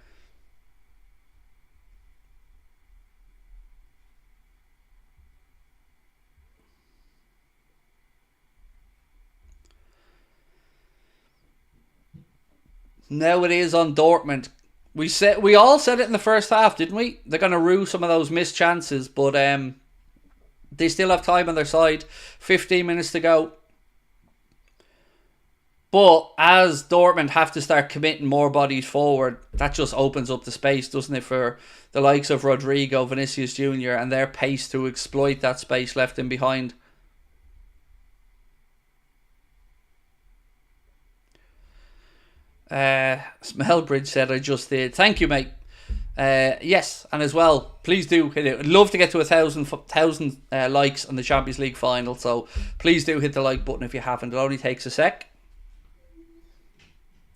Now it is on Dortmund. We all said it in the first half, didn't we? They're going to rue some of those missed chances, but they still have time on their side. 15 minutes to go. But as Dortmund have to start committing more bodies forward, that just opens up the space, doesn't it, for the likes of Rodrigo, Vinicius Jr. and their pace to exploit that space left in behind. Smellbridge said I just did. Thank you, mate. Yes, and as well, please do hit it. I'd love to get to 1,000 likes on the Champions League final, so please do hit the like button if you haven't. It only takes a sec.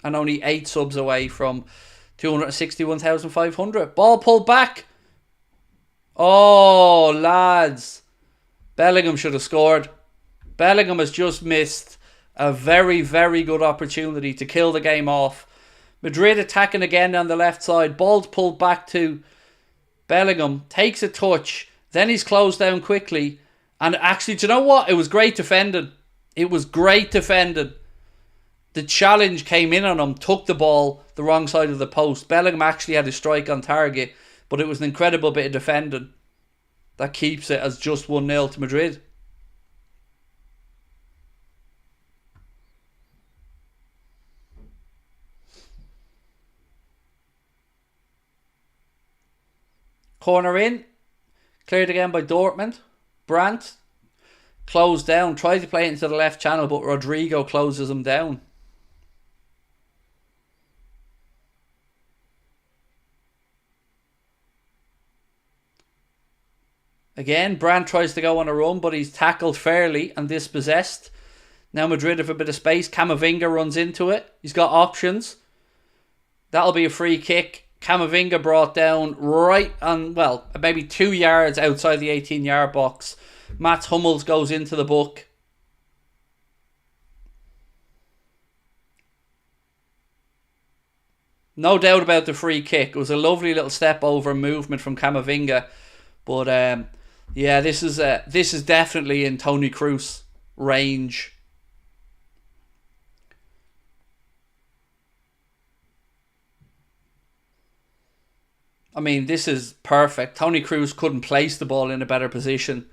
And only 8 subs away from 261,500. Ball pulled back. Oh, lads. Bellingham should have scored. Bellingham has just missed a very, very good opportunity to kill the game off. Madrid attacking again on the left side. Ball's pulled back to Bellingham. Takes a touch. Then he's closed down quickly. And actually, do you know what? It was great defending. It was great defending. The challenge came in on him, took the ball the wrong side of the post. Bellingham actually had a strike on target, but it was an incredible bit of defending that keeps it as just 1-0 to Madrid. Corner in. Cleared again by Dortmund. Brandt. Closed down. Tried to play it into the left channel, but Rodrigo closes him down. Again, Brandt tries to go on a run, but he's tackled fairly and dispossessed. Now Madrid have a bit of space. Camavinga runs into it. He's got options. That'll be a free kick. Camavinga brought down right on, well, maybe 2 yards outside the 18-yard box. Mats Hummels goes into the book. No doubt about the free kick. It was a lovely little step over movement from Camavinga. But yeah, this is definitely in Toni Kroos range. I mean, this is perfect. Toni Kroos couldn't place the ball in a better position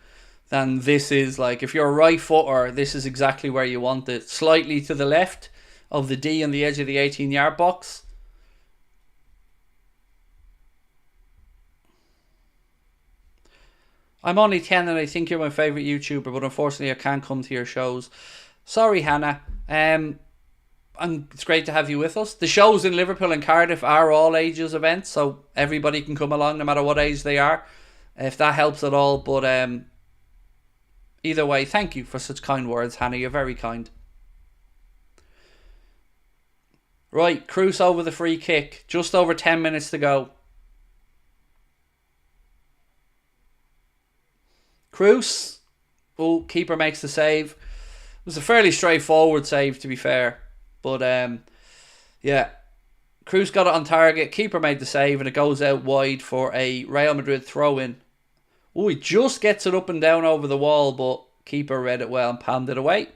than this is. Like, if you're a right footer, this is exactly where you want it. Slightly to the left of the D on the edge of the 18-yard box. I'm only 10 and I think you're my favourite YouTuber, but unfortunately I can't come to your shows. Sorry, Hannah. It's great to have you with us. The shows in Liverpool and Cardiff are all ages events, so everybody can come along no matter what age they are, if that helps at all. But either way, thank you for such kind words, Hannah. You're very kind. Right, Kroos over the free kick. Just over 10 minutes to go. Kroos. Oh, keeper makes the save. was a fairly straightforward save, to be fair. But, yeah. Cruz got it on target. Keeper made the save, and it goes out wide for a Real Madrid throw-in. Oh, he just gets it up and down over the wall, but keeper read it well and palmed it away.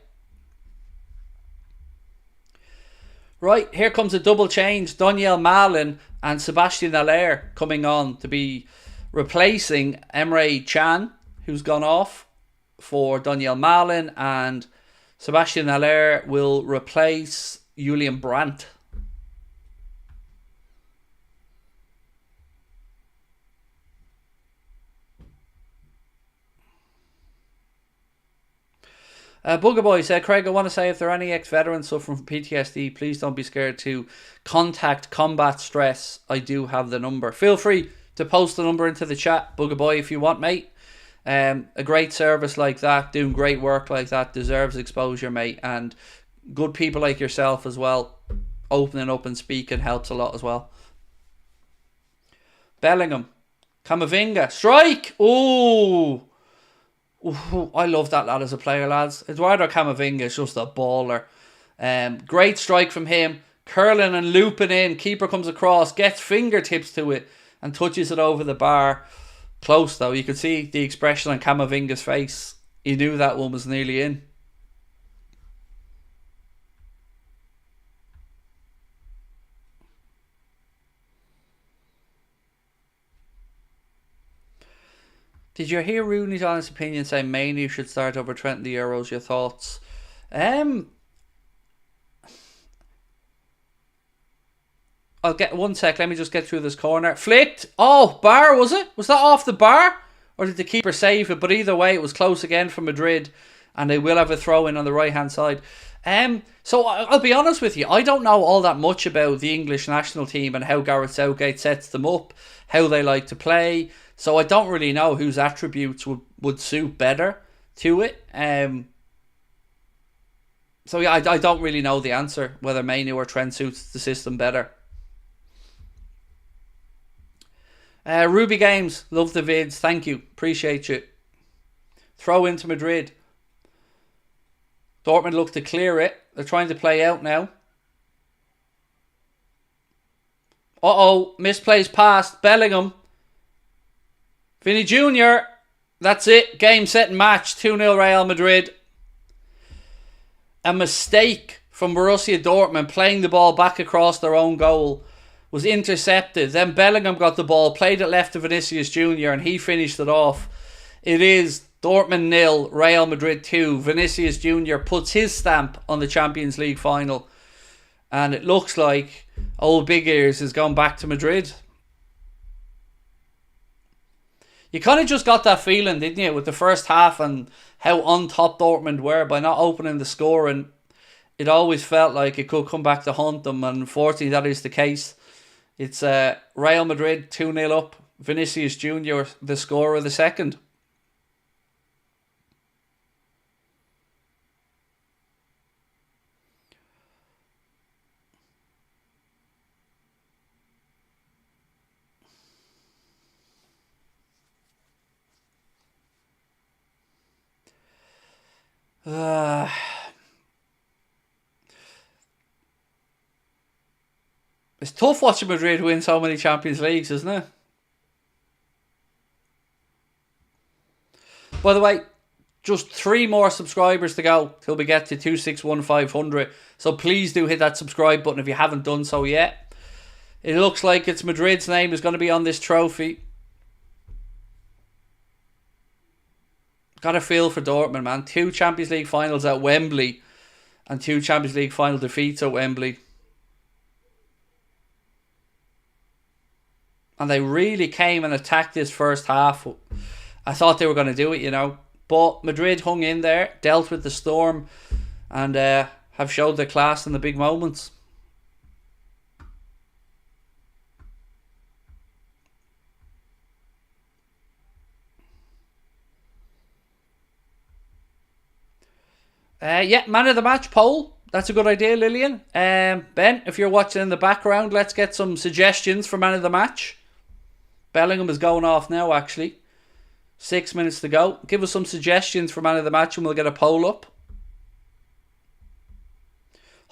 Right, here comes a double change. Daniel Malin and Sebastian Aller coming on to be replacing Emre Can, who's gone off, for Daniel Malin, and Sebastian Aller will replace Julian Brandt. Bugger Boy said, Craig, I want to say if there are any ex-veterans suffering from PTSD, please don't be scared to contact Combat Stress. I do have the number. Feel free to post the number into the chat, Bugger Boy, if you want, mate. A great service like that, doing great work like that, deserves exposure, mate. And good people like yourself as well, opening up and speaking helps a lot as well. Bellingham. Camavinga. Strike! Ooh! Ooh, I love that lad as a player, lads. Eduardo Camavinga is just a baller. Great strike from him. Curling and looping in. Keeper comes across, gets fingertips to it and touches it over the bar. Close though. You could see the expression on Camavinga's face. He knew that one was nearly in. Did you hear Rooney's honest opinion saying Manu should start over Trent in the Euros? Your thoughts? I'll get 1 sec. Let me just get through this corner. Flicked. Oh, bar, was it? Was that off the bar? Or did the keeper save it? But either way, it was close again for Madrid. And they will have a throw in on the right hand side. So I'll be honest with you. I don't know all that much about the English national team and how Gareth Southgate sets them up, how they like to play. So I don't really know whose attributes would suit better to it. So yeah, I don't really know the answer, whether Manu or Trent suits the system better. Ruby Games, love the vids. Thank you. Appreciate you. Throw into Madrid. Dortmund look to clear it. They're trying to play out now. Uh-oh. Misplaced pass. Bellingham. Vinny Jr. That's it. Game, set and match. 2-0 Real Madrid. A mistake from Borussia Dortmund playing the ball back across their own goal was intercepted. Then Bellingham got the ball, played it left to Vinicius Jr. and he finished it off. It is Dortmund 0, Real Madrid 2. Vinicius Jr. puts his stamp on the Champions League final. And it looks like old Big Ears is going back to Madrid. You kind of just got that feeling, didn't you, with the first half and how on top Dortmund were by not opening the score, and it always felt like it could come back to haunt them, and unfortunately that is the case. It's Real Madrid 2-0 up, Vinicius Jr. the scorer of the second. It's tough watching Madrid win so many Champions Leagues, isn't it? By the way, just 3 more subscribers to go till we get to 261,500. So please do hit that subscribe button if you haven't done so yet. It looks like it's Madrid's name is going to be on this trophy. Got a feel for Dortmund, man. 2 Champions League finals at Wembley and 2 Champions League final defeats at Wembley. And they really came and attacked this first half. I thought they were going to do it, you know. But Madrid hung in there, dealt with the storm, and have showed their class in the big moments. Yeah, man of the match poll. That's a good idea, Lillian. Ben, if you're watching in the background, let's get some suggestions for man of the match. Bellingham is going off now, actually. 6 minutes to go. Give us some suggestions for man of the match and we'll get a poll up.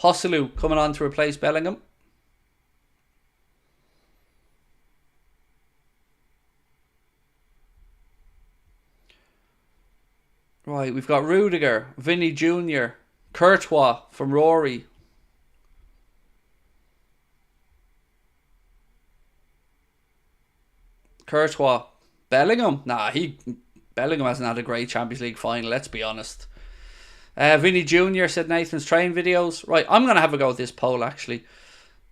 Hosselu coming on to replace Bellingham. Right, we've got Rudiger, Vinny Jr., Courtois from Rory. Courtois. Bellingham? Nah, Bellingham hasn't had a great Champions League final, let's be honest. Vinny Jr. said Nathan's train videos. Right, I'm going to have a go at this poll, actually.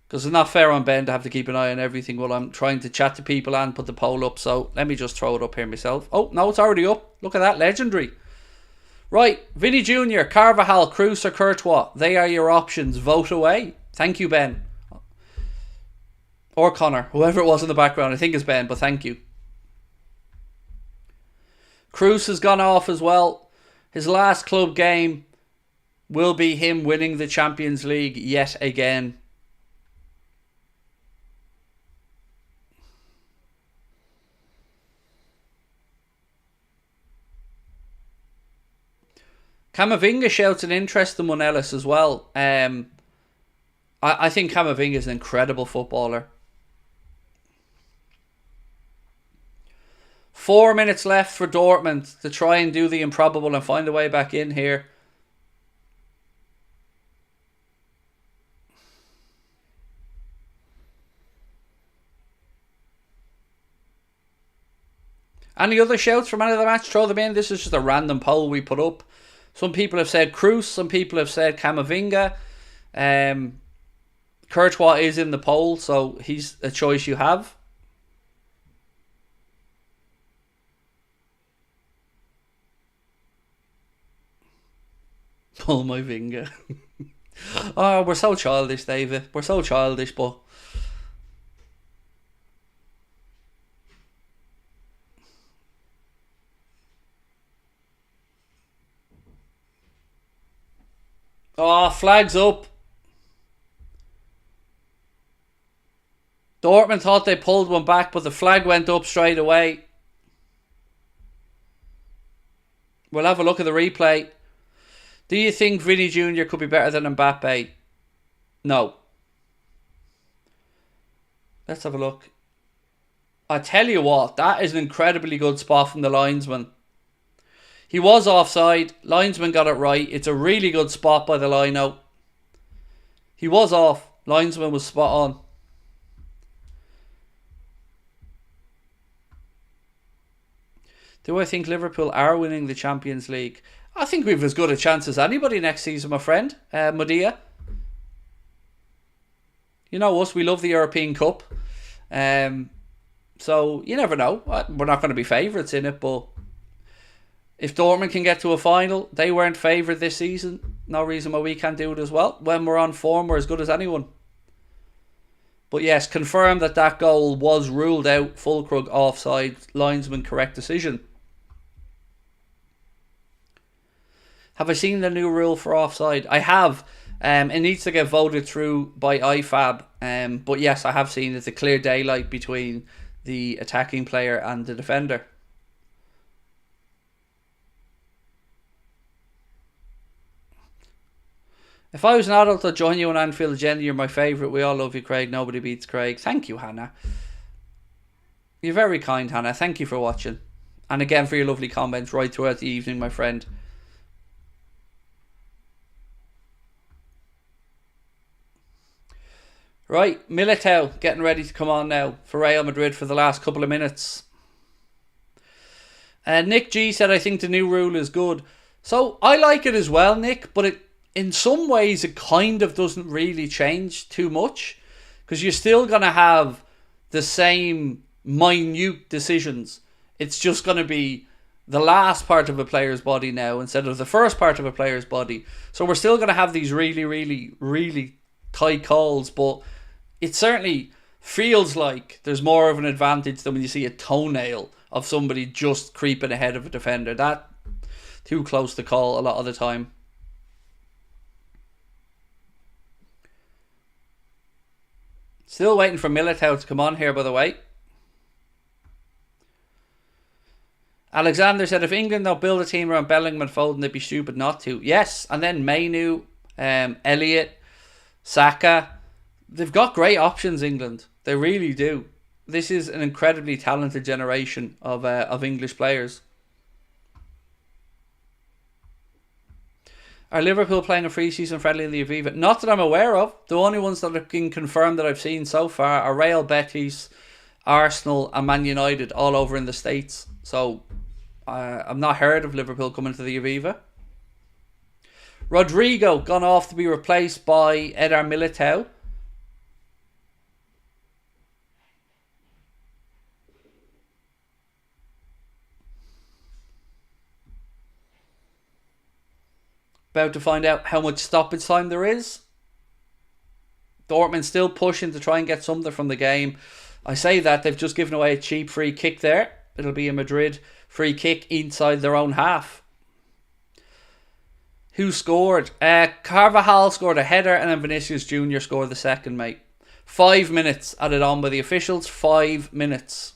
Because it's not fair on Ben to have to keep an eye on everything while I'm trying to chat to people and put the poll up. So let me just throw it up here myself. Oh, no, it's already up. Look at that, legendary. Right, Vinny Jr., Carvajal, Kroos or Courtois. They are your options. Vote away. Thank you, Ben. Or Connor. Whoever it was in the background. I think it's Ben, but thank you. Kroos has gone off as well. His last club game will be him winning the Champions League yet again. Camavinga shouts an interesting one, Ellis, as well. I think Camavinga is an incredible footballer. 4 minutes left for Dortmund to try and do the improbable and find a way back in here. Any other shouts from any of the match? Throw them in. This is just a random poll we put up. Some people have said Kroos. Some people have said Camavinga. Courtois is in the poll, so he's a choice you have. Pull my finger. Oh, we're so childish, David. We're so childish, but... Oh, flags up. Dortmund thought they pulled one back, but the flag went up straight away. We'll have a look at the replay. Do you think Vinny Jr. could be better than Mbappe? No. Let's have a look. I tell you what, that is an incredibly good spot from the linesman. He was offside. Linesman got it right. It's a really good spot by the line-out. He was off. Linesman was spot on. Do I think Liverpool are winning the Champions League? I think we've as good a chance as anybody next season, my friend. Madia. You know us, we love the European Cup. So, you never know. We're not going to be favourites in it, but if Dortmund can get to a final, they weren't favoured this season. No reason why we can't do it as well. When we're on form, we're as good as anyone. But yes, confirmed that goal was ruled out. Fulkrug offside. Linesman correct decision. Have I seen the new rule for offside? I have. It needs to get voted through by IFAB. But yes, I have seen it's a clear daylight between the attacking player and the defender. If I was an adult, I'd join you on Anfield Agenda. You're my favourite. We all love you, Craig. Nobody beats Craig. Thank you, Hannah. You're very kind, Hannah. Thank you for watching. And again, for your lovely comments right throughout the evening, my friend. Right, Militao getting ready to come on now for Real Madrid for the last couple of minutes. Nick G said, I think the new rule is good. So, I like it as well, Nick, but in some ways it kind of doesn't really change too much, because you're still going to have the same minute decisions. It's just going to be the last part of a player's body now instead of the first part of a player's body. So we're still going to have these really, really, really tight calls, but it certainly feels like there's more of an advantage than when you see a toenail of somebody just creeping ahead of a defender. That's too close to call a lot of the time. Still waiting for Militao to come on here, by the way. Alexander said, if England don't build a team around Bellingham and Foden, they'd be stupid not to. Yes, and then Mainu, Elliott. Saka. They've got great options, England. They really do. This is an incredibly talented generation of English players. Are Liverpool playing a pre-season friendly in the Aviva? Not that I'm aware of. The only ones that have been confirmed that I've seen so far are Real Betis, Arsenal and Man United, all over in the States. So I've not heard of Liverpool coming to the Aviva. Rodrigo gone off to be replaced by Eder Militao. About to find out how much stoppage time there is. Dortmund still pushing to try and get something from the game. I say that, they've just given away a cheap free kick there. It'll be a Madrid free kick inside their own half. Who scored? Carvajal scored a header and then Vinicius Jr. scored the second, mate. 5 minutes added on by the officials. 5 minutes.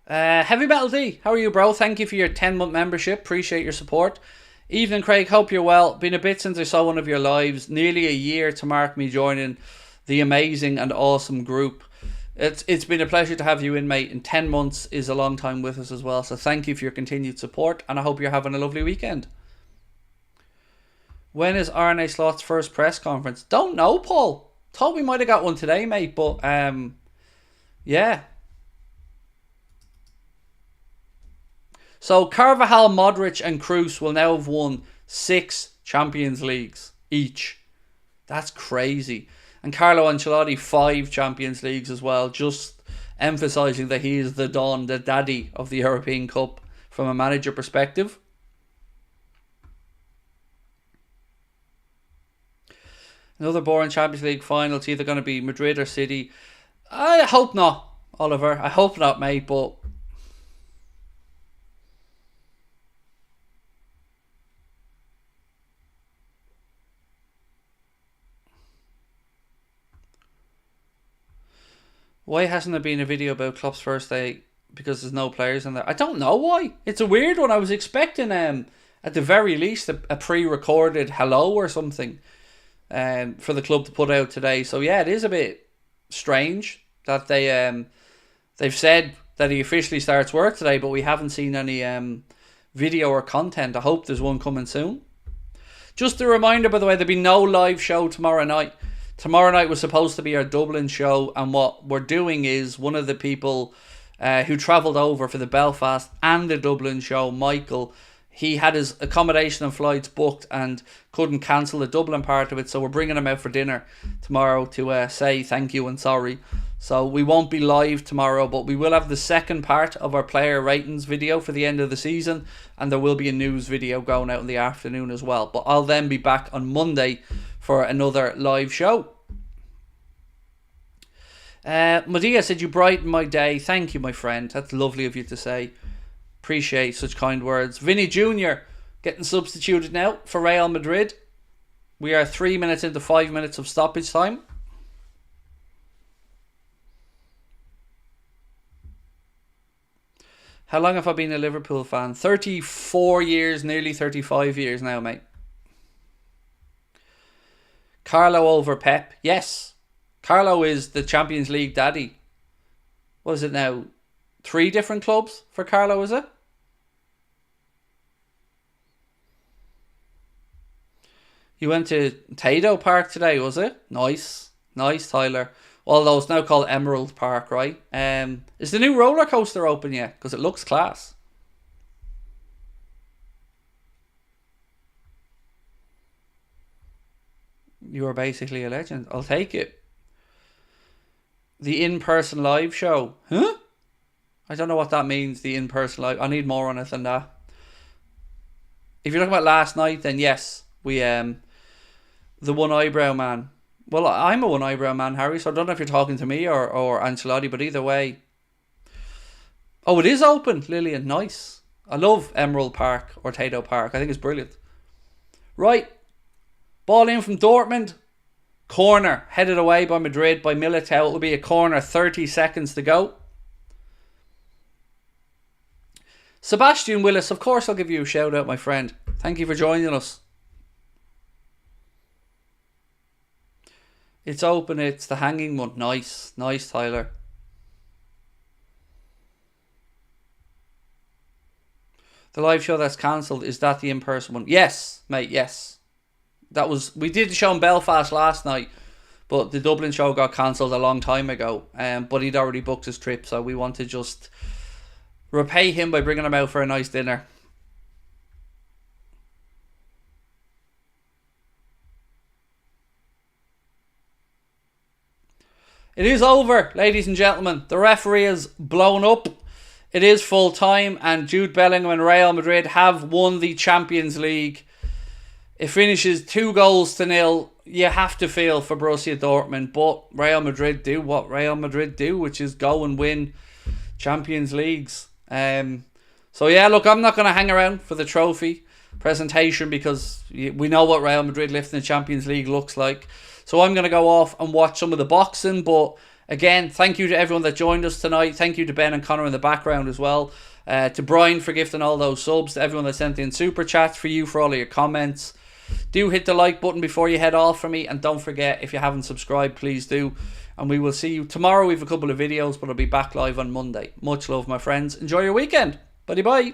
Heavy Metal D, how are you, bro? Thank you for your 10-month membership. Appreciate your support. Evening, Craig. Hope you're well. Been a bit since I saw one of your lives. Nearly a year to mark me joining the amazing and awesome group. It's been a pleasure to have you in, mate. And 10 months is a long time with us as well. So thank you for your continued support. And I hope you're having a lovely weekend. When is Arne Slot's first press conference? Don't know, Paul. Thought we might have got one today, mate. But, yeah. So Carvajal, Modric and Kroos will now have won 6 Champions Leagues each. That's crazy. And Carlo Ancelotti 5 Champions Leagues as well. Just emphasising that he is the Don, the daddy of the European Cup from a manager perspective. Another boring Champions League final. It's either going to be Madrid or City. I hope not, Oliver. I hope not, mate, but... Why hasn't there been a video about Klopp's first day? Because there's no players in there. I don't know why. It's a weird one. I was expecting, at the very least, a pre-recorded hello or something for the club to put out today. So yeah, it is a bit strange that they've said that he officially starts work today, but we haven't seen any video or content. I hope there's one coming soon. Just a reminder, by the way, there'll be no live show tomorrow night. Tomorrow night was supposed to be our Dublin show, and what we're doing is one of the people who travelled over for the Belfast and the Dublin show, Michael, he had his accommodation and flights booked and couldn't cancel the Dublin part of it, so we're bringing him out for dinner tomorrow to say thank you and sorry. So we won't be live tomorrow, but we will have the second part of our player ratings video for the end of the season, and there will be a news video going out in the afternoon as well. But I'll then be back on Monday for another live show. Madia said, you brighten my day. Thank you, my friend. That's lovely of you to say. Appreciate such kind words. Vinny Jr. getting substituted now for Real Madrid. We are 3 minutes into 5 minutes of stoppage time. How long have I been a Liverpool fan? 34 years, nearly 35 years now, mate. Carlo over Pep. Yes. Carlo is the Champions League daddy. What is it now? 3 different clubs for Carlo, is it? You went to Tado Park today, was it? Nice. Nice, Tyler. Although it's now called Emerald Park, right? Is the new roller coaster open yet? Because it looks class. You are basically a legend. I'll take it. The in-person live show. Huh? I don't know what that means, the in-person live. I need more on it than that. If you're talking about last night, then yes. We, the one eyebrow man. Well, I'm a one eyebrow man, Harry, so I don't know if you're talking to me or Ancelotti, but either way. Oh, it is open, Lillian. Nice. I love Emerald Park or Tado Park. I think it's brilliant. Right. Ball in from Dortmund. Corner headed away by Madrid by Militao. It will be a corner, 30 seconds to go. Sebastian Willis, of course I'll give you a shout out, my friend. Thank you for joining us. It's open, it's the hanging one. Nice, nice, Tyler. The live show that's cancelled, is that the in-person one? Yes, mate, yes. That was, we did the show in Belfast last night, but the Dublin show got cancelled a long time ago. But he'd already booked his trip, so we want to just repay him by bringing him out for a nice dinner. It is over, ladies and gentlemen. The referee has blown up. It is full time, and Jude Bellingham and Real Madrid have won the Champions League. It finishes 2-0. You have to feel for Borussia Dortmund, but Real Madrid do what Real Madrid do, which is go and win Champions Leagues. So yeah, look, I'm not going to hang around for the trophy presentation because we know what Real Madrid lifting the Champions League looks like. So I'm going to go off and watch some of the boxing. But again, thank you to everyone that joined us tonight. Thank you to Ben and Connor in the background as well. To Brian for gifting all those subs. To everyone that sent in super chats. For you for all of your comments. Do hit the like button before you head off from me. And don't forget, if you haven't subscribed, please do. And we will see you tomorrow. We have a couple of videos, but I'll be back live on Monday. Much love, my friends. Enjoy your weekend. Bye-bye.